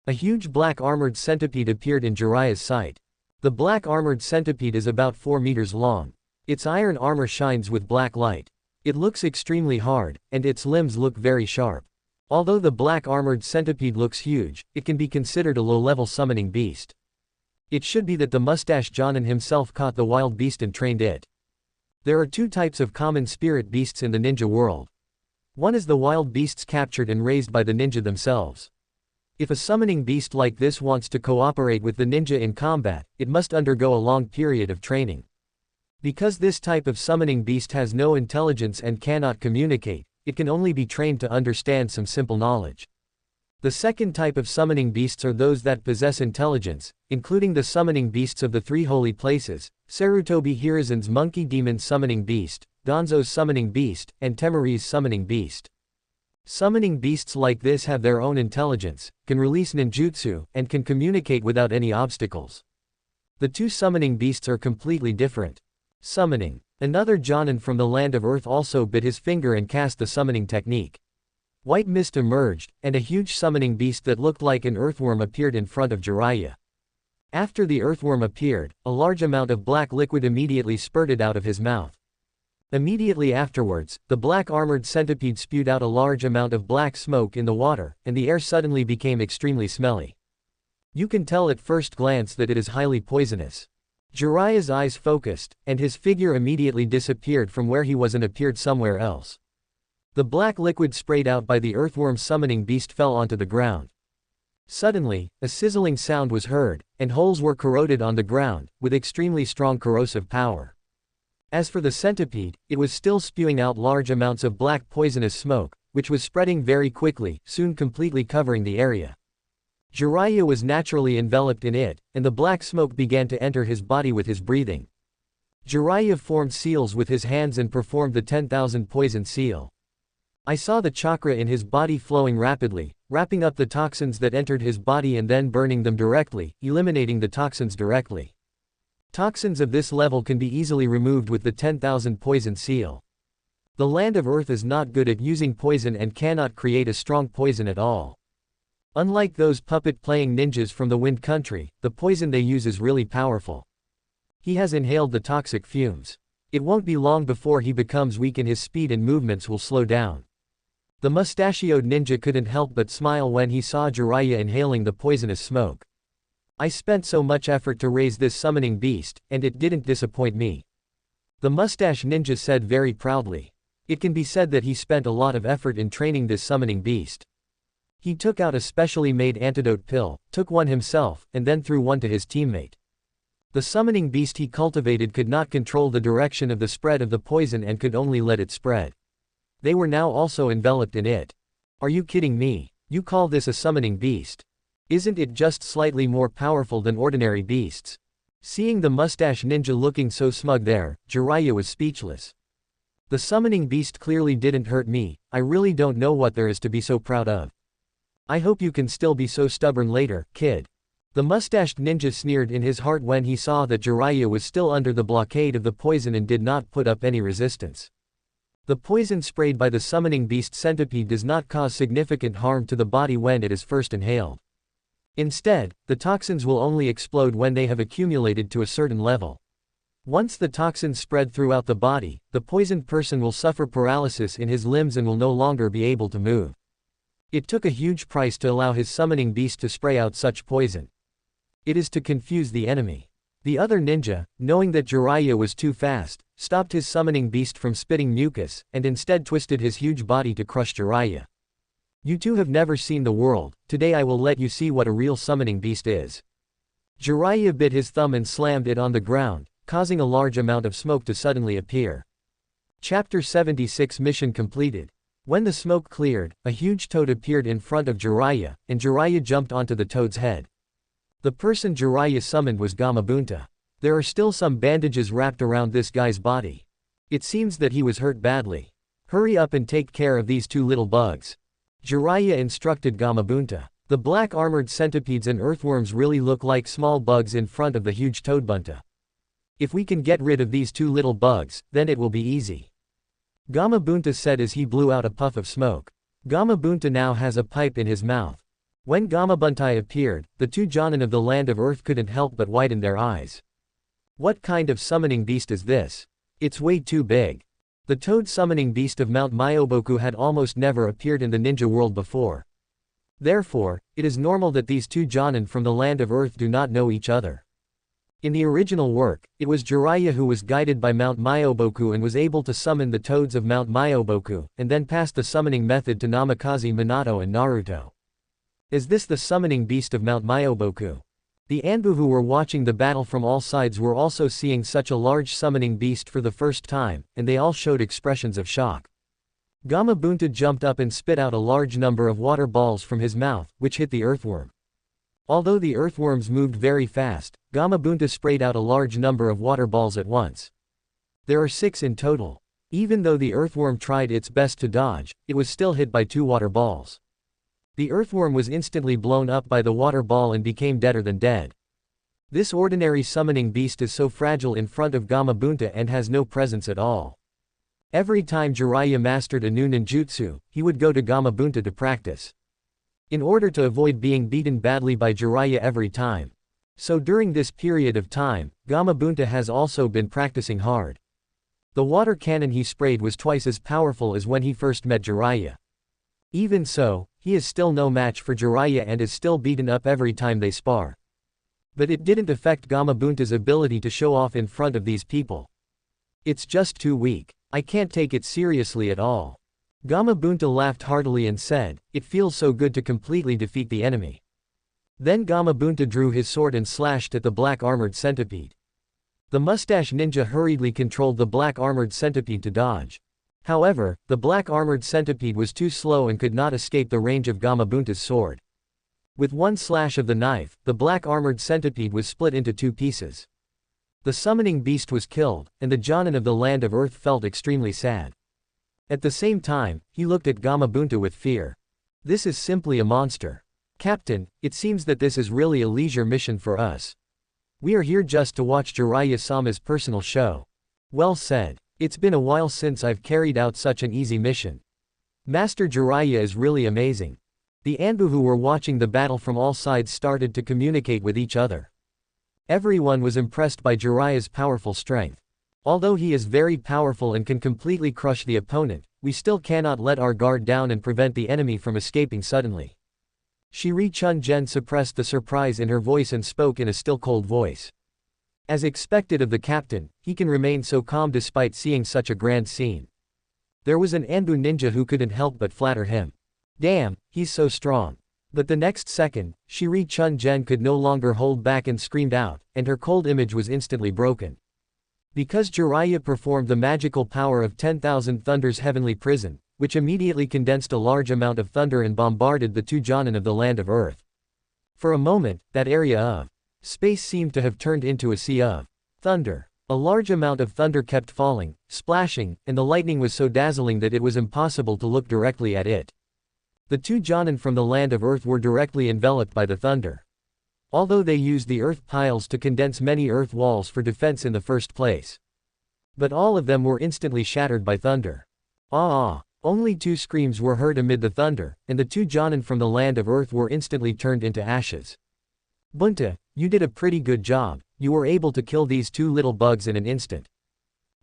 A huge black armored centipede appeared in Jiraiya's sight. The black armored centipede is about 4 meters long. Its iron armor shines with black light. It looks extremely hard, and its limbs look very sharp. Although the black armored centipede looks huge, it can be considered a low-level summoning beast. It should be that the mustache Jonin himself caught the wild beast and trained it. There are 2 types of common spirit beasts in the ninja world. One is the wild beasts captured and raised by the ninja themselves. If a summoning beast like this wants to cooperate with the ninja in combat, it must undergo a long period of training. Because this type of summoning beast has no intelligence and cannot communicate, it can only be trained to understand some simple knowledge. The second type of summoning beasts are those that possess intelligence, including the summoning beasts of the 3 holy places, Sarutobi Hiruzen's monkey demon summoning beast, Gonzo's summoning beast, and Temuri's summoning beast. Summoning beasts like this have their own intelligence, can release ninjutsu, and can communicate without any obstacles. The 2 summoning beasts are completely different. Summoning. Another Jonin from the land of Earth also bit his finger and cast the summoning technique. White mist emerged, and a huge summoning beast that looked like an earthworm appeared in front of Jiraiya. After the earthworm appeared, a large amount of black liquid immediately spurted out of his mouth. Immediately afterwards, the black armored centipede spewed out a large amount of black smoke in the water, and the air suddenly became extremely smelly. You can tell at first glance that it is highly poisonous. Jiraiya's eyes focused, and his figure immediately disappeared from where he was and appeared somewhere else. The black liquid sprayed out by the earthworm summoning beast fell onto the ground. Suddenly, a sizzling sound was heard, and holes were corroded on the ground, with extremely strong corrosive power. As for the centipede, it was still spewing out large amounts of black poisonous smoke, which was spreading very quickly, soon completely covering the area. Jiraiya was naturally enveloped in it, and the black smoke began to enter his body with his breathing. Jiraiya formed seals with his hands and performed the 10,000 poison seal. I saw the chakra in his body flowing rapidly, wrapping up the toxins that entered his body and then burning them directly, eliminating the toxins directly. Toxins of this level can be easily removed with the 10,000 poison seal. The land of Earth is not good at using poison and cannot create a strong poison at all. Unlike those puppet-playing ninjas from the Wind Country, the poison they use is really powerful. He has inhaled the toxic fumes. It won't be long before he becomes weak and his speed and movements will slow down. The mustachioed ninja couldn't help but smile when he saw Jiraiya inhaling the poisonous smoke. I spent so much effort to raise this summoning beast, and it didn't disappoint me. The mustache ninja said very proudly. It can be said that he spent a lot of effort in training this summoning beast. He took out a specially made antidote pill, took one himself, and then threw one to his teammate. The summoning beast he cultivated could not control the direction of the spread of the poison and could only let it spread. They were now also enveloped in it. Are you kidding me? You call this a summoning beast? Isn't it just slightly more powerful than ordinary beasts? Seeing the mustache ninja looking so smug there, Jiraiya was speechless. The summoning beast clearly didn't hurt me. I really don't know what there is to be so proud of. I hope you can still be so stubborn later, kid. The mustached ninja sneered in his heart when he saw that Jiraiya was still under the blockade of the poison and did not put up any resistance. The poison sprayed by the summoning beast centipede does not cause significant harm to the body when it is first inhaled. Instead, the toxins will only explode when they have accumulated to a certain level. Once the toxins spread throughout the body, the poisoned person will suffer paralysis in his limbs and will no longer be able to move. It took a huge price to allow his summoning beast to spray out such poison. It is to confuse the enemy. The other ninja, knowing that Jiraiya was too fast, stopped his summoning beast from spitting mucus, and instead twisted his huge body to crush Jiraiya. You two have never seen the world, today I will let you see what a real summoning beast is. Jiraiya bit his thumb and slammed it on the ground, causing a large amount of smoke to suddenly appear. Chapter 76 Mission completed. When the smoke cleared, a huge toad appeared in front of Jiraiya, and Jiraiya jumped onto the toad's head. The person Jiraiya summoned was Gamabunta. There are still some bandages wrapped around this guy's body. It seems that he was hurt badly. Hurry up and take care of these two little bugs. Jiraiya instructed Gamabunta. The black armored centipedes and earthworms really look like small bugs in front of the huge toadbunta. If we can get rid of these two little bugs, then it will be easy. Gamabunta said as he blew out a puff of smoke. Gamabunta now has a pipe in his mouth. When Gamabuntai appeared, the two Jonin of the land of Earth couldn't help but widen their eyes. What kind of summoning beast is this? It's way too big. The toad summoning beast of Mount Myoboku had almost never appeared in the ninja world before. Therefore, it is normal that these two Jonin from the land of Earth do not know each other. In the original work, it was Jiraiya who was guided by Mount Myoboku and was able to summon the toads of Mount Myoboku, and then passed the summoning method to Namikaze Minato and Naruto. Is this the summoning beast of Mount Myoboku? The Anbu who were watching the battle from all sides were also seeing such a large summoning beast for the first time, and they all showed expressions of shock. Gamabunta jumped up and spit out a large number of water balls from his mouth, which hit the earthworm. Although the earthworms moved very fast, Gamabunta sprayed out a large number of water balls at once. There are 6 in total. Even though the earthworm tried its best to dodge, it was still hit by 2 water balls. The earthworm was instantly blown up by the water ball and became deader than dead. This ordinary summoning beast is so fragile in front of Gamabunta and has no presence at all. Every time Jiraiya mastered a new ninjutsu, he would go to Gamabunta to practice. In order to avoid being beaten badly by Jiraiya every time. So during this period of time, Gamabunta has also been practicing hard. The water cannon he sprayed was twice as powerful as when he first met Jiraiya. Even so, he is still no match for Jiraiya and is still beaten up every time they spar. But it didn't affect Gamabunta's ability to show off in front of these people. It's just too weak. I can't take it seriously at all. Gamabunta laughed heartily and said, "It feels so good to completely defeat the enemy." Then Gamabunta drew his sword and slashed at the black armored centipede. The mustache ninja hurriedly controlled the black armored centipede to dodge. However, the black armored centipede was too slow and could not escape the range of Gamabunta's sword. With one slash of the knife, the black armored centipede was split into two pieces. The summoning beast was killed, and the Jonin of the Land of Earth felt extremely sad. At the same time, he looked at Gamabunta with fear. This is simply a monster. Captain, it seems that this is really a leisure mission for us. We are here just to watch Jiraiya-sama's personal show. Well said. It's been a while since I've carried out such an easy mission. Master Jiraiya is really amazing. The Anbu who were watching the battle from all sides started to communicate with each other. Everyone was impressed by Jiraiya's powerful strength. Although he is very powerful and can completely crush the opponent, we still cannot let our guard down and prevent the enemy from escaping suddenly. Shiri Chun-jen suppressed the surprise in her voice and spoke in a still cold voice. As expected of the captain, he can remain so calm despite seeing such a grand scene. There was an Anbu ninja who couldn't help but flatter him. Damn, he's so strong. But the next second, Shiri Chun-jen could no longer hold back and screamed out, and her cold image was instantly broken. Because Jiraiya performed the magical power of 10,000 Thunder's heavenly prison, which immediately condensed a large amount of thunder and bombarded the two Jonin of the Land of Earth. For a moment, that area of space seemed to have turned into a sea of thunder. A large amount of thunder kept falling, splashing, and the lightning was so dazzling that it was impossible to look directly at it. The two Jonin from the Land of Earth were directly enveloped by the thunder. Although they used the earth piles to condense many earth walls for defense in the first place. But all of them were instantly shattered by thunder. Ah! Only two screams were heard amid the thunder, and the two Jonin from the Land of Earth were instantly turned into ashes. Bunta, you did a pretty good job, you were able to kill these two little bugs in an instant.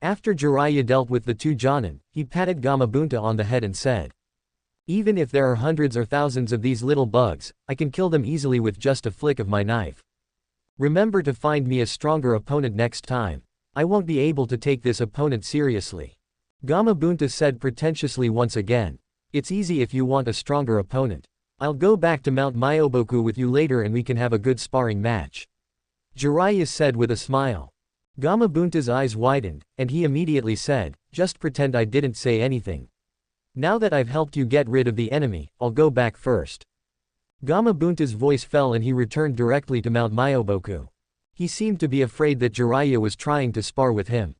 After Jiraiya dealt with the two Jonin, he patted Gamabunta on the head and said, "Even if there are hundreds or thousands of these little bugs, I can kill them easily with just a flick of my knife. Remember to find me a stronger opponent next time. I won't be able to take this opponent seriously." Gamabunta said pretentiously once again. "It's easy if you want a stronger opponent. I'll go back to Mount Myoboku with you later and we can have a good sparring match," Jiraiya said with a smile. Gamabunta's eyes widened, and he immediately said, "Just pretend I didn't say anything. Now that I've helped you get rid of the enemy, I'll go back first." Gamabunta's voice fell and he returned directly to Mount Myoboku. He seemed to be afraid that Jiraiya was trying to spar with him.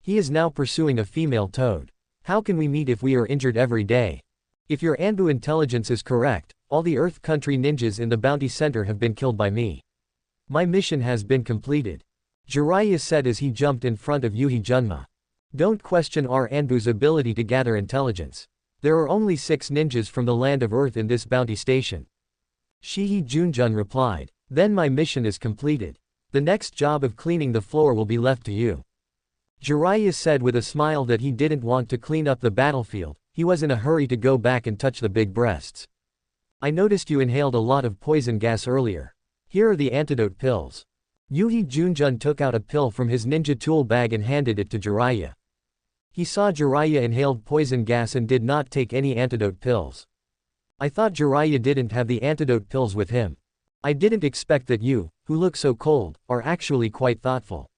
He is now pursuing a female toad. How can we meet if we are injured every day? If your Anbu intelligence is correct, all the Earth Country ninjas in the Bounty Center have been killed by me. My mission has been completed," Jiraiya said as he jumped in front of Yuhi Junma. "Don't question our Anbu's ability to gather intelligence. There are only 6 ninjas from the Land of Earth in this bounty station," Shihi Junjun replied. "Then my mission is completed. The next job of cleaning the floor will be left to you." Jiraiya said with a smile that he didn't want to clean up the battlefield, he was in a hurry to go back and touch the big breasts. "I noticed you inhaled a lot of poison gas earlier. Here are the antidote pills." Yuhi Junjun took out a pill from his ninja tool bag and handed it to Jiraiya. He saw Jiraiya inhaled poison gas and did not take any antidote pills. "I thought Jiraiya didn't have the antidote pills with him. I didn't expect that you, who look so cold, are actually quite thoughtful.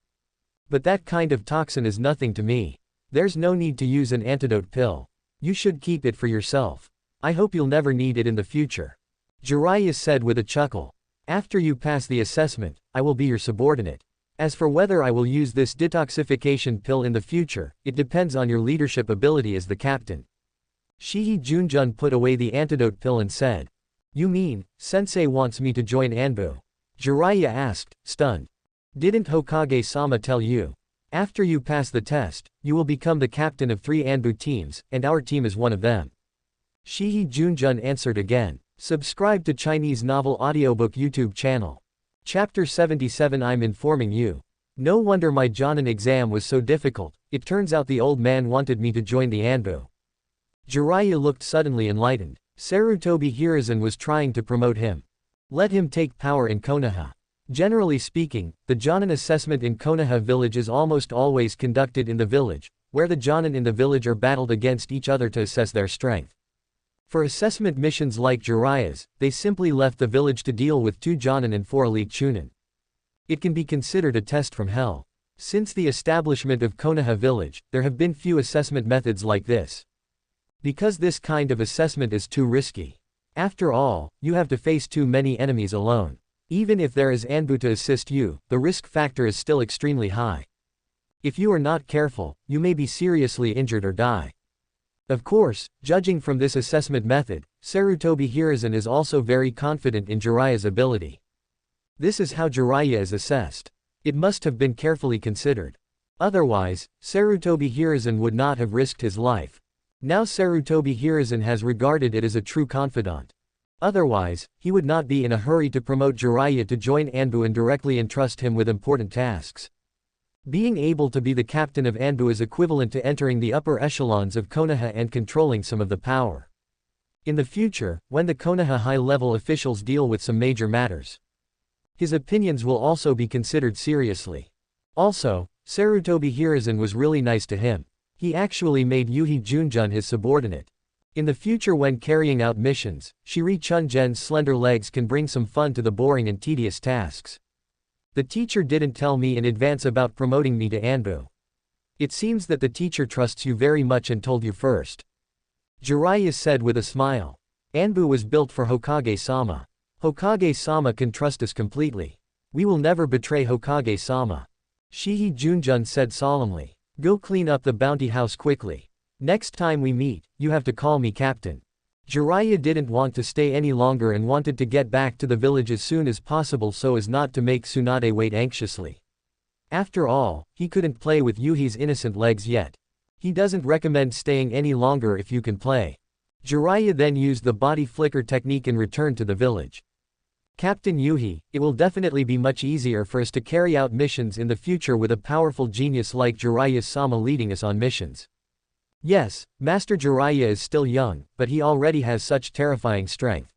But that kind of toxin is nothing to me. There's no need to use an antidote pill. You should keep it for yourself. I hope you'll never need it in the future," Jiraiya said with a chuckle. "After you pass the assessment, I will be your subordinate. As for whether I will use this detoxification pill in the future, it depends on your leadership ability as the captain." Shihi Junjun put away the antidote pill and said, "You mean, Sensei wants me to join Anbu?" Jiraiya asked, stunned. "Didn't Hokage-sama tell you? After you pass the test, you will become the captain of 3 Anbu teams, and our team is one of them." Shihi Junjun answered again. Subscribe to Chinese Novel Audiobook YouTube channel. Chapter 77. I'm informing you. No wonder my Jonin exam was so difficult, it turns out the old man wanted me to join the Anbu. Jiraiya looked suddenly enlightened. Sarutobi Hiruzen was trying to promote him. Let him take power in Konoha. Generally speaking, the Jonin assessment in Konoha village is almost always conducted in the village, where the Jonin in the village are battled against each other to assess their strength. For assessment missions like Jiraiya's, they simply left the village to deal with 2 Jonin and 4 elite Chunin. It can be considered a test from hell. Since the establishment of Konoha village, there have been few assessment methods like this. Because this kind of assessment is too risky. After all, you have to face too many enemies alone. Even if there is Anbu to assist you, the risk factor is still extremely high. If you are not careful, you may be seriously injured or die. Of course, judging from this assessment method, Sarutobi Hiruzen is also very confident in Jiraiya's ability. This is how Jiraiya is assessed. It must have been carefully considered. Otherwise, Sarutobi Hiruzen would not have risked his life. Now Sarutobi Hiruzen has regarded it as a true confidant. Otherwise, he would not be in a hurry to promote Jiraiya to join Anbu and directly entrust him with important tasks. Being able to be the captain of Anbu is equivalent to entering the upper echelons of Konoha and controlling some of the power. In the future, when the Konoha high-level officials deal with some major matters, his opinions will also be considered seriously. Also, Sarutobi Hiruzen was really nice to him. He actually made Yuhi Junjun his subordinate. In the future when carrying out missions, Shiri Chunjen's slender legs can bring some fun to the boring and tedious tasks. The teacher didn't tell me in advance about promoting me to Anbu. It seems that the teacher trusts you very much and told you first. Jiraiya said with a smile. Anbu was built for Hokage-sama. Hokage-sama can trust us completely. We will never betray Hokage-sama. Shihi Junjun said solemnly. Go clean up the bounty house quickly. Next time we meet, you have to call me captain. Jiraiya didn't want to stay any longer and wanted to get back to the village as soon as possible so as not to make Tsunade wait anxiously. After all, he couldn't play with Yuhi's innocent legs yet. He doesn't recommend staying any longer if you can play. Jiraiya then used the body flicker technique and returned to the village. Captain Yuhi, it will definitely be much easier for us to carry out missions in the future with a powerful genius like Jiraiya-sama leading us on missions. Yes, Master Jiraiya is still young, but he already has such terrifying strength.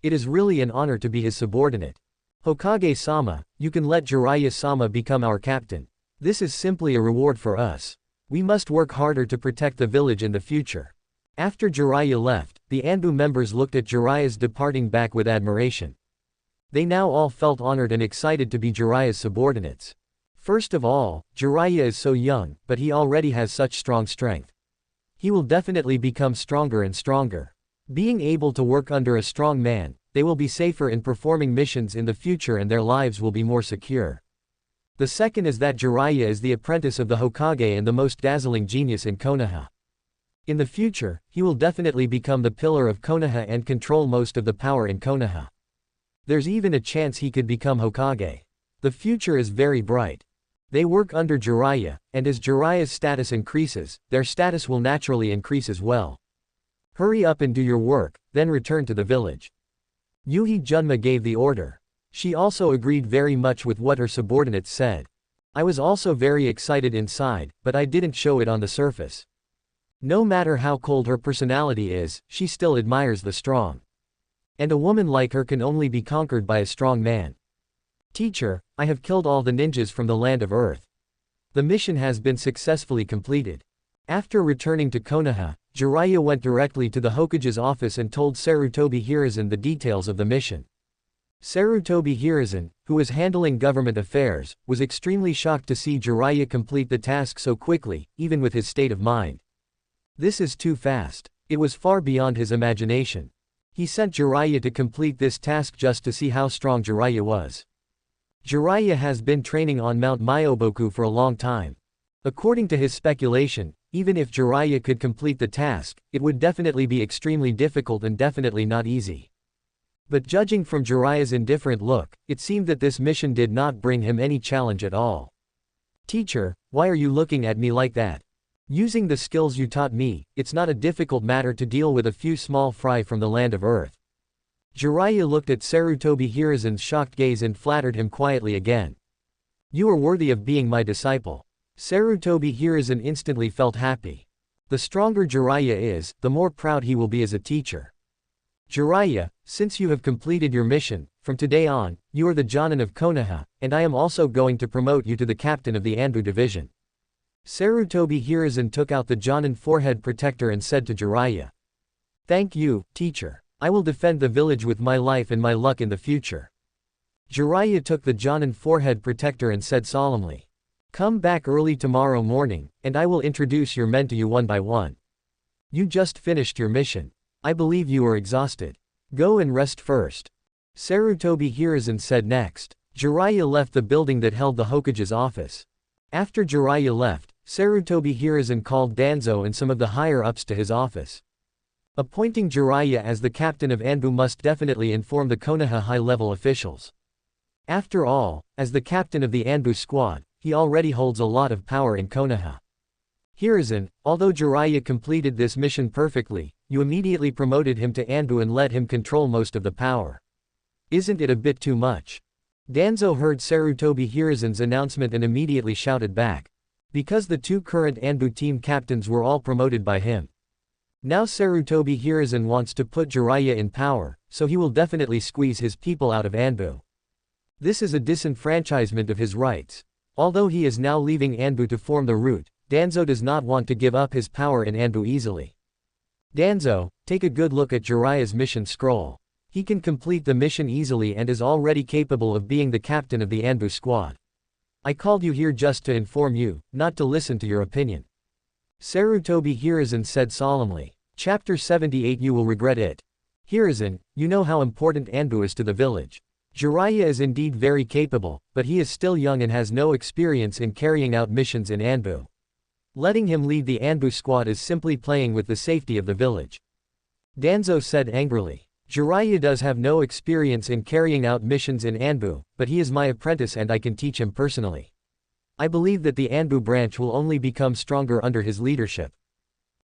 It is really an honor to be his subordinate. Hokage-sama, you can let Jiraiya-sama become our captain. This is simply a reward for us. We must work harder to protect the village in the future. After Jiraiya left, the Anbu members looked at Jiraiya's departing back with admiration. They now all felt honored and excited to be Jiraiya's subordinates. First of all, Jiraiya is so young, but he already has such strong strength. He will definitely become stronger and stronger. Being able to work under a strong man, they will be safer in performing missions in the future and their lives will be more secure. The second is that Jiraiya is the apprentice of the Hokage and the most dazzling genius in Konoha. In the future, he will definitely become the pillar of Konoha and control most of the power in Konoha. There's even a chance he could become Hokage. The future is very bright. They work under Jiraiya, and as Jiraiya's status increases, their status will naturally increase as well. Hurry up and do your work, then return to the village. Yuhi Junma gave the order. She also agreed very much with what her subordinates said. I was also very excited inside, but I didn't show it on the surface. No matter how cold her personality is, she still admires the strong. And a woman like her can only be conquered by a strong man. Teacher, I have killed all the ninjas from the land of Earth. The mission has been successfully completed. After returning to Konoha, Jiraiya went directly to the Hokage's office and told Sarutobi Hiruzen the details of the mission. Sarutobi Hiruzen, who was handling government affairs, was extremely shocked to see Jiraiya complete the task so quickly, even with his state of mind. This is too fast. It was far beyond his imagination. He sent Jiraiya to complete this task just to see how strong Jiraiya was. Jiraiya has been training on Mount Myoboku for a long time. According to his speculation, even if Jiraiya could complete the task, it would definitely be extremely difficult and definitely not easy. But judging from Jiraiya's indifferent look, it seemed that this mission did not bring him any challenge at all. Teacher, why are you looking at me like that? Using the skills you taught me, it's not a difficult matter to deal with a few small fry from the land of Earth. Jiraiya looked at Sarutobi Hiruzen's shocked gaze and flattered him quietly again. You are worthy of being my disciple. Sarutobi Hiruzen instantly felt happy. The stronger Jiraiya is, the more proud he will be as a teacher. Jiraiya, since you have completed your mission, from today on, you are the Jonin of Konoha, and I am also going to promote you to the captain of the Anbu division. Sarutobi Hiruzen took out the Jonin forehead protector and said to Jiraiya. Thank you, teacher. I will defend the village with my life and my luck in the future. Jiraiya took the Jonin forehead protector and said solemnly. Come back early tomorrow morning, and I will introduce your men to you one by one. You just finished your mission. I believe you are exhausted. Go and rest first. Sarutobi Hiruzen said next. Jiraiya left the building that held the Hokage's office. After Jiraiya left, Sarutobi Hiruzen called Danzo and some of the higher-ups to his office. Appointing Jiraiya as the captain of Anbu must definitely inform the Konoha high-level officials. After all, as the captain of the Anbu squad, he already holds a lot of power in Konoha. Hiruzen, although Jiraiya completed this mission perfectly, you immediately promoted him to Anbu and let him control most of the power. Isn't it a bit too much? Danzo heard Sarutobi Hiruzen's announcement and immediately shouted back. Because the two current Anbu team captains were all promoted by him. Now Sarutobi Hiruzen wants to put Jiraiya in power, so he will definitely squeeze his people out of Anbu. This is a disenfranchisement of his rights. Although he is now leaving Anbu to form the root, Danzo does not want to give up his power in Anbu easily. Danzo, take a good look at Jiraiya's mission scroll. He can complete the mission easily and is already capable of being the captain of the Anbu squad. I called you here just to inform you, not to listen to your opinion. Sarutobi Hiruzen said solemnly. Chapter 78. You will regret it. Hiruzen, you know how important Anbu is to the village. Jiraiya is indeed very capable, but he is still young and has no experience in carrying out missions in Anbu. Letting him lead the Anbu squad is simply playing with the safety of the village. Danzo said angrily. Jiraiya does have no experience in carrying out missions in Anbu, but he is my apprentice and I can teach him personally. I believe that the Anbu branch will only become stronger under his leadership.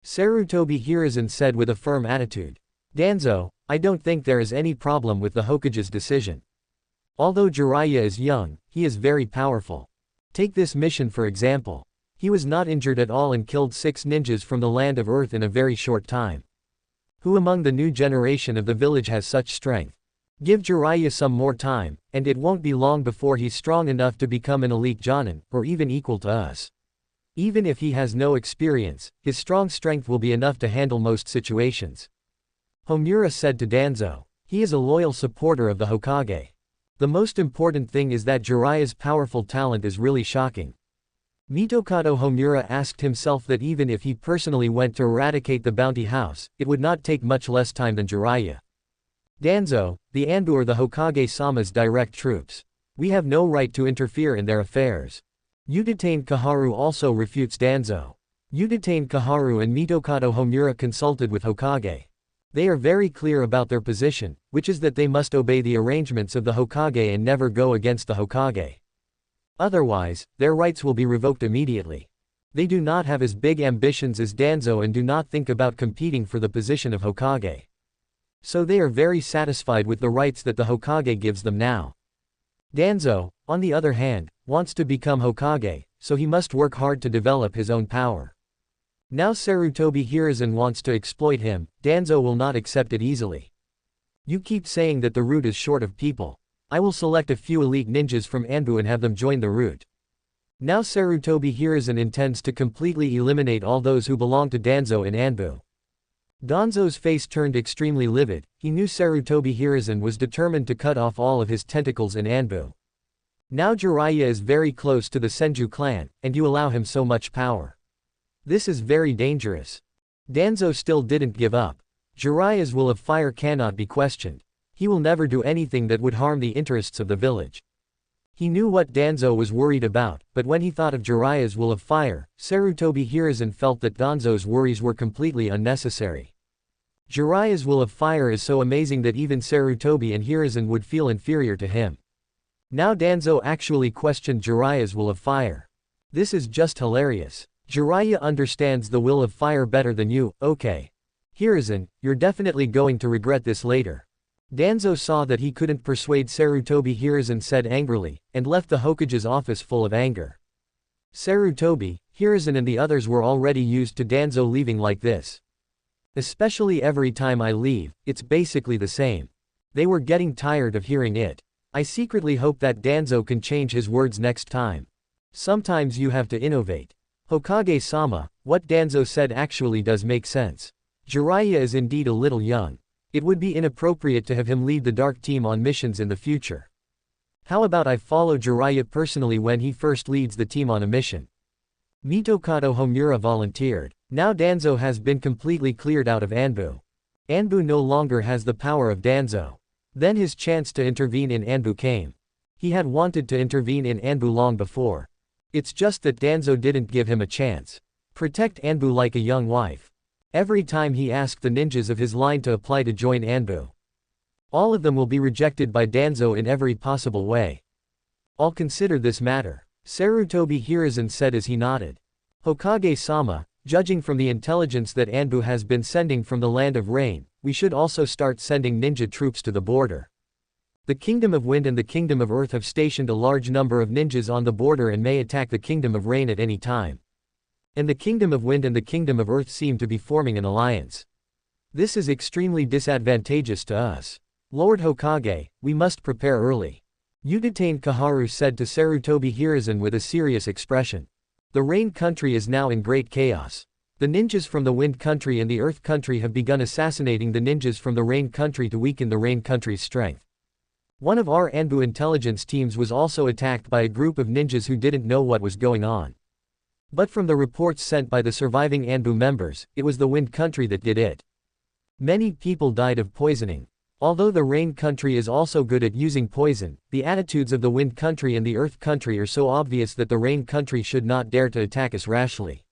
Sarutobi Hiruzen said with a firm attitude. Danzo, I don't think there is any problem with the Hokage's decision. Although Jiraiya is young, he is very powerful. Take this mission for example. He was not injured at all and killed 6 ninjas from the land of Earth in a very short time. Who among the new generation of the village has such strength? Give Jiraiya some more time, and it won't be long before he's strong enough to become an elite Jonin, or even equal to us. Even if he has no experience, his strong strength will be enough to handle most situations. Homura said to Danzo. He is a loyal supporter of the Hokage. The most important thing is that Jiraiya's powerful talent is really shocking. Mitokado Homura asked himself that even if he personally went to eradicate the bounty house, it would not take much less time than Jiraiya. Danzo, the Anbu are the Hokage-sama's direct troops. We have no right to interfere in their affairs. Udetane Kaharu also refutes Danzo. Udetane Kaharu and Mitokado Homura consulted with Hokage. They are very clear about their position, which is that they must obey the arrangements of the Hokage and never go against the Hokage. Otherwise, their rights will be revoked immediately. They do not have as big ambitions as Danzo and do not think about competing for the position of Hokage. So they are very satisfied with the rights that the Hokage gives them now. Danzo, on the other hand, wants to become Hokage, so he must work hard to develop his own power. Now Sarutobi Hiruzen wants to exploit him. Danzo will not accept it easily. You keep saying that the route is short of people. I will select a few elite ninjas from Anbu and have them join the route. Now Sarutobi Hiruzen intends to completely eliminate all those who belong to Danzo in Anbu. Danzo's face turned extremely livid. He knew Sarutobi Hiruzen was determined to cut off all of his tentacles in Anbu. Now Jiraiya is very close to the Senju clan, and you allow him so much power. This is very dangerous. Danzo still didn't give up. Jiraiya's will of fire cannot be questioned. He will never do anything that would harm the interests of the village. He knew what Danzo was worried about, but when he thought of Jiraiya's will of fire, Sarutobi Hiruzen felt that Danzo's worries were completely unnecessary. Jiraiya's will of fire is so amazing that even Sarutobi and Hiruzen would feel inferior to him. Now Danzo actually questioned Jiraiya's will of fire. This is just hilarious. Jiraiya understands the will of fire better than you, okay. Hiruzen, you're definitely going to regret this later. Danzo saw that he couldn't persuade Sarutobi Hiruzen said angrily, and left the Hokage's office full of anger. Sarutobi, Hiruzen and the others were already used to Danzo leaving like this. Especially every time I leave, it's basically the same. They were getting tired of hearing it. I secretly hope that Danzo can change his words next time. Sometimes you have to innovate. Hokage-sama, what Danzo said actually does make sense. Jiraiya is indeed a little young. It would be inappropriate to have him lead the Dark Team on missions in the future. How about I follow Jiraiya personally when he first leads the team on a mission? Mitokado Homura volunteered. Now Danzo has been completely cleared out of Anbu. Anbu no longer has the power of Danzo. Then his chance to intervene in Anbu came. He had wanted to intervene in Anbu long before. It's just that Danzo didn't give him a chance. Protect Anbu like a young wife. Every time he asked the ninjas of his line to apply to join Anbu, all of them will be rejected by Danzo in every possible way. I'll consider this matter, Sarutobi Hiruzen said as he nodded. Hokage-sama, judging from the intelligence that Anbu has been sending from the Land of Rain, we should also start sending ninja troops to the border. The Kingdom of Wind and the Kingdom of Earth have stationed a large number of ninjas on the border and may attack the Kingdom of Rain at any time. And the Kingdom of Wind and the Kingdom of Earth seem to be forming an alliance. This is extremely disadvantageous to us. Lord Hokage, we must prepare early. Udatain Kaharu said to Sarutobi Hiruzen with a serious expression. The Rain Country is now in great chaos. The ninjas from the Wind Country and the Earth Country have begun assassinating the ninjas from the Rain Country to weaken the Rain Country's strength. One of our Anbu intelligence teams was also attacked by a group of ninjas who didn't know what was going on. But from the reports sent by the surviving Anbu members, it was the Wind Country that did it. Many people died of poisoning. Although the Rain Country is also good at using poison, the attitudes of the Wind Country and the Earth Country are so obvious that the Rain Country should not dare to attack us rashly.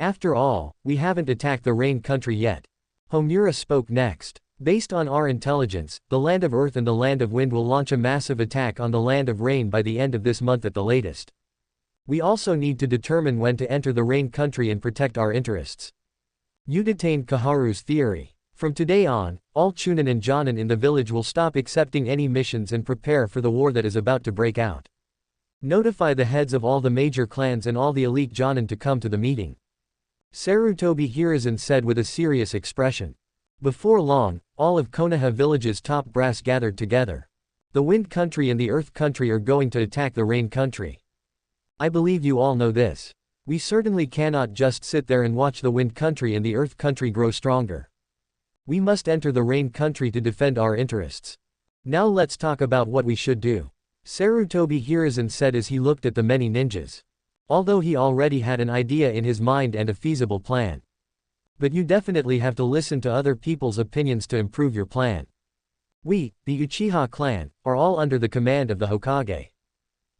After all, we haven't attacked the Rain Country yet. Homura spoke next. Based on our intelligence, the Land of Earth and the Land of Wind will launch a massive attack on the Land of Rain by the end of this month at the latest. We also need to determine when to enter the Rain Country and protect our interests. Udatain Kaharu's theory. From today on, all Chunin and Jonin in the village will stop accepting any missions and prepare for the war that is about to break out. Notify the heads of all the major clans and all the elite Jonin to come to the meeting. Sarutobi Hiruzen said with a serious expression. Before long, all of Konoha village's top brass gathered together. The Wind Country and the Earth Country are going to attack the Rain Country. I believe you all know this. We certainly cannot just sit there and watch the Wind Country and the Earth Country grow stronger. We must enter the Rain Country to defend our interests. Now let's talk about what we should do, Sarutobi Hiruzen said as he looked at the many ninjas. Although he already had an idea in his mind and a feasible plan. But you definitely have to listen to other people's opinions to improve your plan. We, the Uchiha clan, are all under the command of the Hokage.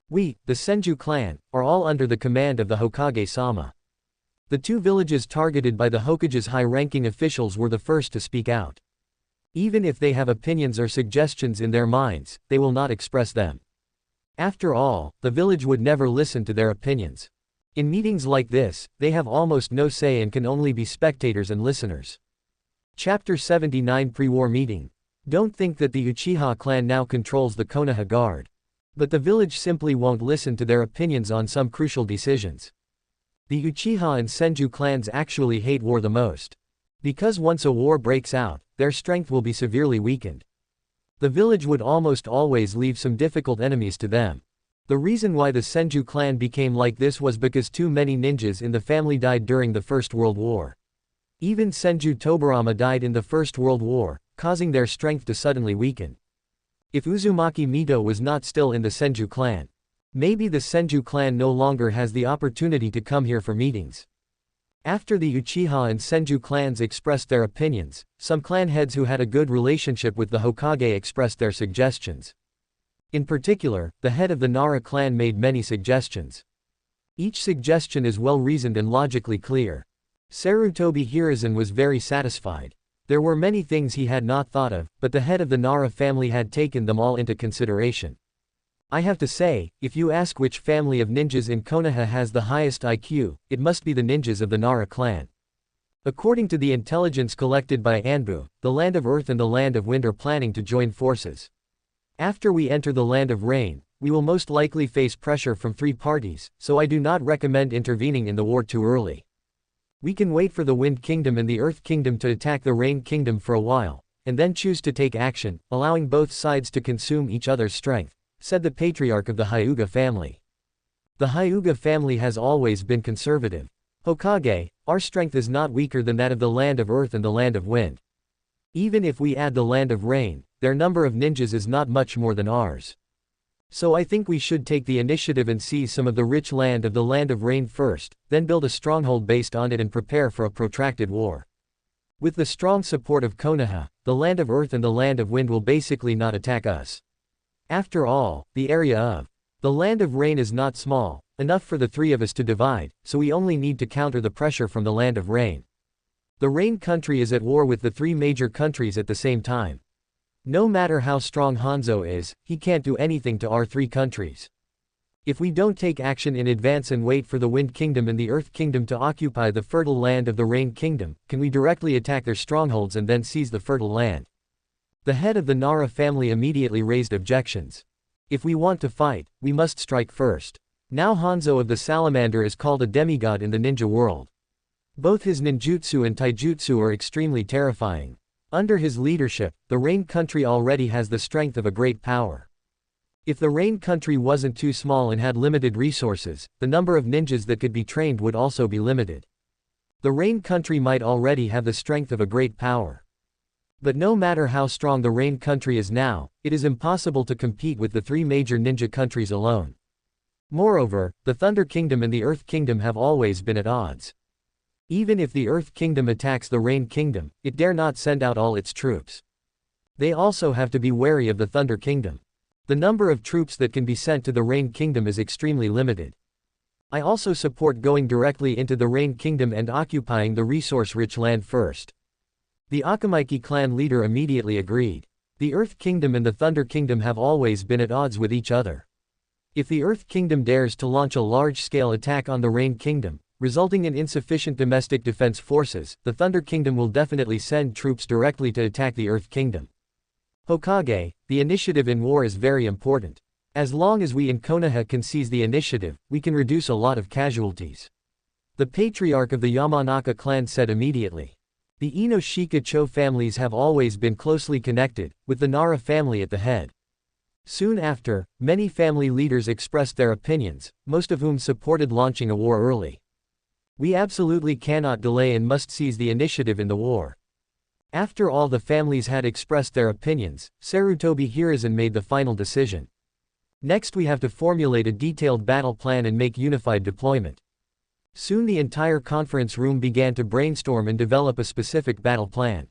We, the Senju clan, are all under the command of the Hokage-sama. The two villages targeted by the Hokage's high-ranking officials were the first to speak out. Even if they have opinions or suggestions in their minds, they will not express them. After all, the village would never listen to their opinions. In meetings like this, they have almost no say and can only be spectators and listeners. Chapter 79 Pre-War Meeting. Don't think that the Uchiha clan now controls the Konoha Guard. But the village simply won't listen to their opinions on some crucial decisions. The Uchiha and Senju clans actually hate war the most. Because once a war breaks out, their strength will be severely weakened. The village would almost always leave some difficult enemies to them. The reason why the Senju clan became like this was because too many ninjas in the family died during the First World War. Even Senju Tobarama died in the First World War, causing their strength to suddenly weaken. If Uzumaki Mito was not still in the Senju clan, maybe the Senju clan no longer has the opportunity to come here for meetings. After the Uchiha and Senju clans expressed their opinions, some clan heads who had a good relationship with the Hokage expressed their suggestions. In particular, the head of the Nara clan made many suggestions. Each suggestion is well reasoned and logically clear. Sarutobi Hiruzen was very satisfied. There were many things he had not thought of, but the head of the Nara family had taken them all into consideration. I have to say, if you ask which family of ninjas in Konoha has the highest IQ, it must be the ninjas of the Nara clan. According to the intelligence collected by Anbu, the Land of Earth and the Land of Wind are planning to join forces. After we enter the Land of Rain, we will most likely face pressure from three parties, so I do not recommend intervening in the war too early. We can wait for the Wind Kingdom and the Earth Kingdom to attack the Rain Kingdom for a while, and then choose to take action, allowing both sides to consume each other's strength, said the patriarch of the Hyuga family. The Hyuga family has always been conservative. Hokage, our strength is not weaker than that of the Land of Earth and the Land of Wind. Even if we add the Land of Rain, their number of ninjas is not much more than ours. So I think we should take the initiative and seize some of the rich land of the Land of Rain first, then build a stronghold based on it and prepare for a protracted war. With the strong support of Konoha, the Land of Earth and the Land of Wind will basically not attack us. After all, the area of the Land of Rain is not small, enough for the three of us to divide, so we only need to counter the pressure from the Land of Rain. The Rain country is at war with the three major countries at the same time. No matter how strong Hanzo is, he can't do anything to our three countries. If we don't take action in advance and wait for the Wind Kingdom and the Earth Kingdom to occupy the fertile land of the Rain Kingdom, can we directly attack their strongholds and then seize the fertile land? The head of the Nara family immediately raised objections. If we want to fight, we must strike first. Now Hanzo of the Salamander is called a demigod in the ninja world. Both his ninjutsu and taijutsu are extremely terrifying. Under his leadership, the Rain country already has the strength of a great power. If the Rain country wasn't too small and had limited resources, the number of ninjas that could be trained would also be limited. The Rain country might already have the strength of a great power. But no matter how strong the Rain country is now, it is impossible to compete with the three major ninja countries alone. Moreover, the Thunder Kingdom and the Earth Kingdom have always been at odds. Even if the Earth Kingdom attacks the Rain Kingdom, it dare not send out all its troops. They also have to be wary of the Thunder Kingdom. The number of troops that can be sent to the Rain Kingdom is extremely limited. I also support going directly into the Rain Kingdom and occupying the resource-rich land first. The Akamaiki clan leader immediately agreed. The Earth Kingdom and the Thunder Kingdom have always been at odds with each other. If the Earth Kingdom dares to launch a large-scale attack on the Rain Kingdom, resulting in insufficient domestic defense forces, the Thunder Kingdom will definitely send troops directly to attack the Earth Kingdom. Hokage, the initiative in war is very important. As long as we in Konoha can seize the initiative, we can reduce a lot of casualties. The patriarch of the Yamanaka clan said immediately. The Ino-Shika-Cho families have always been closely connected, with the Nara family at the head. Soon after, many family leaders expressed their opinions, most of whom supported launching a war early. We absolutely cannot delay and must seize the initiative in the war. After all the families had expressed their opinions, Sarutobi Hiruzen made the final decision. Next we have to formulate a detailed battle plan and make unified deployment. Soon the entire conference room began to brainstorm and develop a specific battle plan.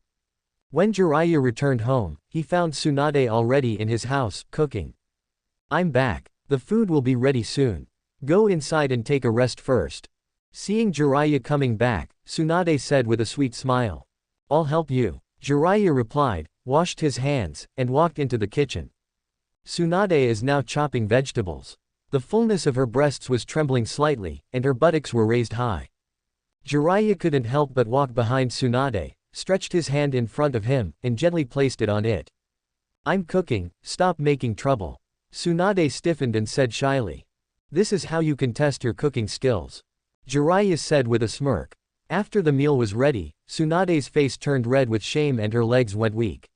When Jiraiya returned home, he found Tsunade already in his house, cooking. "I'm back. The food will be ready soon. Go inside and take a rest first." Seeing Jiraiya coming back, Tsunade said with a sweet smile. "I'll help you." Jiraiya replied, washed his hands, and walked into the kitchen. Tsunade is now chopping vegetables. The fullness of her breasts was trembling slightly, and her buttocks were raised high. Jiraiya couldn't help but walk behind Tsunade, stretched his hand in front of him, and gently placed it on it. "I'm cooking, stop making trouble." Tsunade stiffened and said shyly. "This is how you can test your cooking skills," Jiraiya said with a smirk. After the meal was ready, Tsunade's face turned red with shame and her legs went weak.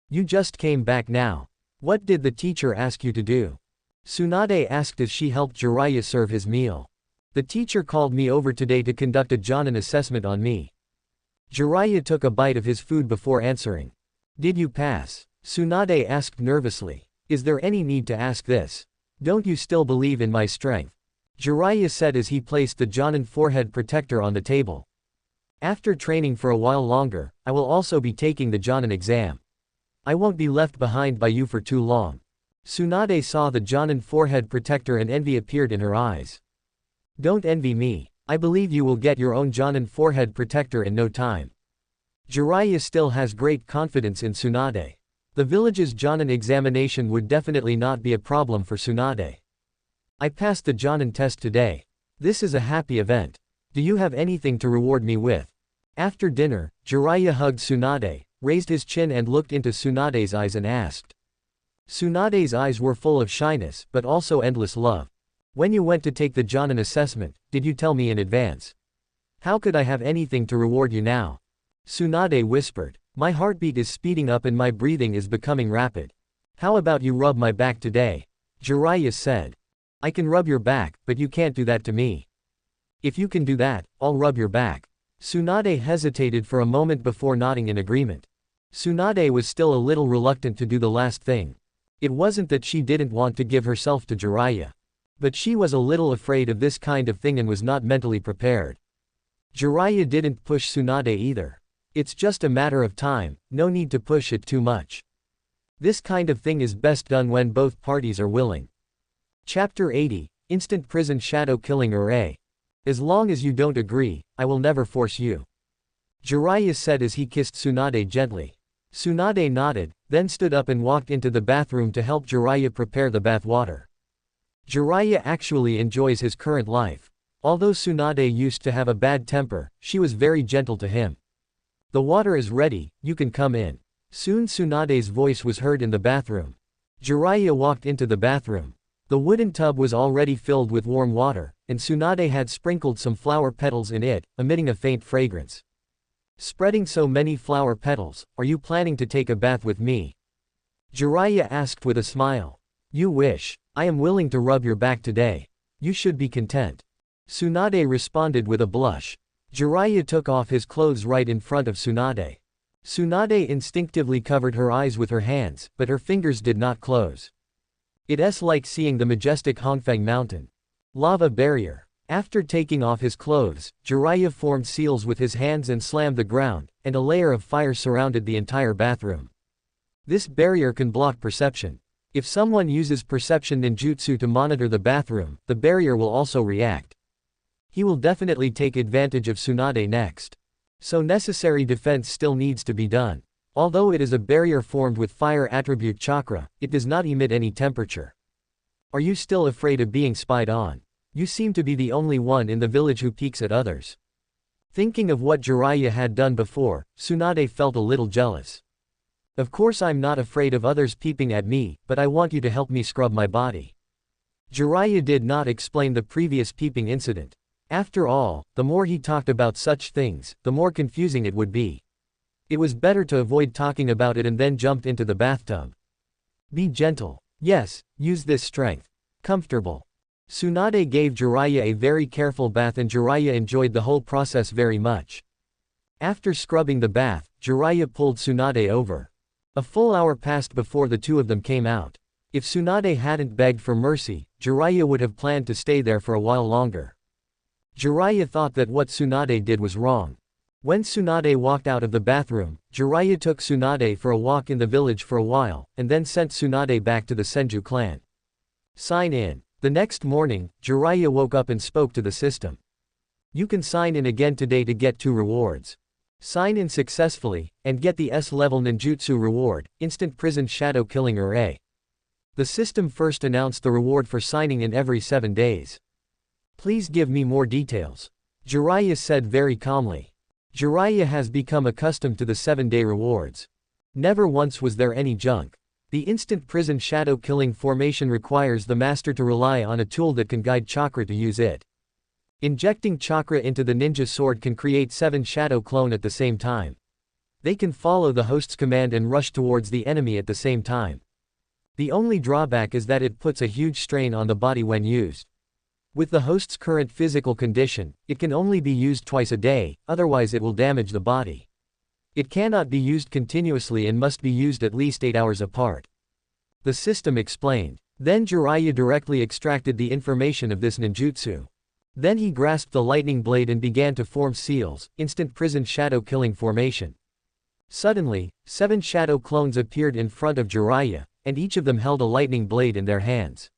"You just came back now. What did the teacher ask you to do?" Tsunade asked as she helped Jiraiya serve his meal. "The teacher called me over today to conduct a Jonin assessment on me." Jiraiya took a bite of his food before answering. "Did you pass?" Tsunade asked nervously. "Is there any need to ask this? Don't you still believe in my strength?" Jiraiya said as he placed the Jonin forehead protector on the table. "After training for a while longer, I will also be taking the Jonin exam. I won't be left behind by you for too long." Tsunade saw the Jonin forehead protector and envy appeared in her eyes. "Don't envy me. I believe you will get your own Jonin forehead protector in no time." Jiraiya still has great confidence in Tsunade. The village's Jonin examination would definitely not be a problem for Tsunade. "I passed the Jonin test today. This is a happy event. Do you have anything to reward me with?" After dinner, Jiraiya hugged Tsunade, raised his chin and looked into Tsunade's eyes and asked. Tsunade's eyes were full of shyness but also endless love. "When you went to take the Jonin assessment, did you tell me in advance? How could I have anything to reward you now?" Tsunade whispered. "My heartbeat is speeding up and my breathing is becoming rapid. How about you rub my back today?" Jiraiya said. I can rub your back, but you can't do that to me. If you can do that, I'll rub your back. Tsunade hesitated for a moment before nodding in agreement. Tsunade was still a little reluctant to do the last thing. It wasn't that she didn't want to give herself to Jiraiya. But she was a little afraid of this kind of thing and was not mentally prepared. Jiraiya didn't push Tsunade either. It's just a matter of time, no need to push it too much. This kind of thing is best done when both parties are willing. Chapter 80, Instant Prison Shadow Killing Array. As long as you don't agree, I will never force you. Jiraiya said as he kissed Tsunade gently. Tsunade nodded, then stood up and walked into the bathroom to help Jiraiya prepare the bath water. Jiraiya actually enjoys his current life. Although Tsunade used to have a bad temper, she was very gentle to him. The water is ready, you can come in. Soon Tsunade's voice was heard in the bathroom. Jiraiya walked into the bathroom. The wooden tub was already filled with warm water, and Tsunade had sprinkled some flower petals in it, emitting a faint fragrance. Spreading so many flower petals, are you planning to take a bath with me? Jiraiya asked with a smile. You wish. I am willing to rub your back today. You should be content. Tsunade responded with a blush. Jiraiya took off his clothes right in front of Tsunade. Tsunade instinctively covered her eyes with her hands, but her fingers did not close. It's like seeing the majestic Hongfeng mountain. Lava barrier. After taking off his clothes, Jiraiya formed seals with his hands and slammed the ground, and a layer of fire surrounded the entire bathroom. This barrier can block perception. If someone uses perception ninjutsu to monitor the bathroom, the barrier will also react. He will definitely take advantage of Tsunade next. So necessary defense still needs to be done. Although it is a barrier formed with fire attribute chakra, it does not emit any temperature. Are you still afraid of being spied on? You seem to be the only one in the village who peeks at others. Thinking of what Jiraiya had done before, Tsunade felt a little jealous. Of course I'm not afraid of others peeping at me, but I want you to help me scrub my body. Jiraiya did not explain the previous peeping incident. After all, the more he talked about such things, the more confusing it would be. It was better to avoid talking about it and then jumped into the bathtub. Be gentle. Yes, use this strength. Comfortable. Tsunade gave Jiraiya a very careful bath and Jiraiya enjoyed the whole process very much. After scrubbing the bath, Jiraiya pulled Tsunade over. A full hour passed before the two of them came out. If Tsunade hadn't begged for mercy, Jiraiya would have planned to stay there for a while longer. Jiraiya thought that what Tsunade did was wrong. When Tsunade walked out of the bathroom, Jiraiya took Tsunade for a walk in the village for a while, and then sent Tsunade back to the Senju clan. Sign in. The next morning, Jiraiya woke up and spoke to the system. You can sign in again today to get 2 rewards. Sign in successfully, and get the S-level ninjutsu reward, Instant Prison Shadow Killing Array. The system first announced the reward for signing in every 7 days. Please give me more details. Jiraiya said very calmly. Jiraiya has become accustomed to the 7-day rewards. Never once was there any junk. The instant prison shadow killing formation requires the master to rely on a tool that can guide chakra to use it. Injecting chakra into the ninja sword can create 7 shadow clone at the same time. They can follow the host's command and rush towards the enemy at the same time. The only drawback is that it puts a huge strain on the body when used. With the host's current physical condition, it can only be used twice a day, otherwise it will damage the body. It cannot be used continuously and must be used at least 8 hours apart. The system explained. Then Jiraiya directly extracted the information of this ninjutsu. Then he grasped the lightning blade and began to form seals, instant prison shadow killing formation. Suddenly, 7 shadow clones appeared in front of Jiraiya, and each of them held a lightning blade in their hands.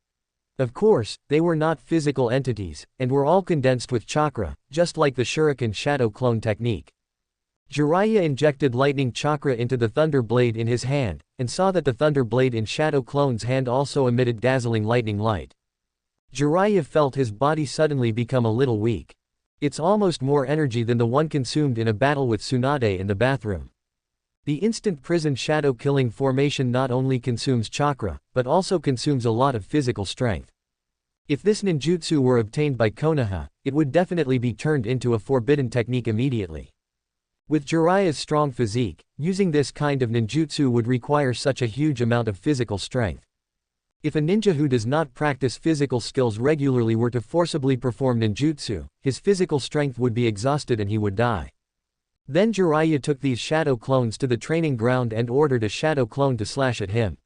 Of course, they were not physical entities, and were all condensed with chakra, just like the shuriken shadow clone technique. Jiraiya injected lightning chakra into the thunder blade in his hand, and saw that the thunder blade in shadow clone's hand also emitted dazzling lightning light. Jiraiya felt his body suddenly become a little weak. It's almost more energy than the one consumed in a battle with Tsunade in the bathroom. The instant prison shadow killing formation not only consumes chakra, but also consumes a lot of physical strength. If this ninjutsu were obtained by Konoha, it would definitely be turned into a forbidden technique immediately. With Jiraiya's strong physique, using this kind of ninjutsu would require such a huge amount of physical strength. If a ninja who does not practice physical skills regularly were to forcibly perform ninjutsu, his physical strength would be exhausted and he would die. Then Jiraiya took these shadow clones to the training ground and ordered a shadow clone to slash at him.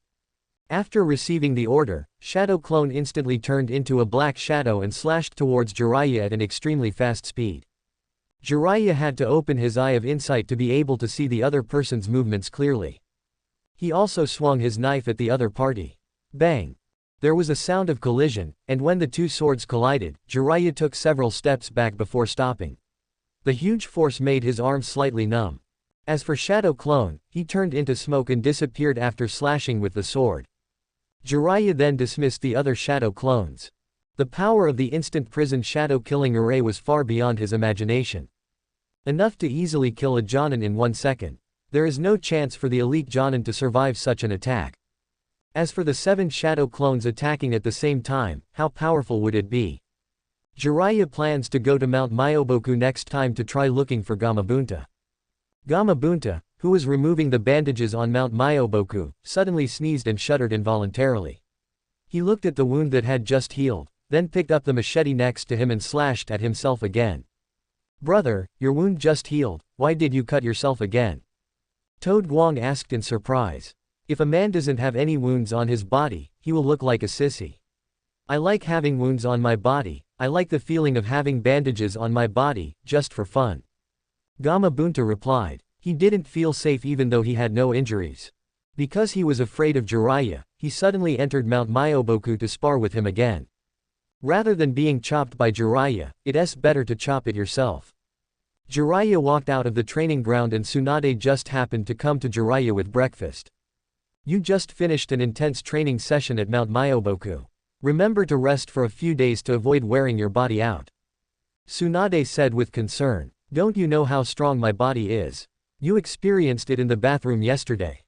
After receiving the order, Shadow Clone instantly turned into a black shadow and slashed towards Jiraiya at an extremely fast speed. Jiraiya had to open his eye of insight to be able to see the other person's movements clearly. He also swung his knife at the other party. Bang! There was a sound of collision, and when the two swords collided, Jiraiya took several steps back before stopping. The huge force made his arms slightly numb. As for Shadow Clone, he turned into smoke and disappeared after slashing with the sword. Jiraiya then dismissed the other Shadow Clones. The power of the instant prison shadow-killing array was far beyond his imagination. Enough to easily kill a Jonin in 1 second. There is no chance for the elite Jonin to survive such an attack. As for the 7 Shadow Clones attacking at the same time, how powerful would it be? Jiraiya plans to go to Mount Myoboku next time to try looking for Gamabunta. Gamabunta, who was removing the bandages on Mount Myoboku, suddenly sneezed and shuddered involuntarily. He looked at the wound that had just healed, then picked up the machete next to him and slashed at himself again. "Brother, your wound just healed, why did you cut yourself again?" Toad Guang asked in surprise. If a man doesn't have any wounds on his body, he will look like a sissy. I like having wounds on my body, I like the feeling of having bandages on my body, just for fun. Gamabunta replied. He didn't feel safe even though he had no injuries. Because he was afraid of Jiraiya, he suddenly entered Mount Myoboku to spar with him again. Rather than being chopped by Jiraiya, it's better to chop it yourself. Jiraiya walked out of the training ground and Tsunade just happened to come to Jiraiya with breakfast. You just finished an intense training session at Mount Myoboku. Remember to rest for a few days to avoid wearing your body out. Tsunade said with concern. Don't you know how strong my body is? You experienced it in the bathroom yesterday.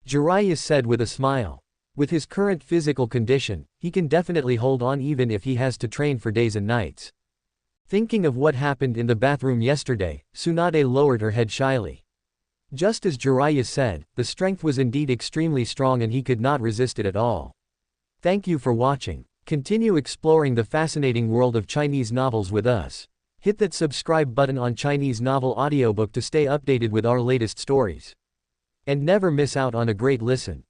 Jiraiya said with a smile. With his current physical condition, he can definitely hold on even if he has to train for days and nights. Thinking of what happened in the bathroom yesterday, Tsunade lowered her head shyly. Just as Jiraiya said, the strength was indeed extremely strong and he could not resist it at all. Thank you for watching. Continue exploring the fascinating world of Chinese novels with us. Hit that subscribe button on Chinese Novel Audiobook to stay updated with our latest stories. And never miss out on a great listen.